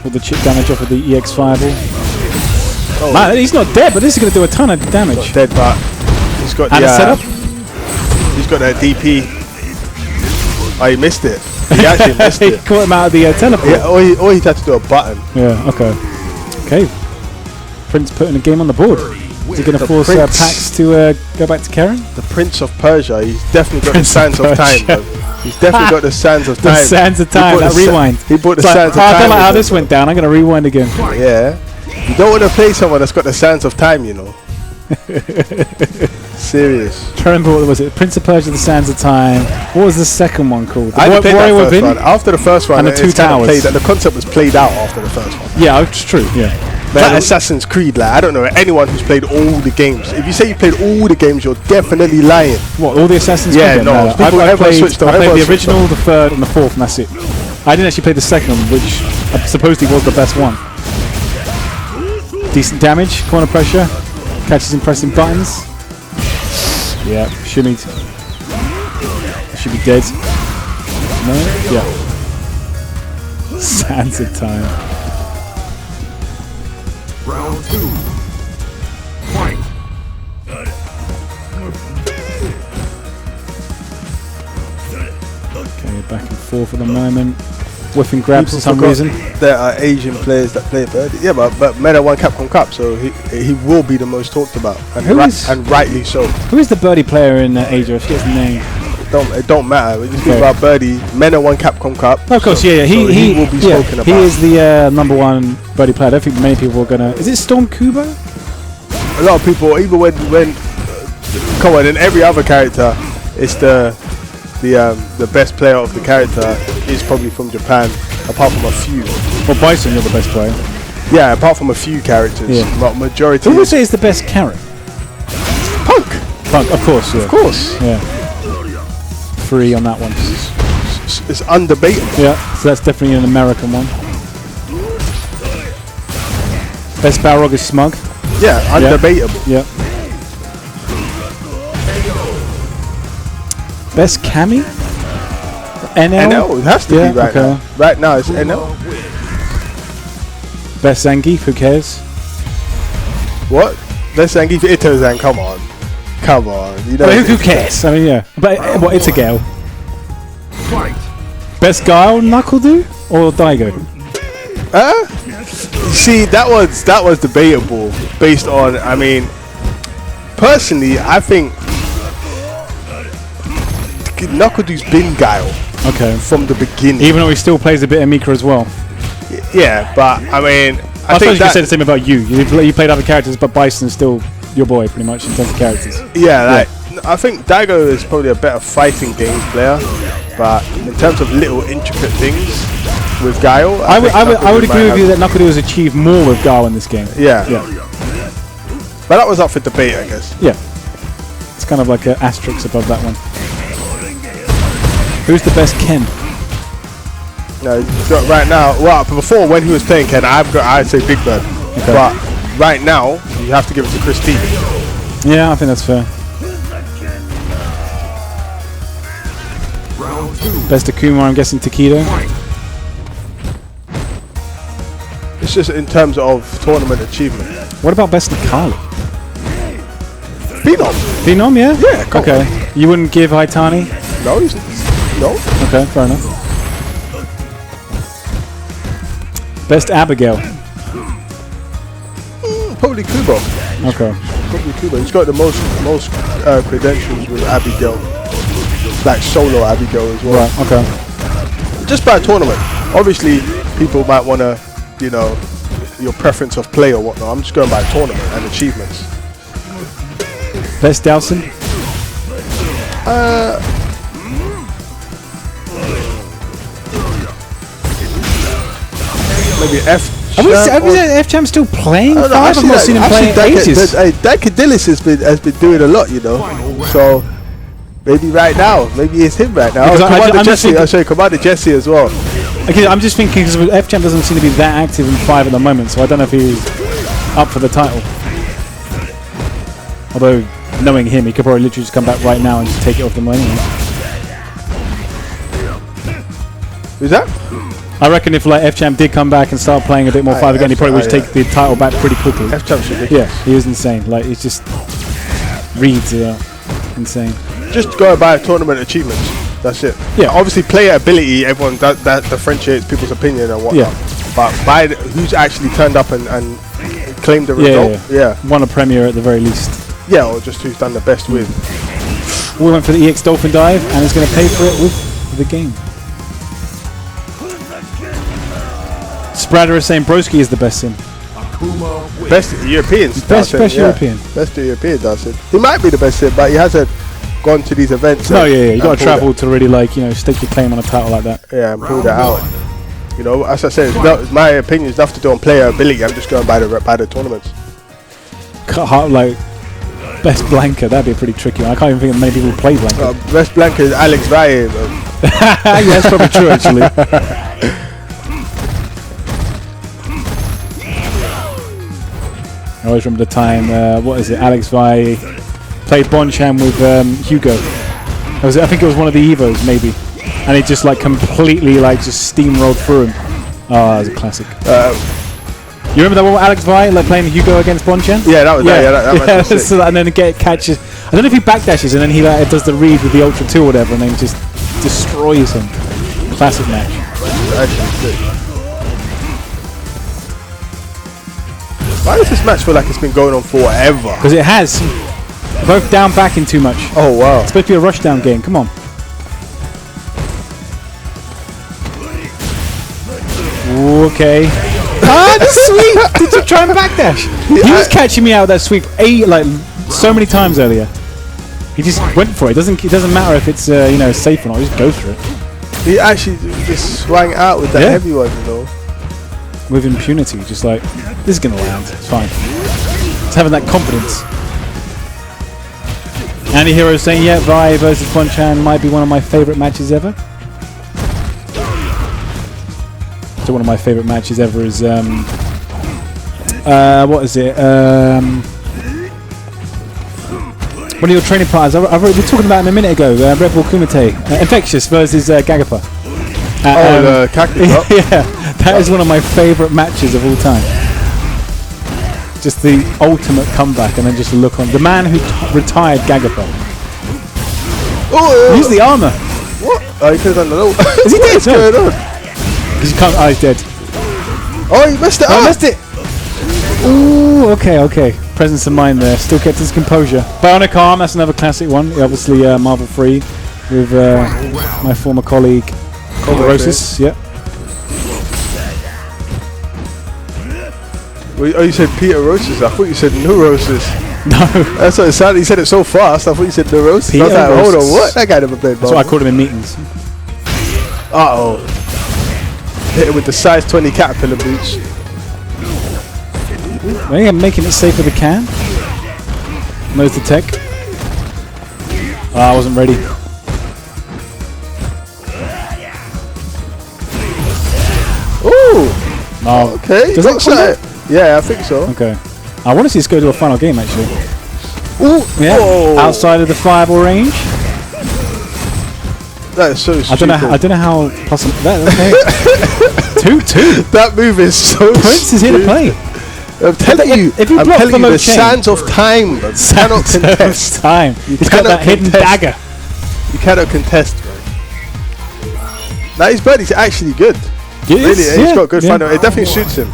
With the chip damage off of the EX Fireball. Oh. Man, he's not dead, but this is going to do a ton of damage. Not dead, but he's got the setup. He's got that DP. Oh, he missed it. He actually missed it. He caught him out of the teleport. Yeah, all he had to do a button. Yeah. Okay. Okay. Prince putting a game on the board. Is he going to force Packz to go back to Karen? The Prince of Persia. He's definitely got the signs of time. He's definitely got the sands of time. The sands of time. That rewind. He brought the It's sands of I time. don't like how with this him. went down. I'm gonna rewind again. Yeah. You don't want to play someone that's got the sands of time, you know. Serious. Trying to remember what was it? Prince of Persia: The Sands of Time. What was the second one called? The I didn't play that Warrior first Within? one. After the first one, And the it's Two kinda Towers. played, the concept was played out after the first one. Yeah, it's true. Yeah. Like Assassin's Creed, like I don't know anyone who's played all the games. If you say you played all the games, you're definitely lying. What, all the Assassin's Creed? Yeah, games? no, I people- everyone played, switched on, I played everyone the switched original, the third, and the fourth, and that's it. I didn't actually play the second one, which supposedly was the best one. Decent damage, corner pressure, catches and pressing buttons. Yeah, should be dead. No? Yeah. Sands of Time. Round 2. Fight. Okay, back and forth at the moment. Whiffing grabs for some forgot reason. There are Asian players that play Birdie. Yeah, but Meta won Capcom Cup, so he will be the most talked about, and, Who is- and rightly so. Who is the birdie player in Asia? I forget his name. It don't matter. We just think Okay. about Birdie. Meta won Capcom Cup. Of course, so- yeah. so he will be spoken about. He is the number one birdie player. I don't think many people are gonna. Is it Storm Kubo? A lot of people, even when come on, in every other character, it's the best player of the character is probably from Japan, apart from a few. Well, Bison, you're the best player. Yeah, apart from a few characters, Yeah. but majority Who would is say is the best carrot? Punk. Punk, of course. Yeah. Of course, Yeah. 3 on that one. it's undebatable. Yeah, so that's definitely an American one. Best Balrog is Smug. Yeah, undebatable. Yeah. Best Cammy? NL? NL, it has to Yeah, be right okay. now. Right now, it's NL. Best Zangief, who cares? What? Let's say give Itozan. Come on. You know, I mean, who cares? I mean, yeah. But what? It's a Gale. Best Guile, Knuckle-Doo or Daigo? See, that was debatable based on. I mean, personally, I think Knuckle-Doo's been Guile Okay. from the beginning. Even though he still plays a bit of Mika as well. Yeah, but I mean, I suppose I think you could say that, the same about you. You played other characters, but Bison's still your boy, pretty much, in terms of characters. yeah, like I think Daigo is probably a better fighting games player, but in terms of little intricate things with Guile, I would Knuckle-Doo agree might with have- you that Knuckle-Doo has achieved more with Guile in this game. Yeah. Yeah. But that was up for debate, I guess. Yeah. It's kind of like an asterisk above that one. Who's the best Ken? No, right now, well, before when he was playing Ken, I'd say Big Bird. Okay. But right now, you have to give it to Christine. Yeah, I think that's fair. Best Akuma, I'm guessing Takedo. It's just in terms of tournament achievement. What about best Nikali? Phenom. Phenom, yeah? Yeah, come Okay. You wouldn't give Haitani? No, no. Okay, fair enough. Best Abigail? Probably Kubo. Okay. Probably Kubo. He's got the most credentials with Abigail. Like solo Abigail as well. Right, okay. Just by tournament. Obviously, people might want to, you know, your preference of play or whatnot. I'm just going by tournament and achievements. Best Dowson? Maybe F. F-Champ still playing? I don't know, I've not seen him play in ages. Dakadilis has been doing a lot, you know. So maybe right now, maybe it's him right now. Because Commander I'm just Jesse, thinking- I'll show you Commander Jesse as well. Okay, I'm just thinking because F-Champ doesn't seem to be that active in 5 at the moment, so I don't know if he's up for the title. Although, knowing him, he could probably literally just come back right now and just take it off them anyway. Who's that? I reckon if like F-Champ did come back and start playing a bit more 5 again, he probably would take the title back pretty quickly. F-Champ's ridiculous. Yeah, he is insane. Like, he's just reads insane. Just go by tournament achievements. That's it. Yeah. Obviously, player ability, everyone that differentiates people's opinion and whatnot. Yeah. But by who's actually turned up and claimed the result. Yeah. Won a premier at the very least. Yeah, or just who's done the best with. We went for the EX Dolphin Dive, and he's going to pay for it with the game. Sprader is saying Broski is the best sim. Best European. Best European. Best European does it. He might be the best sim, but he hasn't gone to these events. No, yeah. You got to travel to really stake your claim on a title like that. Yeah, and pull that out. You know, as I said, my opinion is nothing to do on player ability. I'm just going by the tournaments. Best Blanca, that'd be a pretty tricky one. I can't even think of many people who play Blanca. Best Blanca is Alex Valle. Yeah, that's probably true actually. I always remember the time, Alex Valle played Bonchan with Hugo. I think it was one of the Evos maybe. And it just completely just steamrolled through him. Oh, that was a classic. You remember that one with Alex Valle playing Hugo against Bonchan? Yeah, that was that was so and then catches. I don't know if he backdashes and then he does the read with the Ultra 2 or whatever and then just destroys him. Classic match. Why does this match feel like it's been going on forever? Because it has. Both down backing too much. Oh wow. It's supposed to be a rush down game. Come on. Okay. The sweep! Did you try and backdash? He was catching me out with that sweep so many times earlier. He just went for it. It doesn't matter if it's safe or not. He just goes for it. He actually just swung out with that heavy one, with impunity, just this is gonna land. It's fine. It's having that confidence. Anti-Hero saying, yeah, Vi versus Bonchan might be one of my favorite matches ever. So one of my favorite matches ever is what is it? One of your training partners. We were talking about him a minute ago. Red Bull Kumite, Infectious versus Gagapa. Yeah, that is one of my favorite matches of all time. Just the ultimate comeback, and then just look on the man who retired Gagapa. Oh, use the armor. What? Oh, he could have done the low. Is he dead? What's going on? Because you can't. Oh, he's dead. Oh, he messed it up. I missed it. Ooh, okay. Presence of mind there. Still kept his composure. Bionic Arm, that's another classic one. Obviously, Marvel Free with my former colleague, Rosis. Yeah. Oh, you said Peter Rosis. I thought you said Neurosis. No. That's what it sounded. He said it so fast. I thought you said Neurosis. I was like, hold on, what? That guy never played ball. That's what I called him in meetings. Uh-oh. Hit it with the size 20 caterpillar boots. Maybe I'm making it safe with the can. Knows the tech. I wasn't ready. Ooh. Oh, okay. Does that count? Yeah, I think so. Okay. I want to see this go to a final game actually. Ooh. Yeah. Whoa. Outside of the fireball range. That is so stupid. I don't know how possible that. Okay. 2-2. That move is so Prince is here to play. I'm telling you, if you I'm block telling the you, the chain, sands of time cannot contest. Time. He's got that hidden dagger. You cannot contest, man. Now his birdie's actually good. Really, he's got good final. It definitely suits him.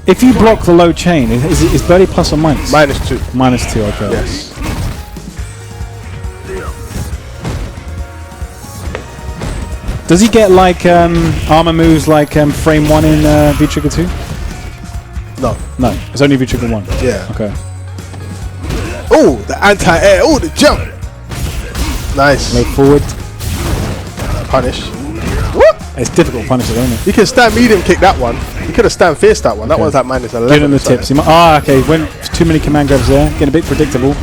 If you block the low chain, is birdie plus or minus? -2. -2, okay. Yes. Does he get armor moves like frame 1 in V-Trigger 2? No. No, it's only V-Trigger 1. Yeah. Okay. Oh, the anti-air. Oh, the jump. Nice. Low forward. Punish. What? It's difficult to punish it, isn't it? You can stand medium kick that one. You could have stand fierce that one. That one's like -11. Give him the tips. Okay. Went too many command grabs there. Getting a bit predictable.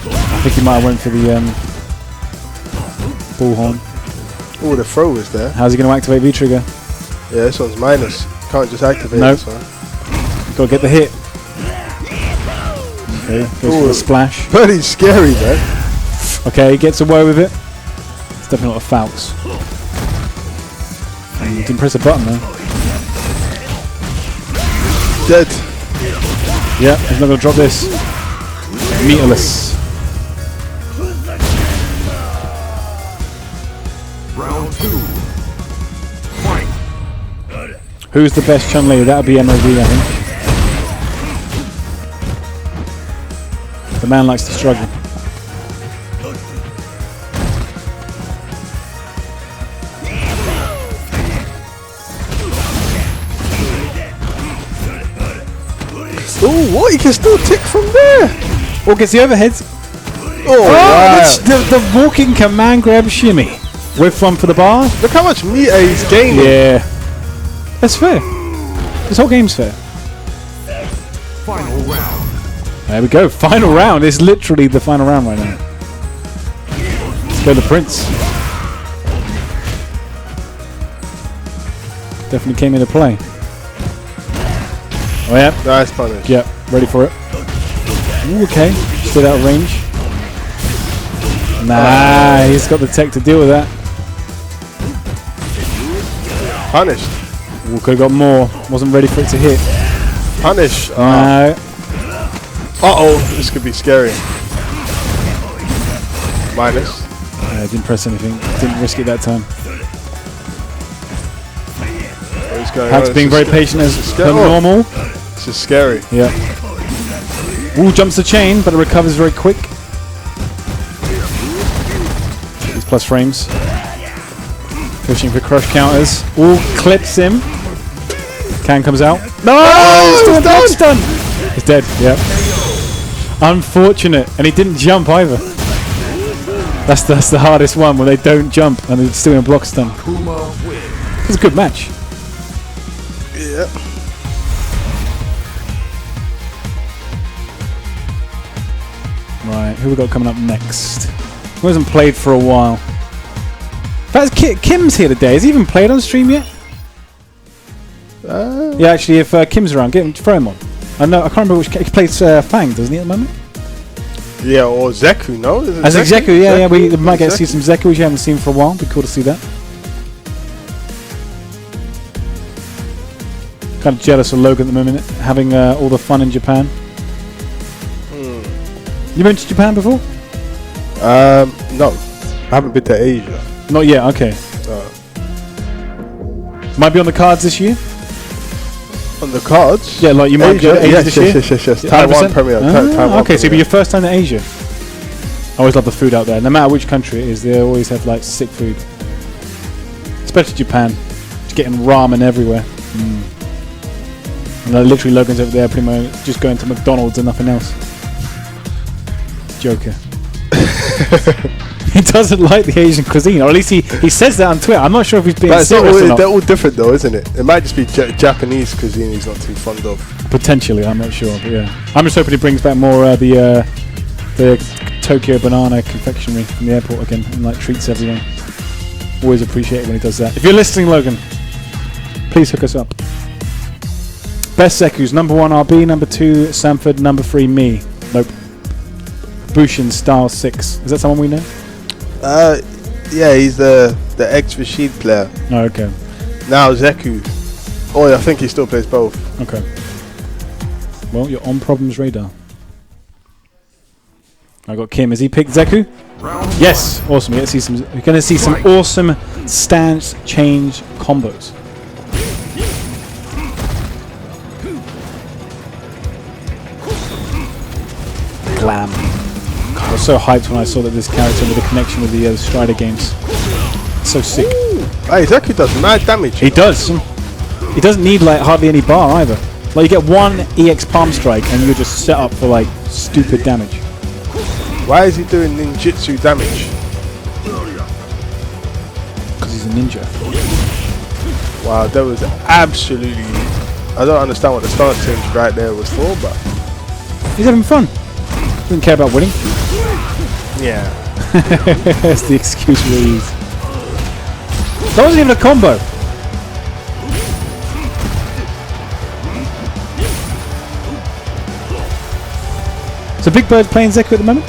I think he might have went for the bullhorn. Oh, the throw is there. How's he going to activate V-Trigger? Yeah, this one's minus. Can't just activate this one. Got to get the hit. Okay, goes for the splash. Pretty scary, man. Okay, he gets away with it. It's definitely not a Falx. He didn't press a button though. Dead. Yeah, he's not going to drop this. Meterless. Round 2. Fight. Who's the best Chun-Li? That would be MOD, I think. The man likes to struggle. Oh, what? He can still tick from there. Or gets the overheads. Oh, wow. The walking command grab shimmy. With one for the bar. Look how much meter he's gaining. Yeah. That's fair. This whole game's fair. Final round. There we go. Final round. It's literally the final round right now. Let's go to Prince. Definitely came into play. Oh yeah. Nice punish. Yep. Ready for it. Ooh, okay. Stood out of range. Nah, he's got the tech to deal with that. Punished. Ooh, could have got more. Wasn't ready for it to hit. Punish. No. Uh-oh. This could be scary. Minus. Didn't press anything. Didn't risk it that time. What's going Packz on? being very patient as per normal. This is scary. Yeah. Ooh, jumps the chain, but it recovers very quick. These plus frames. Pushing for crush counters. Ooh, clips him. Can comes out. No! He's doing block stun! He's dead, yeah. Unfortunate. And he didn't jump either. That's the hardest one, when they don't jump and they're still in a block stun. It's a good match. Yeah. Right, who we got coming up next? Who hasn't played for a while? That's Kim's here today. Has he even played on stream yet? Yeah, actually, if Kim's around, throw him on. I can't remember which. He plays Fang, doesn't he, at the moment? Yeah, or Zeku, no? Is it As Zeku, yeah. We might get to see Zeku? some Zeku, which you haven't seen for a while. Be cool to see that. Kind of jealous of Logan at the moment, having all the fun in Japan. You been to Japan before? No. I haven't been to Asia. Not yet, okay. Might be on the cards this year? On the cards? Yeah, like you might go to Asia this year? Yes. Taiwan 100%? Premier. Taiwan Okay, so it'll be Premier. your first time to Asia. I always love the food out there. No matter which country it is, they always have like sick food. Especially Japan. Just getting ramen everywhere. And literally Logan's over there pretty much just going to McDonald's and nothing else. Joker. He doesn't like the Asian cuisine, or at least he says that on Twitter. I'm not sure if he's being But serious or not. they're all different though, isn't it? It might just be Japanese cuisine he's not too fond of. Potentially, I'm not sure, but yeah. I'm just hoping he brings back more the Tokyo banana confectionery from the airport again and like treats everyone. Always appreciate it when he does that. If you're listening, Logan, please hook us up. Best Zeku's, number 1 RB, number 2 Sanford, number 3 me. Nope. Bushin Style 6. Is that someone we know? Yeah, he's the ex-Rashid player. Oh, okay. Now Zeku. Oh, I think he still plays both. Okay. Well, you're on Problems Radar. I got Kim. Has he picked Zeku? Yes. Awesome. We're going to see some awesome stance change combos. Glam. I was so hyped when I saw that this character with a connection with the Strider games. So sick. Hey, Zeku does mad damage. He does. He doesn't need like hardly any bar either. Like you get one EX palm strike and you're just set up for like stupid damage. Why is he doing ninjutsu damage? Because he's a ninja. Wow, that was absolutely... I don't understand what the start change right there was for, but... He's having fun. Doesn't care about winning. Yeah. That's the excuse we use. That wasn't even a combo. So Big Bird's playing Zeku at the moment?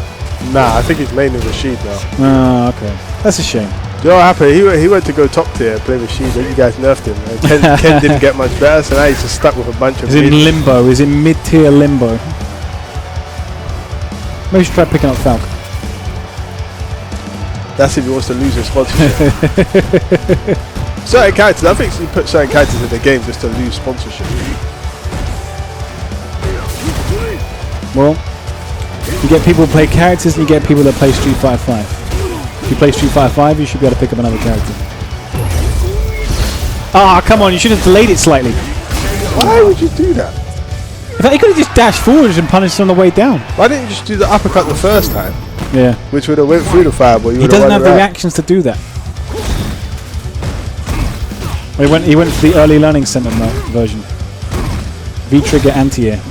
Nah, I think he's mainly Rashid now. Oh, okay. That's a shame. Do you know what happened? He went to go top tier, play Rashid, and you guys nerfed him. And Ken didn't get much better, so now he's just stuck with a bunch of He's in limbo. He's in mid-tier limbo. Maybe you should try picking up Falcon. That's if he wants to lose his sponsorship. Certain characters, I think you put certain characters in the game just to lose sponsorship. Well, you get people who play characters and you get people that play Street Fighter 5. If you play Street Fighter 5, you should be able to pick up another character. Ah, come on, you should have delayed it slightly. Why would you do that? In fact, he could have just dashed forward and punished on the way down. Why didn't you just do the uppercut the first time? Yeah. Which would have went through the fireball. He doesn't have the reactions to do that. He went for the early learning center version. V-trigger anti-air.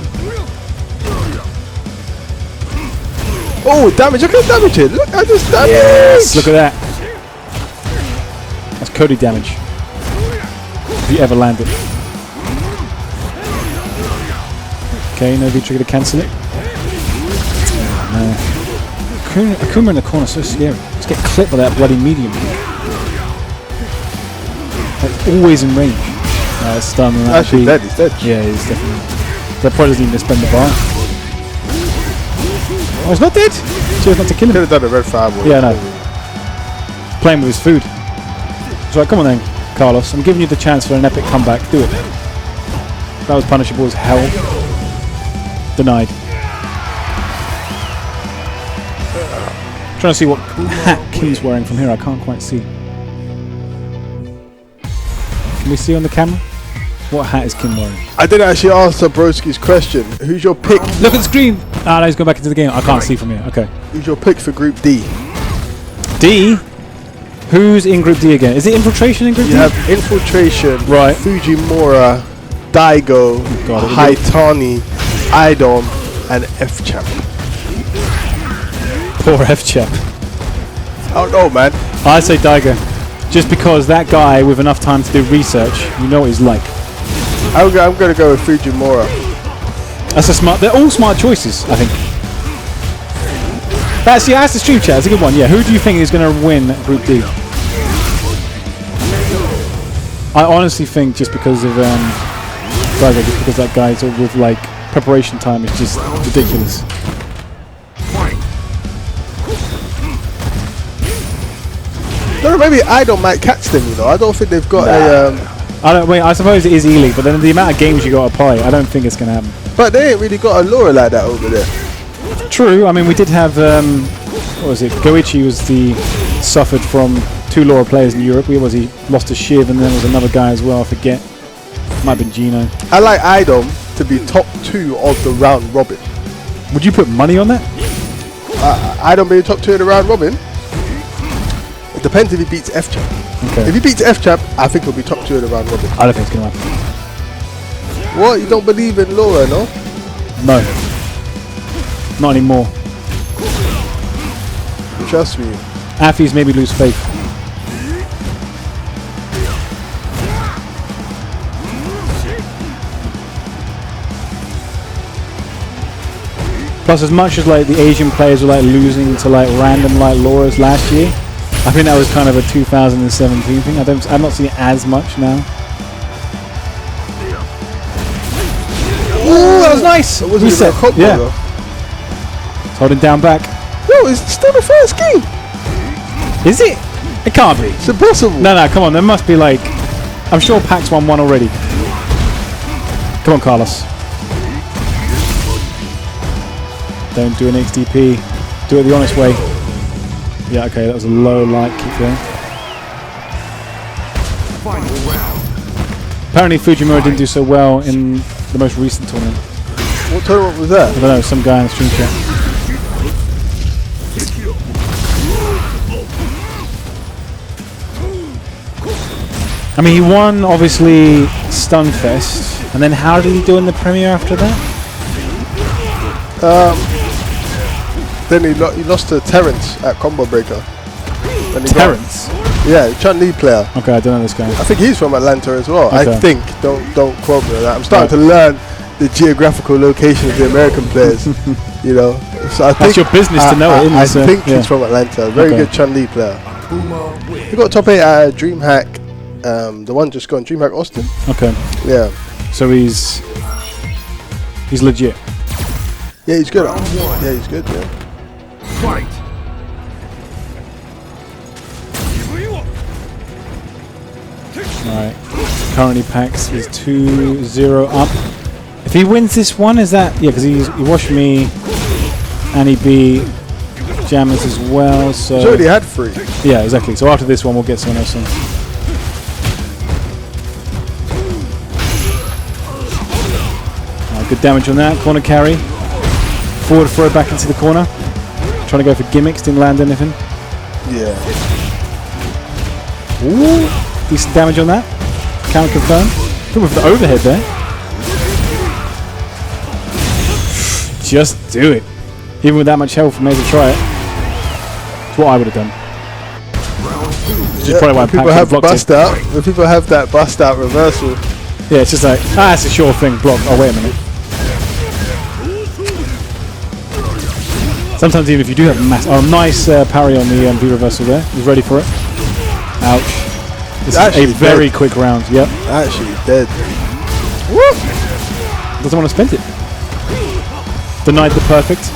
Oh, damage! Look at damage it. Look at this damage. Yes, look at that. That's Cody damage. If you ever land it. Okay, no V-trigger to cancel it. Oh, no. Akuma in the corner, so scary. Just get clipped by that bloody medium. Like, always in range. It's stunned. Actually dead, he's dead. Yeah, he's definitely. That probably doesn't even spend the bar. Oh, he's not dead! Cheers not to kill him. Could have done a red fireball. Yeah, I know. Playing with his food. It's like, come on then, Karlos. I'm giving you the chance for an epic comeback. Do it. That was punishable as hell. Denied. Trying to see what hat Kim's wearing from here. I can't quite see. Can we see on the camera? What hat is Kim wearing? I didn't actually answer Broski's question. Who's your pick? Look at the screen! Ah, no, he's going back into the game. I can't see from here. Okay. Who's your pick for Group D? D? Who's in Group D again? Is it Infiltration in Group D? You have Infiltration, right. Fujimura, Daigo, Haitani, Idom, and F-Champ. Poor F-Champ. I don't know, man. I say Daigo. Just because that guy with enough time to do research, you know what he's like. I'm going to go with Fujimura. That's a smart. They're all smart choices, I think. That's the stream chat. It's a good one. Yeah. Who do you think is going to win Group D? I honestly think just because of Daigo, just because that guy's with like preparation time is just ridiculous. No, maybe Idom might catch them. You know, I don't think they've got a. I suppose it is E-League, but then the amount of games you got to play, I don't think it's going to happen. But they ain't really got a lure like that over there. True. I mean, we did have what was it? Goichi suffered from 2 Laura players in Europe. He lost to Shiv, and then there was another guy as well. I forget. Might have been Gino. I like Idom to be top 2 of the round robin. Would you put money on that? Idom being top 2 in the round robin. It depends if he beats F-Champ. Okay. If he beats F-Champ, I think he'll be top 2 in the round robin. I don't think it's going to happen. What? You don't believe in Laura, no? No. Not anymore. Trust me. Affy's maybe lose faith. Plus, as much as like the Asian players were like losing to like random like Lauras last year, I think that was kind of a 2017 thing. I'm not seeing it as much now. Ooh, that was nice. It wasn't Reset. even a combo, Yeah. though. It's holding down back. No, it's still the first game. Is it? It can't be. It's impossible. No, come on. There must be like... I'm sure Packz won one already. Come on, Karlos. Don't do an XDP. Do it the honest way. Yeah, okay, that was a low light. Keep going. Apparently Fujimura didn't do so well in the most recent tournament. What tournament was that? I don't know, some guy in the stream chat. I mean, he won, obviously, Stunfest. And then how did he do in the premiere after that? Then he lost to Terrence at Combo Breaker. Terrence? Yeah, Chun-Li player. Okay, I don't know this guy. I think he's from Atlanta as well. Okay. I think. Don't quote me on that. I'm starting to learn the geographical location of the American players. You know, so I think that's your business to know it, isn't it? I So, think yeah. he's from Atlanta. Very good Chun-Li player. He got top 8 at DreamHack. The one just gone, DreamHack Austin. Okay. Yeah. So he's legit. Yeah, he's good. Yeah, he's good. Yeah. Fight! Alright. Currently Packz is 2-0 up. If he wins this one, is that... Yeah, because he washed me and he beat Jammers as well, so... He's already had 3. Yeah, exactly. So after this one, we'll get someone else on. Good damage on that. Corner carry. Forward throw back into the corner. Trying to go for gimmicks. Didn't land anything. Yeah. Ooh. Decent damage on that. Counter confirm. Good with the overhead there. Just do it. Even with that much health, may as well try it. It's what I would have done. Which is probably why people have bust out. When people have that bust out reversal. Yeah, it's just like, it's a sure thing. Block. Oh, wait a minute. Sometimes even if you do have nice parry on the V reversal there. He's ready for it. Ouch. This is a very quick round. Yep. Actually dead. Woo! Doesn't want to spend it. Denied the perfect.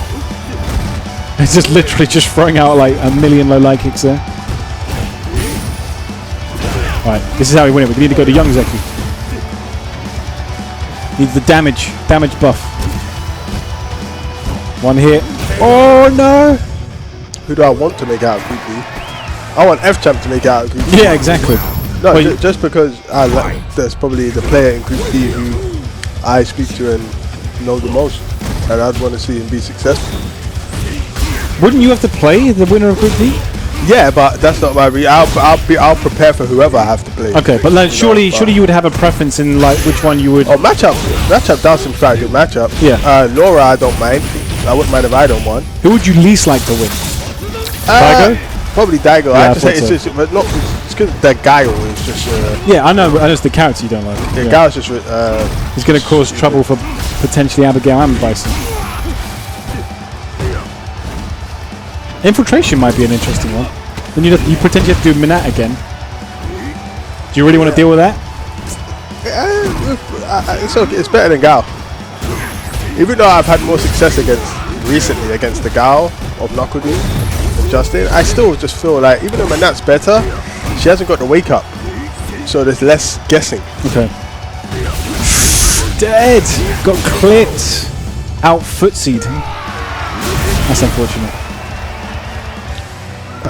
It's just literally just throwing out like a million low light kicks there. Alright, this is how we win it. We need to go to young Zeku. Needs the damage buff. One hit. Oh no! Who do I want to make out of Group B? I want F-Champ to make out of Group B. Yeah, exactly. No, just because there's probably the player in Group B who I speak to and know the most, and I'd want to see him be successful. Wouldn't you have to play the winner of Group B? Yeah, but that's not my I'll prepare for whoever I have to play. Okay, but like, surely you would have a preference in like which one you would. Oh, matchup does some quite good matchup. Yeah. Laura, I don't mind. I wouldn't mind if I don't want. Who would you least like to win? Daigo? Probably Daigo. Yeah, I have to say it's just, but not. It's because that Gaio is just. Yeah, I know. It's the character you don't like. Yeah, Gaio's just. He's going to cause trouble for potentially Abigail and Bison. Infiltration might be an interesting one. Then you potentially have to do Minat again. Do you really want to deal with that? It's okay. It's better than Gao. Even though I've had more success recently against the Gao of Nakudi and Justin, I still just feel like even though Minat's better, she hasn't got the wake up. So there's less guessing. Okay. Dead! Got clipped. Out footsied. That's unfortunate.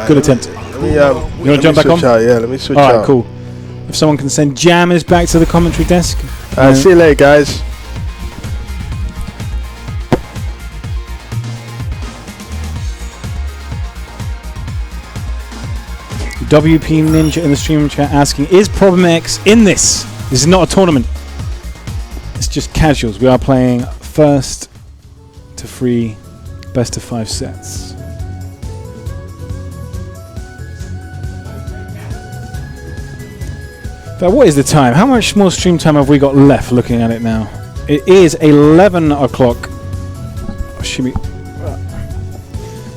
Good attempt. You want to jump back on? Yeah, let me switch out. Alright, cool. If someone can send jammers back to the commentary desk. See you later, guys. WP Ninja in the stream chat asking, is Problem X in this? This is not a tournament. It's just casuals. We are playing first to 3 best of 5 sets. But what is the time? How much more stream time have we got left looking at it now? It is 11 o'clock. Oh, shimmy.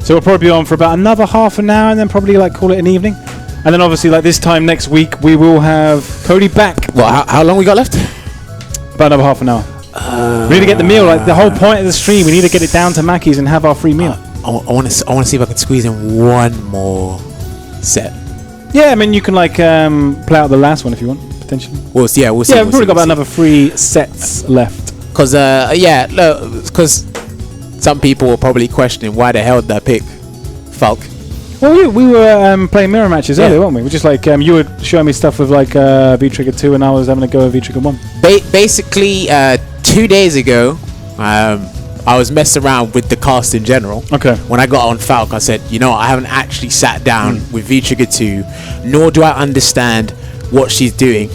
So we'll probably be on for about another half an hour and then probably like call it an evening. And then obviously like this time next week we will have Cody back. Well, how long we got left? About another half an hour. We need to get the meal. Like the whole point of the stream, we need to get it down to Mackey's and have our free meal. I want to see if I can squeeze in one more set. Yeah, I mean you can like play out the last one if you want potentially. We'll see. Yeah, we've probably got about another 3 sets left. Because because some people were probably questioning why the hell did I pick Falk. Well, we were playing mirror matches earlier, weren't we? We're just like you were showing me stuff with like V-Trigger 2 and I was having a go at V-Trigger 1. Basically, 2 days ago, I was messing around with the cast in general. Okay. When I got on Falk, I said, I haven't actually sat down with V-Trigger 2, nor do I understand what she's doing.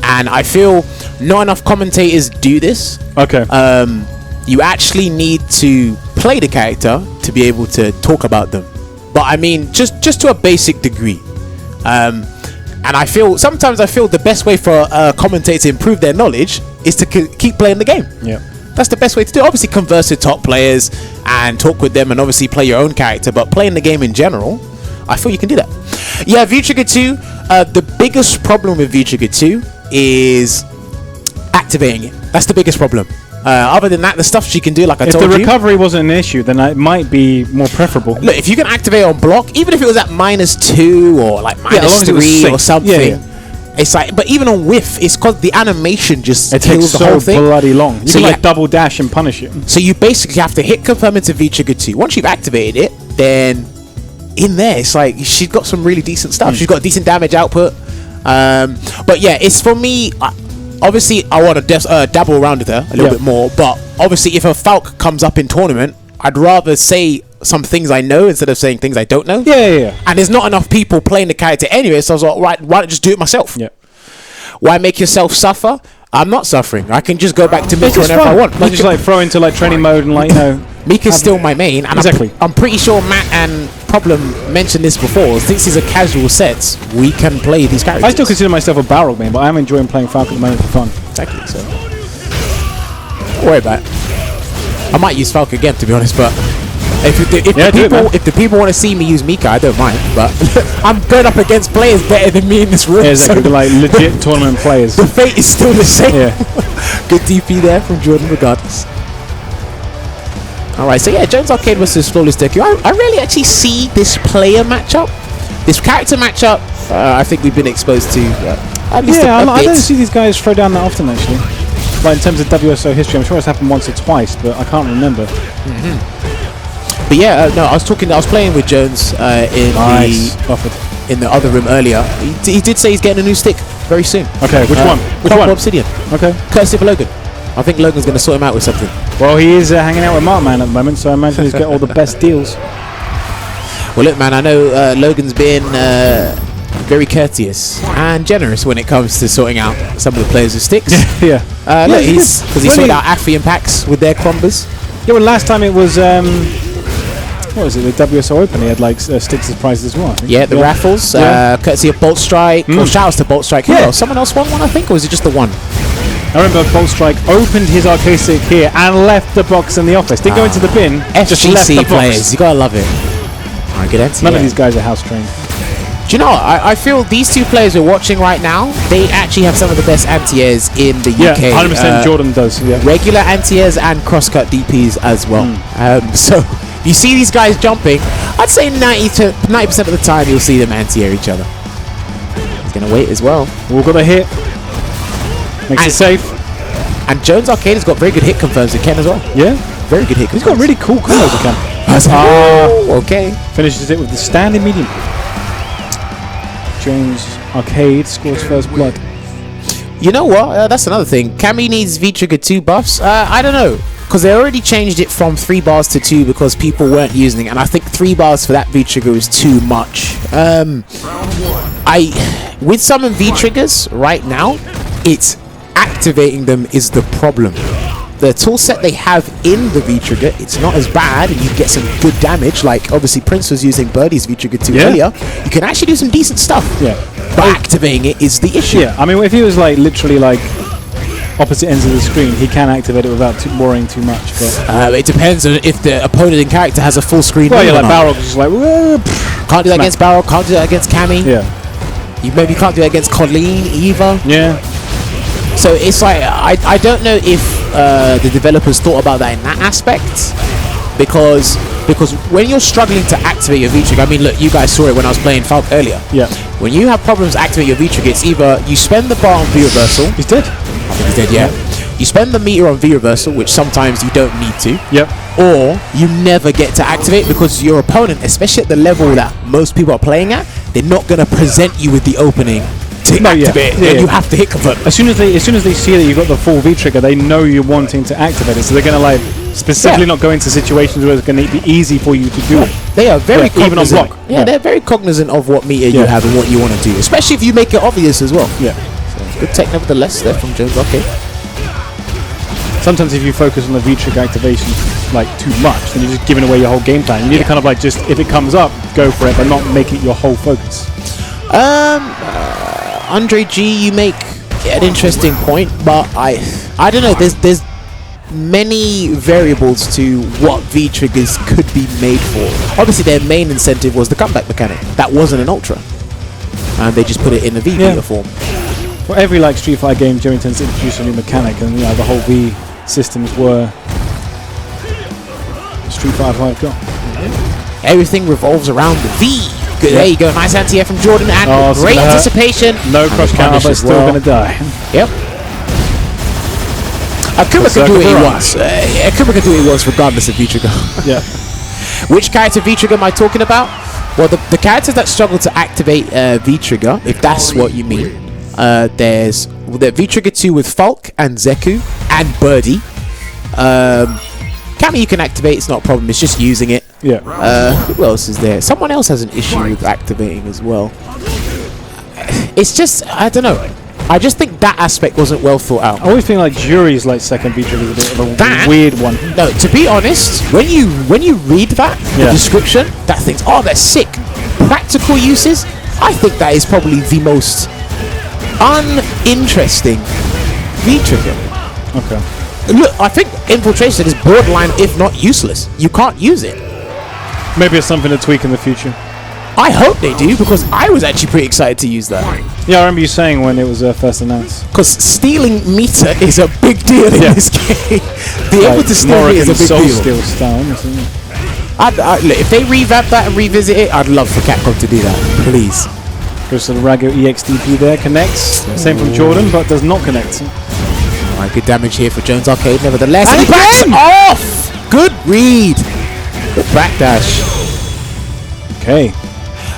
And I feel not enough commentators do this. Okay. You actually need to play the character to be able to talk about them. But I mean, just to a basic degree. And sometimes I feel the best way for a commentator to improve their knowledge is to keep playing the game. Yeah. That's the best way to do it. Obviously converse with top players and talk with them and obviously play your own character, but playing the game in general, I feel you can do that. Yeah, V-Trigger 2, the biggest problem with V-Trigger 2 is activating it. That's the biggest problem. Other than that, the stuff she can do, like I told you. If the recovery wasn't an issue, then it might be more preferable. Look, if you can activate on block, even if it was at -2 or like -3 or something, it's like. But even on whiff, it's because the animation just kills the whole thing. It takes so bloody long. You can like double dash and punish it. So you basically have to hit confirm into V-Trigger 2. Once you've activated it, then in there, it's like she's got some really decent stuff. She's got decent damage output. But yeah, it's for me. Obviously, I want to dabble around with her a little bit more, but obviously, if a Falk comes up in tournament, I'd rather say some things I know instead of saying things I don't know. Yeah. And there's not enough people playing the character anyway, so I was like, right, why not just do it myself? Yeah. Why make yourself suffer? I'm not suffering. I can just go back to Mika whenever I want. Like just like throw into like training mode and like, you know. Mika's still my main, and exactly. I'm pretty sure Matt and Problem mentioned this before. Since these are casual sets, we can play these characters. I still consider myself a barrel main, but I'm enjoying playing Falk at the moment for fun. Exactly. So don't worry about it. I might use Falk again, to be honest, but if the people want to see me use Mika, I don't mind. But I'm going up against players better than me in this room. Yeah, exactly. So like legit tournament players. The fate is still the same. Yeah. Good DP there from Jordan, regardless. Alright, so yeah, Jones Arcade versus Flawless Deku. I really actually see this player matchup, this character matchup. I think we've been exposed to at least a bit. I don't see these guys throw down that often actually. Like in terms of WSO history, I'm sure it's happened once or twice, but I can't remember. But yeah, no, I was playing with Jones in the other room earlier. He did say he's getting a new stick very soon. Okay, which one? Which one? Obsidian. Okay. Courtesy of Logan. I think Logan's going to sort him out with something. Well, he is hanging out with Markman at the moment, so I imagine he's got all the best deals. Well, look, man, I know Logan's been very courteous and generous when it comes to sorting out some of the players with sticks. Yeah. Look, he sorted out Afi and Packz with their Crombers. Yeah, well, last time it was what was it? The WSO Open. He had like sticks as prizes as well. Yeah, the raffles. Courtesy of Bolt Strike. Well, shout outs to Bolt Strike. Who else? Someone else won one, I think, or was it just the one? I remember Bolt Strike opened his arcade stick here and left the box in the office. Didn't go into the bin. Just left the players, box. You gotta love it. Alright, good answer. None of these guys are house trained. Do you know what? I feel these two players we're watching right now, they actually have some of the best anti-airs in the UK. Yeah, 100% Jordan does. Yeah. Regular anti-airs and cross-cut DPs as well. So you see these guys jumping, I'd say 90% of the time you'll see them anti-air each other. He's gonna wait as well. We've got a hit. Makes it safe. And Jones Arcade has got very good hit confirms with Ken as well. Yeah. Very good hit confirms. He's got really cool combos with Ken. Okay. Finishes it with the standing medium. Jones Arcade scores first blood. You know what? That's another thing. Cammy needs V-Trigger 2 buffs. I don't know. Because they already changed it from 3 bars to 2 because people weren't using it. And I think 3 bars for that V-Trigger is too much. With some of V-Triggers right now, it's activating them is the problem. The tool set they have in the V-Trigger, it's not as bad, and you get some good damage. Like obviously Prince was using Birdie's V-Trigger 2 earlier. You can actually do some decent stuff. Yeah. But activating it is the issue. Yeah, I mean if he was like literally like opposite ends of the screen, he can activate it without worrying too much. But it depends on if the opponent in character has a full screen. Well, yeah, like Barrel just like can't do that against Barrel, can't do that against Cammy. Yeah. You maybe can't do that against Colleen either. Yeah. So it's like I don't know if the developers thought about that in that aspect, because when you're struggling to activate your V-Trigger, I mean look, you guys saw it when I was playing Falk earlier. Yeah. When you have problems activating your V-Trigger, it's either you spend the bar on V-Reversal. He's dead. I think he's dead, yeah. You spend the meter on V-Reversal, which sometimes you don't need to. Yep. Or you never get to activate because your opponent, especially at the level that most people are playing at, they're not going to present you with the opening to activate it, and you have to hit confirm. As soon as they see that you've got the full V-Trigger, they know you're wanting to activate it, so they're going to like specifically not go into situations where it's going to be easy for you to do it. They are very cognizant. Even on block. Yeah, they're very cognizant of what meter you have and what you want to do, especially if you make it obvious as well. Yeah. So good tech nevertheless there from Jones Arcade. Sometimes if you focus on the V-Trigger activation like too much, then you're just giving away your whole game plan. You need to kind of like just, if it comes up, go for it, but not make it your whole focus. Andre G, you make an interesting point, but I don't know. There's many variables to what V-Triggers could be made for. Obviously, their main incentive was the comeback mechanic. That wasn't an Ultra, and they just put it in the V form. Well, every like Street Fighter game, Joey tends to introduce a new mechanic, and the whole V systems were Street Fighter 5 got. Everything revolves around the V. Good, there you go. Nice anti-air from Jordan, and great anticipation. No cross counter, but still going to die. Yep. Akuma can do what he wants. Akuma can do what he wants regardless of V-Trigger. Yeah. Which character V-Trigger am I talking about? Well, the characters that struggle to activate V-Trigger, if that's what you mean, there's the V-Trigger 2 with Falk and Zeku and Birdie. Cammy you can activate, it's not a problem, it's just using it. Yeah. Who else is there? Someone else has an issue with activating as well. It's just, I don't know. I just think that aspect wasn't well thought out. I always feel like Jury's like second V trigger is a bit of a weird one. No, to be honest, when you read that the description, that thing's they're sick. Practical uses, I think that is probably the most uninteresting V trigger. Okay. Look, I think infiltration is borderline, if not useless. You can't use it. Maybe it's something to tweak in the future. I hope they do, because I was actually pretty excited to use that. Yeah, I remember you saying when it was first announced. Because stealing meter is a big deal in this game. Being able to steal meter is a big deal. Steal style, Look, if they revamp that and revisit it, I'd love for Capcom to do that. Please. Goes to the Rago EXDP there, connects. Same from Jordan, but does not connect. Alright, good damage here for Jones Arcade, nevertheless. And he backs off! Good read. Good backdash. Okay.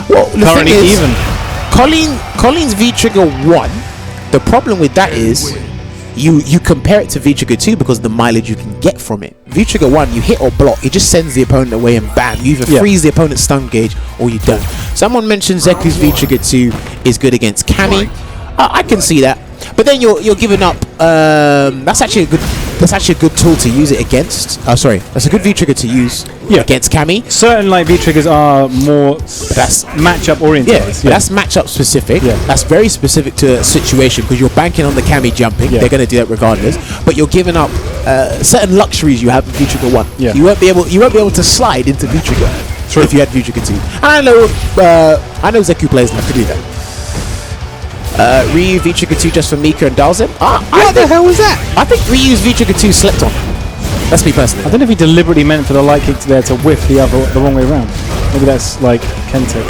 Well, the currently thing is, even. Colleen's V-Trigger 1, the problem with that is you compare it to V-Trigger 2 because of the mileage you can get from it. V-Trigger 1, you hit or block, it just sends the opponent away and bam, you either freeze the opponent's stun gauge or you don't. Someone mentioned Zeku's V-Trigger 2 is good against Cammy. I can see that. But then you're giving up. That's actually a good tool to use it against. Sorry, that's a good V trigger to use against Cammy. Certain like V triggers are more that's matchup oriented. Yeah, that's matchup specific. Yeah. That's very specific to a situation because you're banking on the Cammy jumping. Yeah. They're going to do that regardless. But you're giving up certain luxuries you have in V trigger 1. Yeah. You won't be able to slide into V trigger if you had V trigger 2. And I know Zeku players love to do that. Ryu V-Trigger 2 just for Mika and Dalzim. What the hell was that? I think Ryu's V-Trigger 2 slept on. That's me personally. I don't know if he deliberately meant for the light kick there to whiff the wrong way around. Maybe that's like Kentek.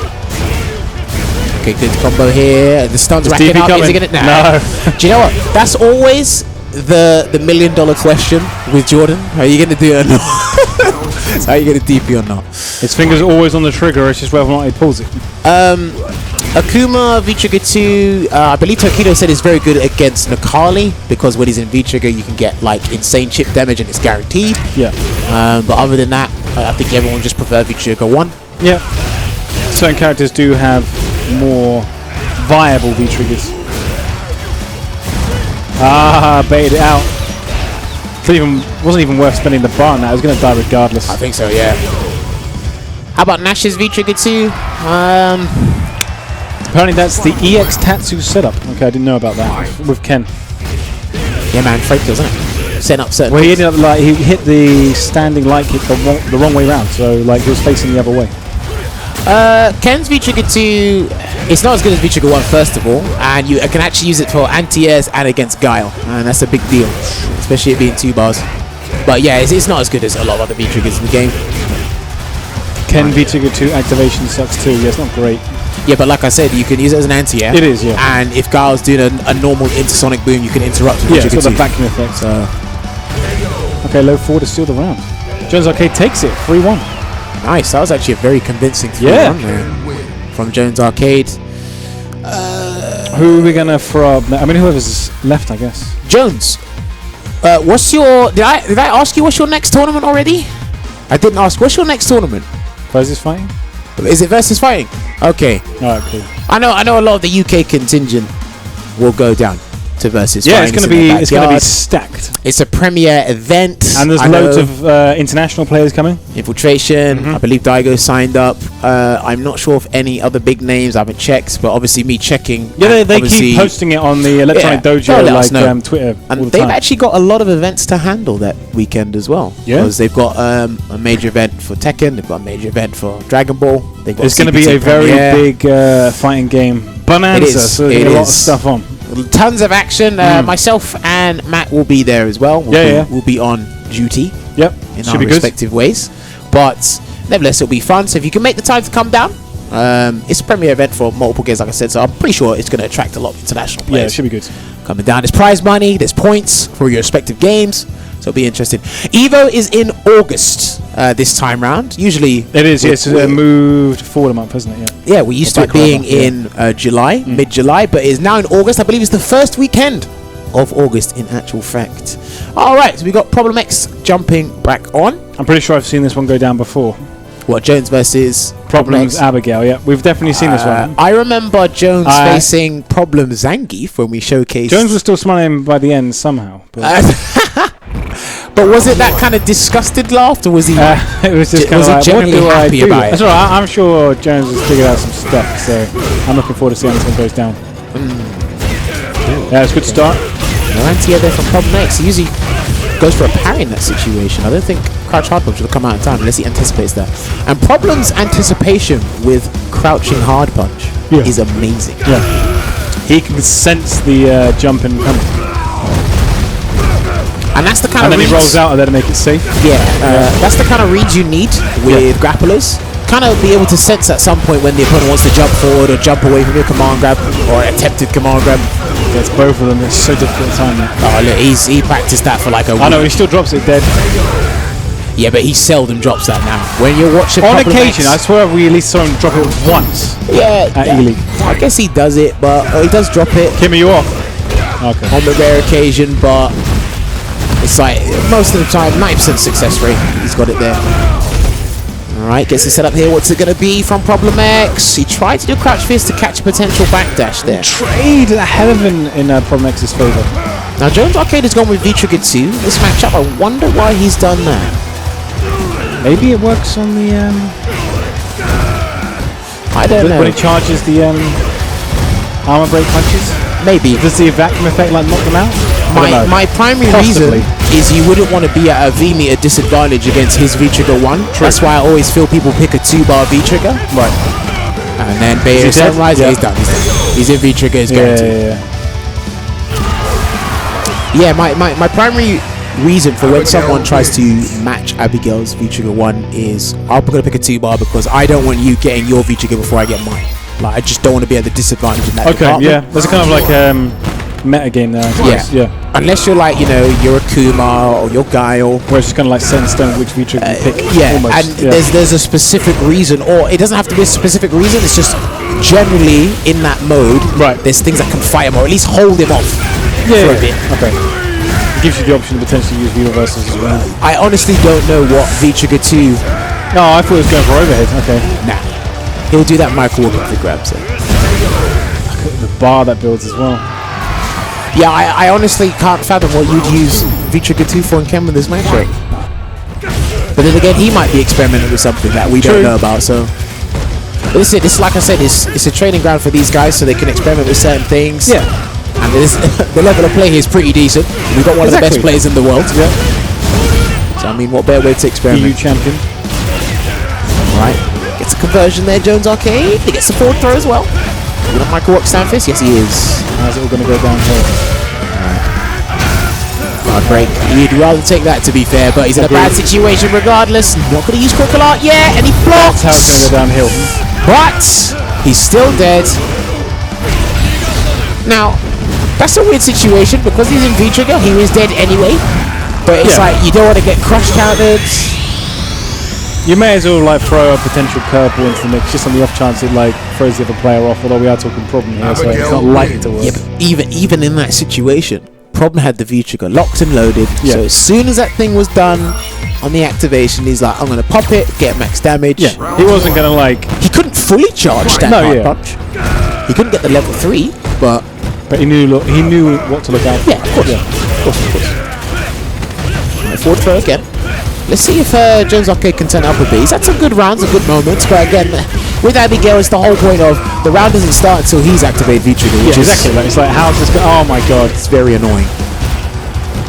Okay, good combo here. The stun's racking up. Is he gonna? No. Do you know what? That's always the $1 million question with Jordan. Are you gonna do it or not? Are you gonna DP or not? His finger's always on the trigger. It's just whether or not he pulls it. Akuma V-Trigger 2, I believe Tokido said is very good against Nakali because when he's in V-Trigger you can get like insane chip damage and it's guaranteed. Yeah. But other than that, I think everyone just prefers V-Trigger 1. Yeah. Certain characters do have more viable V-Triggers. Baited it out. Wasn't even worth spending the bar on that. I was going to die regardless. I think so, yeah. How about Nash's V-Trigger 2? Apparently that's the EX Tatsu setup. Okay, I didn't know about that with Ken. Yeah, man, fake kills, isn't it? Setting up certain. Well, he ended up like he hit the standing light kick the wrong way round, so like he was facing the other way. Ken's V-Trigger 2, it's not as good as V-Trigger 1 first of all, and you can actually use it for anti-airs and against Guile, and that's a big deal, especially it being 2 bars. But yeah, it's not as good as a lot of other V-Triggers in the game. Ken V-Trigger 2 activation sucks too. Yeah, it's not great. Yeah, but like I said, you can use it as an anti-air. It is, yeah. And if Guile's doing a normal intersonic boom, you can interrupt with it's got the vacuum effect. So. Okay, low forward to steal the round. Jones Arcade takes it, 3-1. Nice, that was actually a very convincing 3-1 there from Jones Arcade. Who are we going to throw up? I mean, whoever's left, I guess. Jones, what's your... Did I ask you what's your next tournament already? I didn't ask. What's your next tournament? Versus fighting? Is it versus fighting? Okay. Alright, cool. I know a lot of the UK contingent will go down to versus fighting. Yeah, it's gonna be stacked. It's a premier event. And there's loads of international players coming. Infiltration. I believe Daigo signed up. I'm not sure if any other big names. I haven't checked, but obviously me checking. Yeah, they keep posting it on the Electronic Dojo Twitter. And they've actually got a lot of events to handle that weekend as well. Yeah. Because they've got a major event for Tekken. They've got a major event for Dragon Ball. It's going to be a very big fighting game bonanza. So there's a lot of stuff on. Tons of action. Myself and Matt will be there as well. We'll be on duty. Yep. In our respective ways. But nevertheless, it'll be fun. So if you can make the time to come down, it's a premier event for multiple games, like I said. So I'm pretty sure it's going to attract a lot of international players. Yeah, it should be good. Coming down. There's prize money. There's points for your respective games. So it'll be interesting. Evo is in August this time round. Usually it is. Yes, it's moved forward a month, hasn't it? Yeah, we used to it being in July, mid-July, but it is now in August. I believe it's the first weekend of August in actual fact. Alright, so we got Problem X jumping back on. I'm pretty sure I've seen this one go down before. What, Jones versus Problems Abigail, yeah. We've definitely seen this one. I remember Jones facing Problem Zangief when we showcased... Jones was still smiling by the end somehow. But, but was it that kind of disgusted laugh, or was he... it was just kind of like, what do I do? That's all right, I'm sure Jones has figured out some stuff, so I'm looking forward to seeing how this one goes down. Yeah, it's a good start. No anti-air there from Problem X. He usually goes for a parry in that situation. I don't think Crouch Hard Punch will come out in time unless he anticipates that. And Problem's anticipation with Crouching Hard Punch is amazing. Yeah. He can sense the jump and coming. And that's the kind of then reads, he rolls out of there to make it safe. Yeah, that's the kind of reads you need with grapplers. Kind of be able to sense at some point when the opponent wants to jump forward or jump away from your command grab or attempted command grab. It's both of them. It's so difficult to time. Oh look, he practiced that for like a week. I know, he still drops it dead. Yeah, but he seldom drops that now. When you're watching on Problem occasion, X, I swear we at least saw him drop it once. Yeah, at E-League. I guess he does it, but he does drop it. Kimmy, you off? Okay. On the rare occasion, but it's like most of the time, 90% success rate. He's got it there. Alright, gets it set up here. What's it going to be from Problem X? He tried to do Crouch Fist to catch a potential backdash there. Trade a hell of in Problem X's favour. Now, Jones Arcade has gone with V-Trigger 2. This matchup, I wonder why he's done that. Maybe it works on the... I don't know. When it charges the armor break punches? Maybe. Does the vacuum effect like knock them out? My primary reason is you wouldn't want to be at a V-meter disadvantage against his V-Trigger 1. True. That's why I always feel people pick a 2-bar V-Trigger. Right. And then Bayer Sunrise, he's done. He's in V-Trigger, he's guaranteed. Yeah, my primary reason for when someone tries to match Abigail's V-Trigger 1 is I'm going to pick a 2-bar because I don't want you getting your V-Trigger before I get mine. Like, I just don't want to be at the disadvantage in that department. Yeah. There's a kind of like meta game there. Yeah. Unless you're like, you're a Kuma or you're Guile. Where it's just kind of like set in stone which V-Trigger you pick. There's a specific reason, or it doesn't have to be a specific reason, it's just generally in that mode, there's things that can fight him or at least hold him off for a bit. Okay. It gives you the option to potentially use V-reversals as well. I honestly don't know what V-Trigger 2... No, I thought it was going for overhead. Okay. Nah. He'll do that Michael Walker for grabs. Look at the bar that builds as well. Yeah, I honestly can't fathom what you'd use V-Trigger 2 for in Ken with this matchup. But then again, he might be experimenting with something that we don't know about, so... But this is like I said, it's a training ground for these guys so they can experiment with certain things. Yeah. And the level of play here is pretty decent. We've got one of the best players in the world. Yeah. So, I mean, what better way to experiment? EU champion. Alright. Gets a conversion there, Jones Arcade. He gets the forward throw as well. You know Michael Rock stand fist? Yes, he is. How's it all going to go downhill? Hard break. You'd rather take that, to be fair, but he's in a bad situation regardless. Not going to use Critical Art yet, and he blocks. That's how it's going to go downhill. But he's still dead. Now, that's a weird situation because he's in V-Trigger. He was dead anyway. But it's like you don't want to get crush countered. You may as well like throw a potential curveball into the mix just on the off chance it like throws the other player off, although we are talking Problem here, so it's not likely to work. Yeah, but even in that situation, Problem had the V-Trigger locked and loaded, so as soon as that thing was done on the activation, he's like, I'm going to pop it, get max damage. Yeah, he wasn't going to like... He couldn't fully charge that hard punch. He couldn't get the level 3, but he knew what to look out for. Yeah, of course. Of course. Right, forward throw again. Let's see if Jones Arcade can turn up a bit. He's had some good rounds and good moments, but again, with Abigail, it's the whole point of the round doesn't start until he's activated V-Trigger. Exactly. It's like, how's this going? Oh my god. It's very annoying.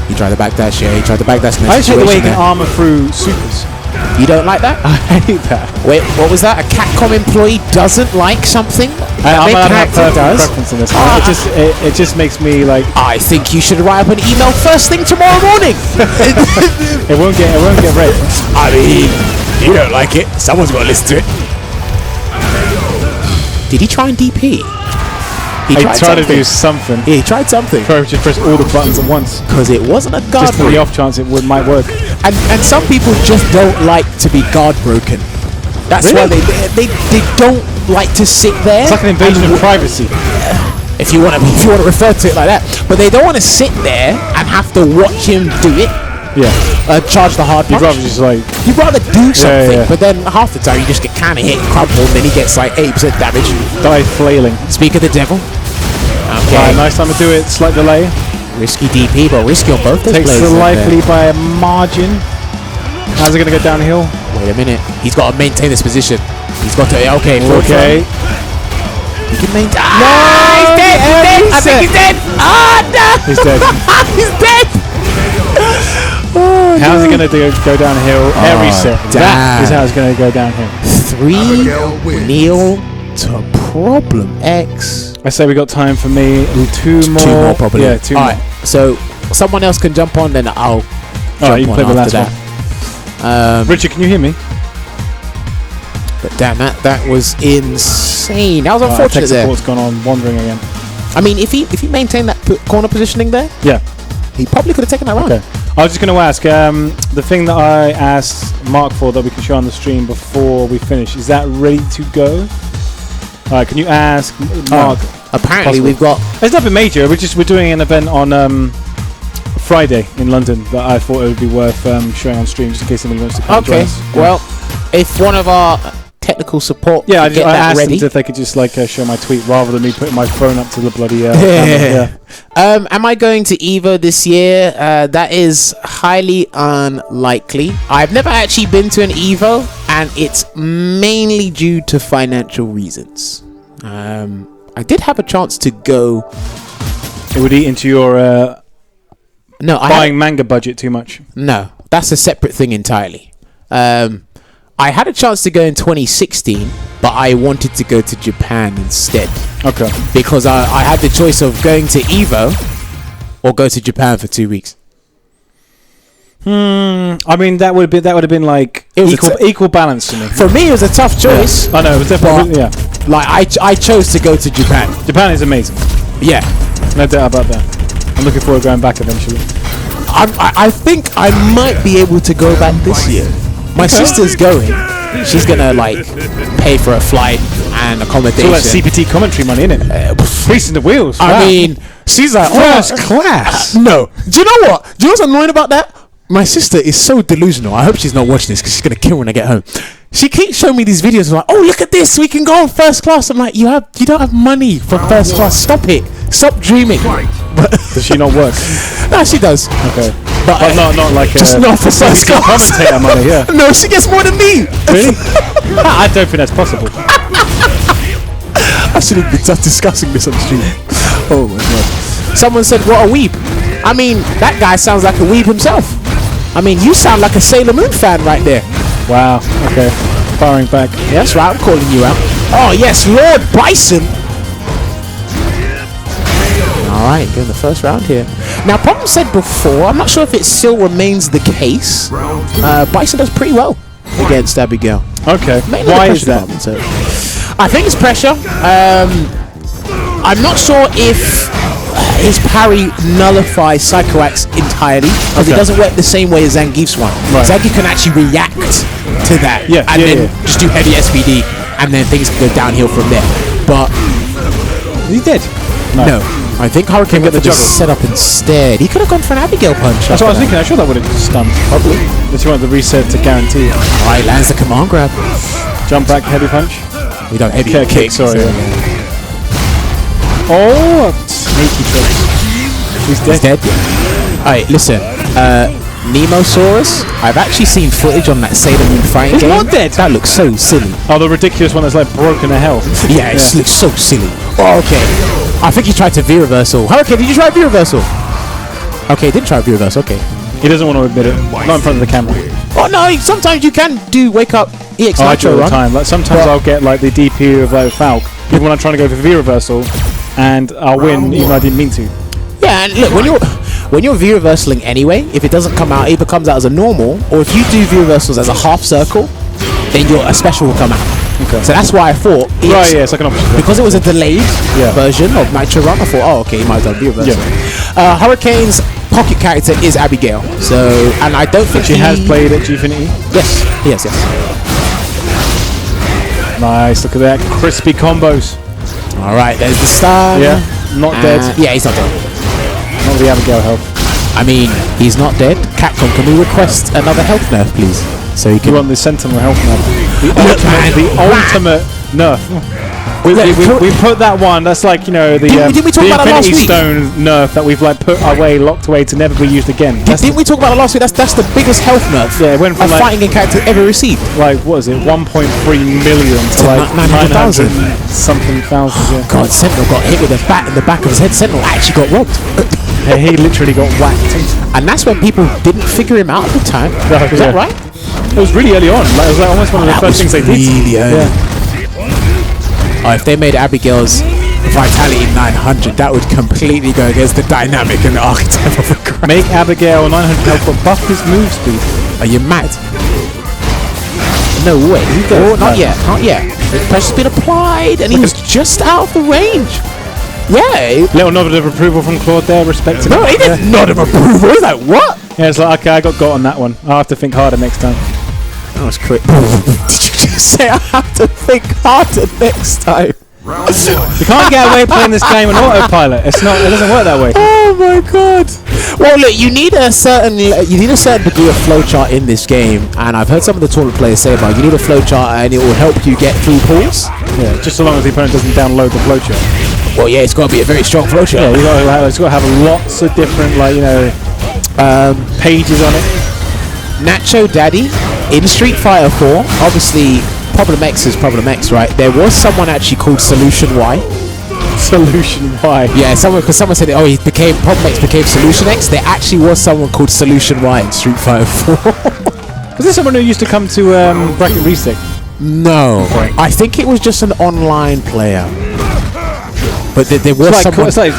He tried the backdash, he tried the backdash. I hate the way he can armor through supers. You don't like that? I hate that. Wait, what was that? A Capcom employee doesn't like something? I have preference on this one. It just makes me like... I think you should write up an email first thing tomorrow morning. It won't get read. I mean, you don't like it. Someone's got to listen to it. Did he try and DP? He tried to do something. Yeah, he tried something. Just press all the buttons at once. Because it wasn't a guard just for the off chance it might work. And some people just don't like to be guard broken. That's why they don't like to sit there. It's like an invasion of privacy. if you want to refer to it like that. But they don't want to sit there and have to watch him do it. Yeah. Charge the hard punch. You'd rather just like... You'd rather do something, yeah. but then half the time you just get kind of hit, crumpled, and then he gets like 8% damage. Die flailing. Speak of the devil. Okay. Right, nice time to do it. Slight delay. Risky DP, but risky on both those Takes players. the life lead by a margin. How's it going to go downhill? Wait a minute. He's got to maintain this position. He's got to... Okay. Okay. He can maintain... No! He's dead! He's dead! I think he's dead! Ah, no! He's dead. He's dead! Oh, how's it going to go downhill? Every set. That is how it's going to go downhill. 3-0 to Problem X. I say we got time for me. Two more probably. Yeah, two more. Alright, so someone else can jump on, then I'll jump you can on play the last after that. Richard, can you hear me? But damn, that was insane. That was unfortunate tech there. support's gone on wandering again. I mean, if he maintained that corner positioning there, yeah, he probably could have taken that round. Okay. I was just going to ask, the thing that I asked Mark for that we can show on the stream before we finish, is that ready to go? Can you ask Mark? Apparently we've got... It's nothing major. We're doing an event on Friday in London that I thought it would be worth showing on stream just in case somebody wants to come join us. Well, if one of our technical support I get asked ready. them if they could just show my tweet rather than me putting my phone up to the bloody camera. Am I going to Evo this year? That is highly unlikely. I've never actually been to an Evo, and it's mainly due to financial reasons. I did have a chance to go. It would eat into your buying manga budget too much. No, that's a separate thing entirely. I had a chance to go in 2016, but I wanted to go to Japan instead. Okay. Because I had the choice of going to Evo or go to Japan for 2 weeks. I mean, that would have been like equal balance to me. For me, it was a tough choice. Yeah. I know, it was definitely I chose to go to Japan. Japan is amazing. Yeah, no doubt about that. I'm looking forward to going back eventually. I think I might be able to go back this year. My sister's going. She's gonna pay for a flight and accommodation. It's all that CPT commentary money, isn't it? Greasing the wheels. I mean, she's like first class. No. Do you know what? Do you know what's annoying about that? My sister is so delusional. I hope she's not watching this because she's gonna kill when I get home. She keeps showing me these videos like, oh, look at this, we can go on first class. I'm like, you don't have money for first class. Stop it. Stop dreaming. But does she not work? No, she does. Okay. But not like just not for first class. Commentator money, yeah. No, she gets more than me. Really? I don't think that's possible. I shouldn't be discussing this on the stream. Oh my god. Someone said, what a weeb. I mean, that guy sounds like a weeb himself. I mean, you sound like a Sailor Moon fan right there. Wow. Okay. Firing back. Yeah, that's right. I'm calling you out. Oh yes, Lord Bison. Alright, go in the first round here. Now, Problem said before, I'm not sure if it still remains the case. Bison does pretty well against Abigail. Okay. Mainly why is that? I think it's pressure. I'm not sure if his parry nullifies Psycho Axe entirely, because it doesn't work the same way as Zangief's one. Right. Zangief can actually react to that and then just do heavy SPD, and then things can go downhill from there. But he did. No. I think Hurricane got the setup instead. He could have gone for an Abigail punch. That's what I was thinking. I'm sure that would have stunned. Probably. But you want the reset to guarantee. Alright, lands the command grab. Jump back, heavy punch. We don't heavy kick. Sorry. Oh, sneaky trick. He's dead. Alright, listen. Nemosaurus. I've actually seen footage on that Sailor Moon fighting game. He's not dead. That looks so silly. Oh, the ridiculous one that's broken to hell. Yeah, it looks so silly. Oh, okay. I think he tried to V-reversal. Hurricane, did you try V-reversal? Okay, he did try V-reversal. Okay. He doesn't want to admit it. Not in front of the camera. Oh no! Sometimes you can do wake up EX I do all Nitro the time. Sometimes I'll get the DP of Falk, even when I'm trying to go for V-reversal, and I'll win even though I didn't mean to. Yeah, and look, when you're V-reversaling anyway, if it doesn't come out, either comes out as a normal, or if you do V-reversals as a half circle, then a special will come out. Okay. So that's why I thought it's like an option. Because it was a delayed version of Nitro Run, I thought, oh okay, you might as well V-reversal. Yeah. Hurricane's pocket character is Abigail. So, and I don't think she has played at Gfinity? Yes. Nice, look at that. Crispy combos. Alright, there's the stun. Yeah. Not dead. Yeah, he's not dead. Not the Abigail health. I mean, he's not dead. Capcom, can we request another health nerf, please? So you You can. want the Sentinel health nerf. The ultimate nerf. We put that one. That's like, you know, the Didn't we talk about that last Infinity week? Stone nerf that we've like put away, locked away to never be used again. Didn't we talk about it last week? That's the biggest health nerf Yeah, it went from a like, fighting game character ever received. like what is it, 1.3 million to like 900,000 something thousand. Yeah. God, Sentinel got hit with a bat in the back of his head. Sentinel actually got robbed. Yeah, he literally got whacked. And that's when people didn't figure him out at the time. Is that right? It was really early on. Like, it was like almost one of the That first was things they did. really early. Yeah. Oh, if they made Abigail's Vitality 900, that would completely go against the dynamic and the archetype of a crowd. Make Abigail 900 health, but buff his move speed. Are you mad? No way. Oh, not yet. Not yet. The pressure's been applied, and he was just out of the range. Yeah. Little nod of approval from Claude there, respecting. No, he didn't nod of approval. He's like, what? Yeah, it's like, okay, I got on that one. I'll have to think harder next time. That was quick. Did you just say I have to think harder next time? You can't get away playing this game on autopilot. It doesn't work that way. Oh my god. Well, look, you need a certain degree of flowchart in this game, and I've heard some of the tournament players say about you need a flowchart and it will help you get through pulls. Yeah, just so long as the opponent doesn't download the flowchart. Well, yeah, it's got to be a very strong flowchart. Yeah, it's got to have lots of different, like, you know, pages on it. Nacho Daddy in Street Fighter 4, obviously Problem X is Problem X, right? There was someone actually called Solution Y. Solution Y. Yeah, because someone said, oh, Problem X became Solution X. There actually was someone called Solution Y in Street Fighter 4. Was there someone who used to come to Bracket Reset? No, Okay. I think it was just an online player. But there was someone. It's like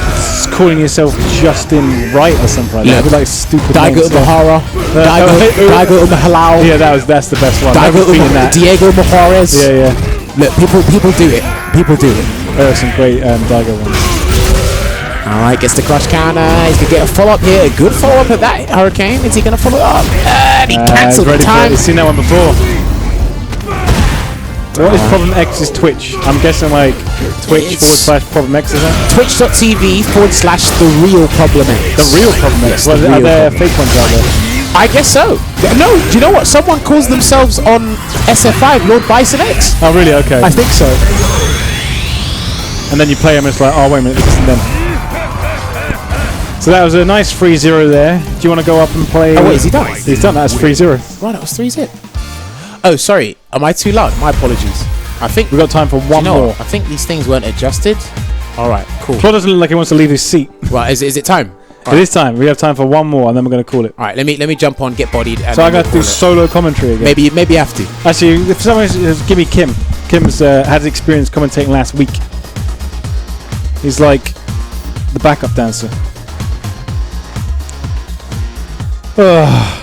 calling yourself Justin Wright or something like that. With like stupid Daigo names. Umahara, Daigo Umahalao, Yeah, that's the best one. Daigo that. Diego Majarez. Yeah. Look, people do it. People do it. There are some great Daigo ones. All right, gets the crush counter. He's gonna get a follow up here. A good follow up at that Hurricane. Is he gonna follow up? And he cancelled the time. He's seen that one before. What is Problem X's Twitch? I'm guessing like Twitch/Problem X, isn't it? Twitch.tv/the real Problem X. The real Problem X. Well, are there fake ones out there? I guess so. No, do you know what? Someone calls themselves on SF5 Lord Bison X. Oh, really? Okay. I think so. And then you play them and it's like, oh, wait a minute, this isn't them. So that was a nice 3-0 there. Do you want to go up and play? Oh, wait, is he done? He's done. That's 3-0. Right, that was 3-0. Oh, sorry. Am I too loud? My apologies. I think We've got time for one more. I think these things weren't adjusted. All right, cool. Claude doesn't look like he wants to leave his seat. Right, is it time? It is time. We have time for one more and then we're going to call it. All right, let me jump on, get bodied. And So I'm then going to do we'll call solo commentary again. it. Maybe you have to. Actually, if someone give me Kim. Kim's had experience commentating last week. He's like the backup dancer. Ugh.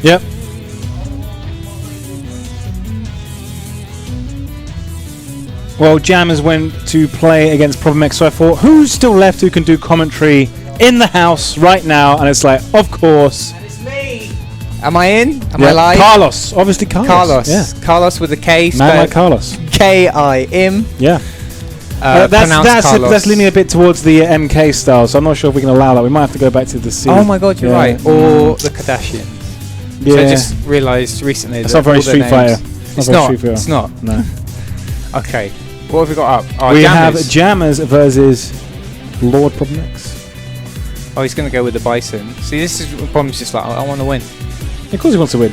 Yep. Well, Jammers went to play against Problem X, so I thought, who's still left who can do commentary in the house right now? And it's like, of course. It's me. Am I in? Am I live? Carlos. Obviously Carlos. Carlos. Yeah. Carlos with a K. Man like Carlos. K-I-M. Yeah. Pronounced Carlos. That's leaning a bit towards the MK style, so I'm not sure if we can allow that. We might have to go back to the C. Oh my god, you're Yeah. right. Or the Kardashians. Yeah. So I just realised recently It's that not very all their Street Fighter. names- It's not very Street Fighter. It's not. No. Okay. What have we got up? Oh, We Jammers. have Jammers versus Lord Problem X. Oh, he's going to go with the Bison. See, this is the problem. Is just like, I want to win. Of course he wants to win.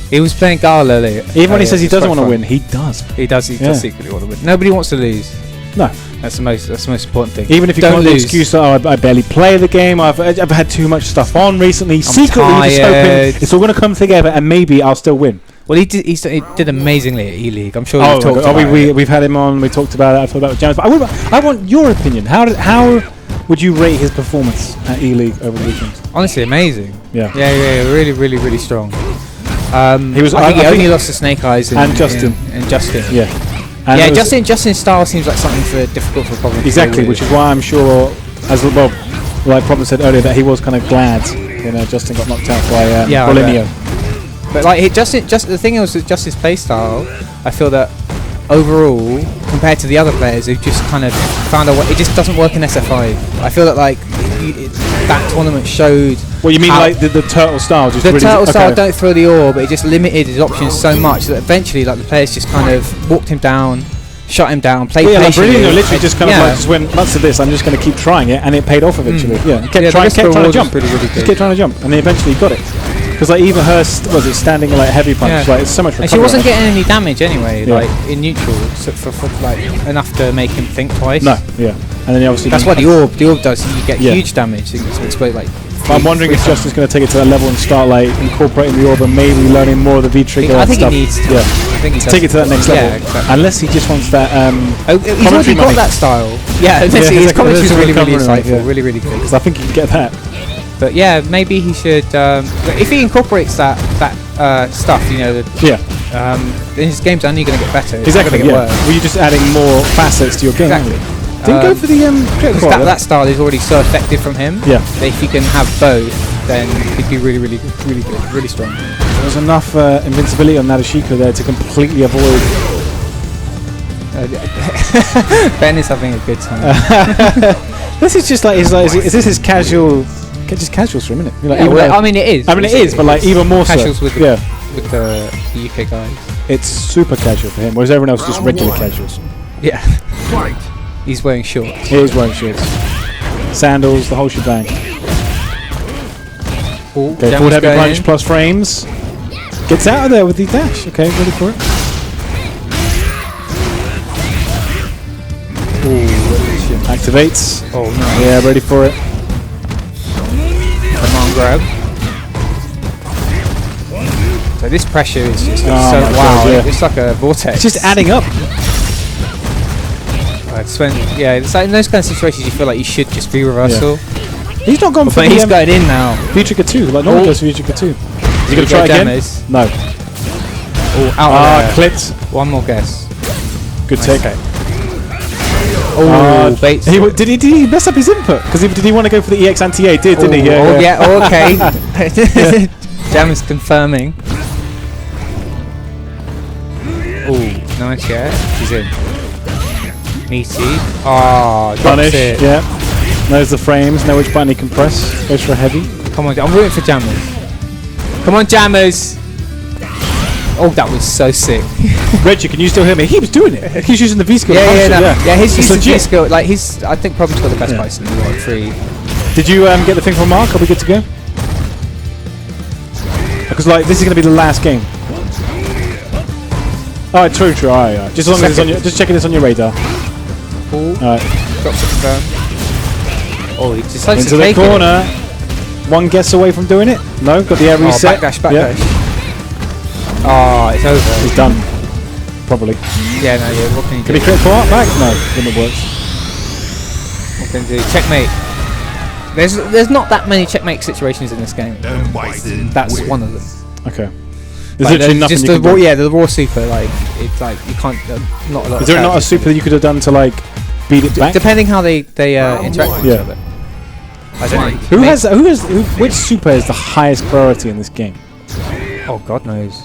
He was playing Gala earlier. Even when he says he it's doesn't quite want to fun. win, he does. He does. He Yeah. does secretly want to win. Nobody wants to lose. No. That's the most important thing. Even if you don't come with the lose. excuse that I barely play the game, I've had too much stuff on recently. Secretly, just hoping tired. it's all going to come together and maybe I'll still win. Well, he did amazingly at E-League. I'm sure we've talked about it. We've had him on. We talked about it. I thought that was Jammers. But I want your opinion. How would you rate his performance at E-League over the weekend? Honestly, amazing. Yeah. Yeah, really, really, really strong. He was. I think he only lost to Snake Eyes and Justin. And Justin. Yeah. And yeah, Justin's style seems like something difficult for Problem. Exactly, which is why I'm sure, as well, like Problem said earlier, that he was kind of glad Justin got knocked out by Bolinio. But like the thing is with Justin's playstyle, I feel that overall, compared to the other players who just kind of found a way, it just doesn't work in SF5. I feel that like that tournament showed. What you mean, like the turtle style? Just the really turtle style don't throw the orb, but it just limited his options so much that eventually, like the players just kind of walked him down, shut him down, played patiently. Like literally just kind of like just went nuts to this. I'm just going to keep trying it, and it paid off eventually. Yeah, he kept trying to jump. Really just kept trying to jump, and then eventually got it. Because like even her standing like heavy punch, like it's so much. And she wasn't getting any damage anyway, like in neutral, so for like enough to make him think twice. No, yeah, and then obviously that's what the orb does. You get huge damage. So explode like. I'm wondering if Justin's going to take it to that level and start like incorporating the orb and maybe learning more of the V trigger. I think stuff. he needs to. Yeah, I think he does. Take it to that next level. Yeah, exactly. Unless he just wants that. He's already got that style. Yeah, his commentary is really, really insightful. Really, really good. Because I think he can get that. But yeah, maybe he should. If he incorporates that stuff, then his game's only going to get better. Exactly. Get worse. Well, you're just adding more facets to your game. Exactly. Didn't go for the critical. That style is already so effective from him. Yeah. That if he can have both, then he'd be really, really good, really good, really strong. There was enough invincibility on Nadeshiko there to completely avoid. Ben is having a good time. This is just like is this his casual? Just casuals for a minute. Like, I mean it is. I mean it is, but like even more casuals so. with the UK guys. It's super casual for him, whereas everyone else is just regular casuals. Yeah. He's wearing shorts. He is wearing shorts. Sandals, the whole shebang. Okay, forward heavy punch plus frames. Gets out of there with the dash. Okay, ready for it. Ooh, activates. Oh no. Yeah, ready for it. Come on, grab. So this pressure is just it's like a vortex. It's just adding up. It's when, it's like in those kind of situations you feel like you should just be reversal. Yeah. He's not gone for he's got it in now. V-trigger 2, like no one goes for V-trigger 2. Is he going to try again? No. Oh, out there. Clipped. One more guess. Good take. Okay. Oh, baits. Did he mess up his input? Because did he want to go for the EX anti-A? Didn't he? Okay. Jam is confirming. Oh, nice, He's in. Meaty. Oh, punish. It. Yeah. Knows the frames, know which button he can press. Goes for a heavy. Come on, I'm rooting for Jammers. Come on, Jammers. Oh, that was so sick. Reggie, can you still hear me? He was doing it. He's using the V skill. Yeah, his use of V skill. Like I think Problem's got the best bison in the world. 3. Did you get the thing from Mark? Are we good to go? Because like this is going to be the last game. Oh, true. Alright. Just as long as it's on your, just checking this on your radar. Cool. Alright. Drops it confirm. Oh, he decides into the corner. One guess away from doing it. No, got the air reset. Backdash. Yeah. Oh, it's over. He's done. Probably. Yeah, what can he do? Can he crit for back? No, then it works. What can he do? Checkmate. There's not that many checkmate situations in this game. That's one of them. Okay. There's literally nothing just you can do. The raw super, like it's like you can't. Not a lot. Is there not a super that you could have done to like beat it back? Depending how they interact with each other. I don't know. Which super is the highest priority in this game? Oh, God knows.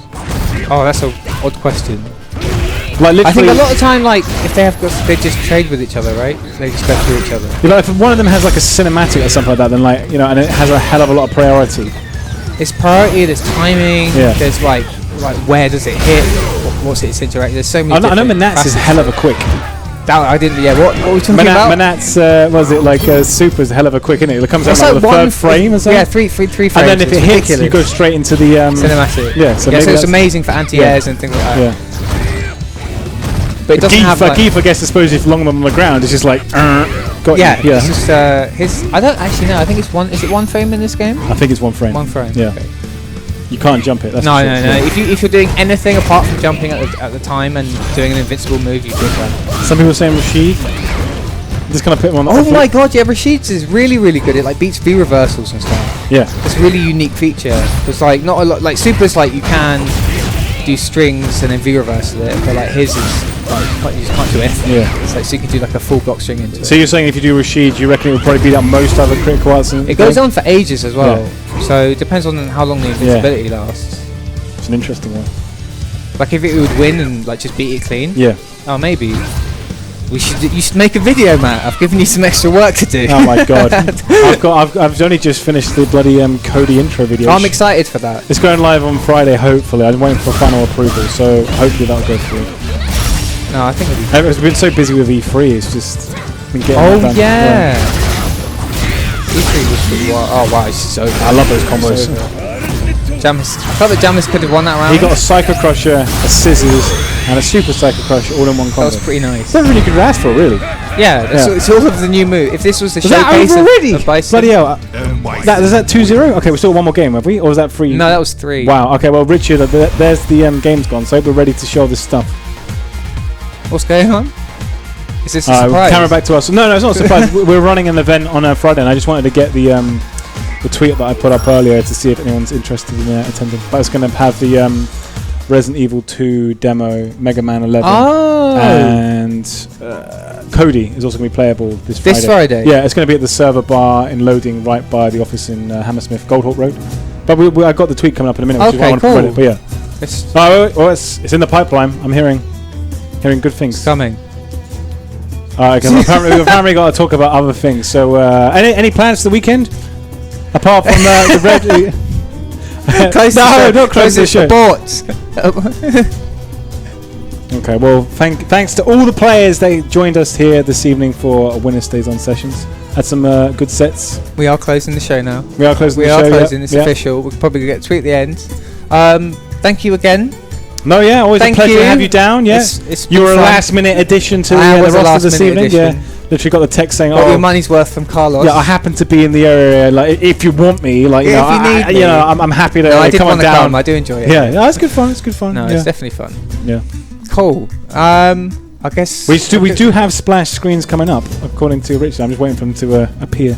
Oh, that's an odd question. Like literally, I think a lot of time, like if they just trade with each other, right? They just go through each other. You know, if one of them has like a cinematic or something like that, then like and it has a hell of a lot of priority. It's priority. There's timing. Yeah. There's like where does it hit? What's its interaction? There's so many. I know Manats is hell of a quick. I didn't. Yeah. What were we talking about? Manats was it like super is hell of a quick, isn't it? It comes out like the third frame or something. Yeah, three frames. And then if it hits, you go straight into the cinematic. Yeah. So it's amazing for anti-airs and things like that. Yeah. But it doesn't have like Geef, I guess, I suppose if long on the ground, it's just like got yeah. It's just his. I don't actually know. I think it's one. Is it one frame in this game? I think it's one frame. One frame. Yeah. Okay. You can't jump it. That's no. If you're doing anything apart from jumping at the time and doing an invincible move, you do that. Some people are saying Rashid. Just kind of put him on. Oh my god, yeah, Rashid's is really, really good. It like beats V reversals and stuff. Yeah. It's a really unique feature. It's like not a lot like Super's like you can do strings and then V reversal it, but like his is like you just can't do anything. Yeah. It's like so you can do like a full block string into it. So you're saying if you do Rashid, you reckon it will probably beat up most other critical arts? It goes on for ages as well. So it depends on how long the invincibility lasts. It's an interesting one. Like if it would win and like just beat it clean. Yeah. Oh, maybe. You should make a video, Matt. I've given you some extra work to do. Oh my god. I've only just finished the bloody Cody intro video. I'm excited for that. It's going live on Friday, hopefully. I'm waiting for final approval, so hopefully that'll go through. No, I think it'll be I've been so busy with E3, it's just been getting Oh that done. yeah. E3 was pretty wild. Oh wow, it's so good. I love those combos. Jamis, I felt that Jamis could have won that round. He got a Psycho Crusher, a Scissors, and a Super Psycho Crusher all in one combo. That was pretty nice. That's really good to ask for, really. Yeah, it's all of the new move. If this was the Was that showcase over already? of Bison. Bloody hell. Is that 2-0? Okay, we still got one more game, have we? Or was that 3? No, that was 3. Wow, okay, well, Richard, there's the game's gone, so we're ready to show this stuff. What's going on? Is this a surprise? Camera back to us. No, it's not a surprise. We're running an event on Friday, and I just wanted to get the tweet that I put up earlier to see if anyone's interested in attending. But it's going to have the Resident Evil 2 demo, Mega Man 11, and Cody is also going to be playable this Friday. This Friday? Yeah, it's going to be at the server bar in Loading, right by the office in Hammersmith, Goldhawk Road. But I got the tweet coming up in a minute. Okay, which cool. But yeah, it's in the pipeline. I'm hearing good things. It's coming. We've apparently got to talk about other things. So, any plans for the weekend? Apart from the red. Not close to the show. Okay, well, thanks to all the players that joined us here this evening for WinnerStaysOn Sessions. Had some good sets. We are closing the show now. We are closing. It's official. We're probably going to get a tweet at the end. Thank you again. No, yeah, always a pleasure to have you down. Yeah, you were a last-minute addition to the roster this evening. Yeah, literally got the text saying, "Oh, your money's worth from Karlos." Yeah, I happen to be in the area. Like, if you want me, like, if you need me, I'm happy to. No, I did come want on to down. come. I do enjoy it. Yeah, no, it's good fun. It's good fun. No, it's definitely fun. Yeah, cool. I guess we do have splash screens coming up, according to Richard. I'm just waiting for them to appear.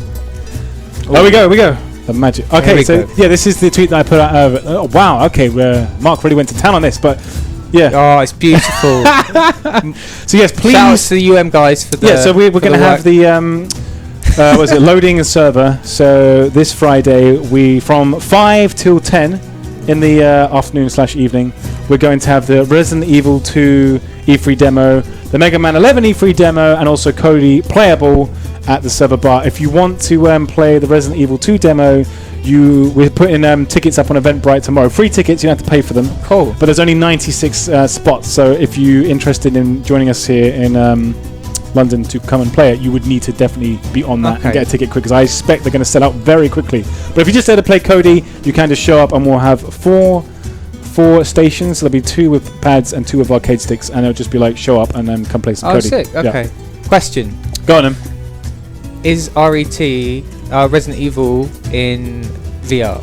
Oh, we go. The magic. Okay, so this is the tweet that I put out. Wow. Okay, Mark really went to town on this, but. Yeah. Oh, it's beautiful. So yes, please. Shout out to the UM guys for the. Yeah, so we're going to have the loading a server. So this Friday, we from 5 till 10 in the afternoon/evening, we're going to have the Resident Evil 2 E3 demo, the Mega Man 11 E3 demo, and also Cody playable at the server bar. If you want to play the Resident Evil 2 demo, we're putting tickets up on Eventbrite tomorrow. Free tickets, you don't have to pay for them. Cool. But there's only 96 spots, so if you're interested in joining us here in London to come and play it, you would need to definitely be on that and get a ticket quick, because I expect they're going to sell out very quickly. But if you just there to play Cody, you can just show up, and we'll have four stations. So there'll be 2 with pads and 2 with arcade sticks, and it'll just be like show up and then come play some Cody. Oh, sick. Okay. Yeah. Question. Go on, then. Is RET Resident Evil in VR?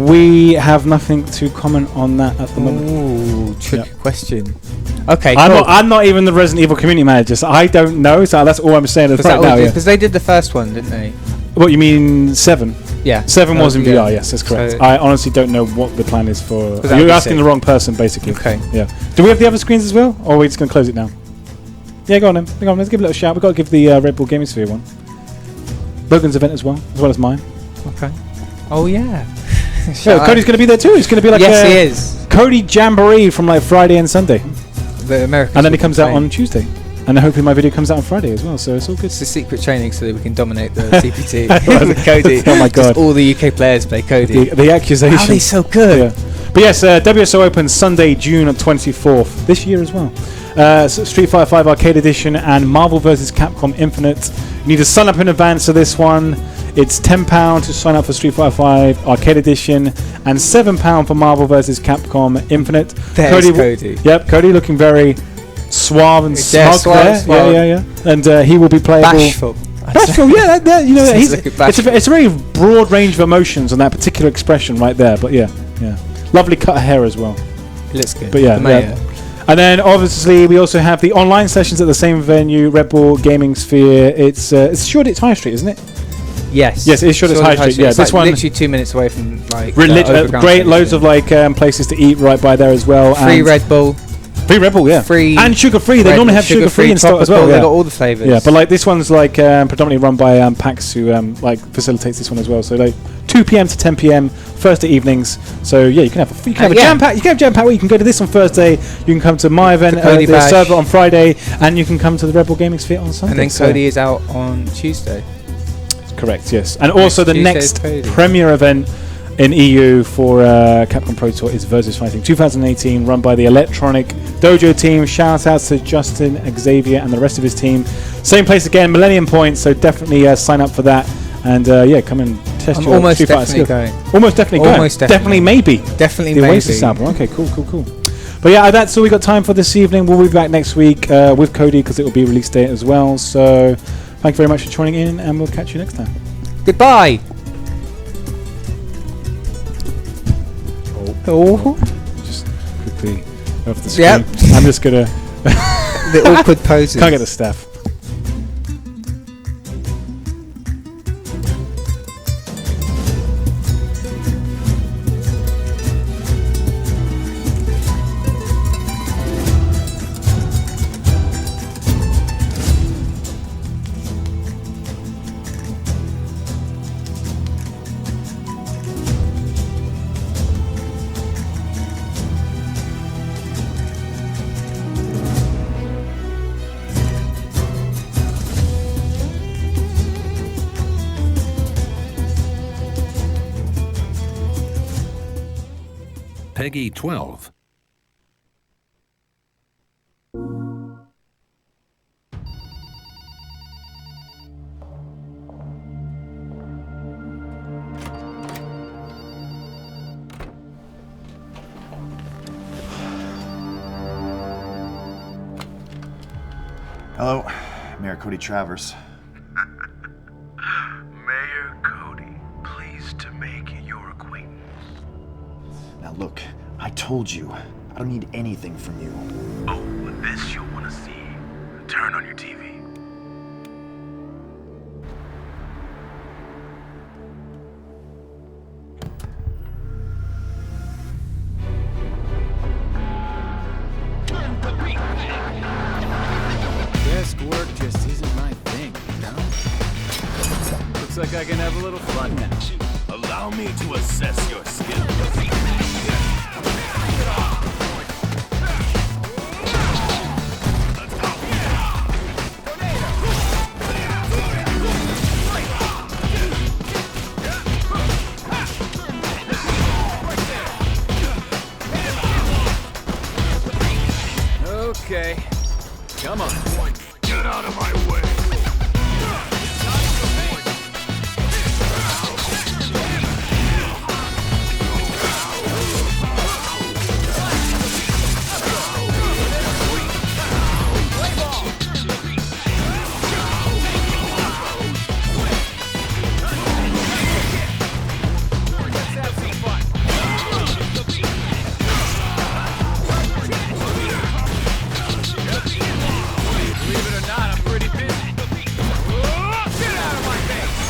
We have nothing to comment on that at the moment. Ooh, tricky question. Okay, I'm not even the Resident Evil community manager, so I don't know. So that's all I'm saying right now. Because they did the first one, didn't they? What, you mean 7? Yeah. 7 was in VR. Yes, that's correct. I honestly don't know what the plan is for. You're asking the wrong person, basically. Okay. Yeah. Do we have the other screens as well, or are we just going to close it now? Yeah, go on then. Let's give a little shout. We've got to give the Red Bull Gaming Sphere one. Logan's event as well as mine. Okay. Oh yeah. Cody's going to be there too. It's going to be like he is. Cody Jamboree from like Friday and Sunday. The Americans. And then it comes out on Tuesday. And hopefully my video comes out on Friday as well, so it's all good. It's a secret training so that we can dominate the CPT with Cody. Oh my god. Just all the UK players play Cody. The accusation. How are they so good? Yeah. But yes, WSO opens Sunday, June 24th, this year as well. So Street Fighter 5 Arcade Edition and Marvel vs. Capcom Infinite. You need to sign up in advance for this one. It's £10 to sign up for Street Fighter 5 Arcade Edition and £7 for Marvel vs. Capcom Infinite. There's Cody. Yep, Cody looking very suave and smug there. Yeah. And he will be playable. Bashful, yeah. You know, it's a very broad range of emotions on that particular expression right there. But yeah. Lovely cut of hair as well. It looks good. But And then obviously we also have the online sessions at the same venue, Red Bull Gaming Sphere. It's Shoreditch High Street, isn't it? Yes. Yes, it's Shoreditch High Street. Yeah, it's this like one literally 2 minutes away from like great, loads of like places to eat right by there as well. Free Red Bull. Free Red Bull, yeah. Free and sugar free. They normally have sugar free in stock as well. They Yeah. got all the flavors. Yeah, but like this one's like predominantly run by Packz, who like facilitates this one as well. So like 2 p.m. to 10 p.m. Thursday evenings. So yeah, you can have a jam pack. You can have jam pack. You can go to this on Thursday. You can come to my event, the server on Friday, and you can come to the Red Bull Gaming Sphere on Sunday. And then Cody is out on Tuesday. Correct. Yes, and also the Tuesday's next premier event in EU for Capcom Pro Tour is Versus Fighting 2018, run by the Electronic Dojo team. Shout outs to Justin, Xavier, and the rest of his team. Same place again, Millennium Point. So definitely sign up for that, and yeah, come and test I'm your almost Street Fighter definitely skill. going. Almost definitely going. Almost Definitely maybe. Definitely the maybe. Oasis album. Okay, cool. But yeah, that's all we got time for this evening. We'll be back next week with Cody because it will be release date as well. So thank you very much for joining in, and we'll catch you next time. Goodbye. Oh, just quickly off the screen. Yep. I'm just gonna The awkward poses. can't get the staff. Peggy 12. Hello, Mayor Cody Travers. Mayor Cody, pleased to make your acquaintance. Now look, I told you, I don't need anything from you. Oh, this you'll want to see. Turn on your TV. Desk work just isn't my thing, you know? Looks like I can have a little fun now. Allow me to assess your skills. Okay, come on. Get out of my way. Believe it or not, I'm pretty busy. Get out of my face!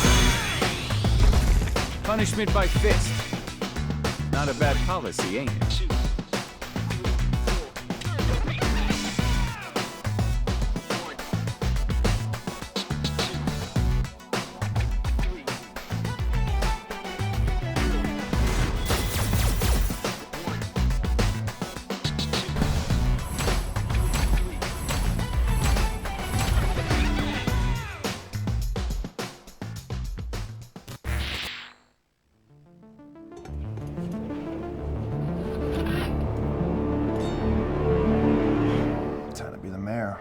Punishment by fist. Not a bad policy, ain't it? Time to be the mayor.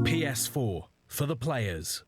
PS4 for the players.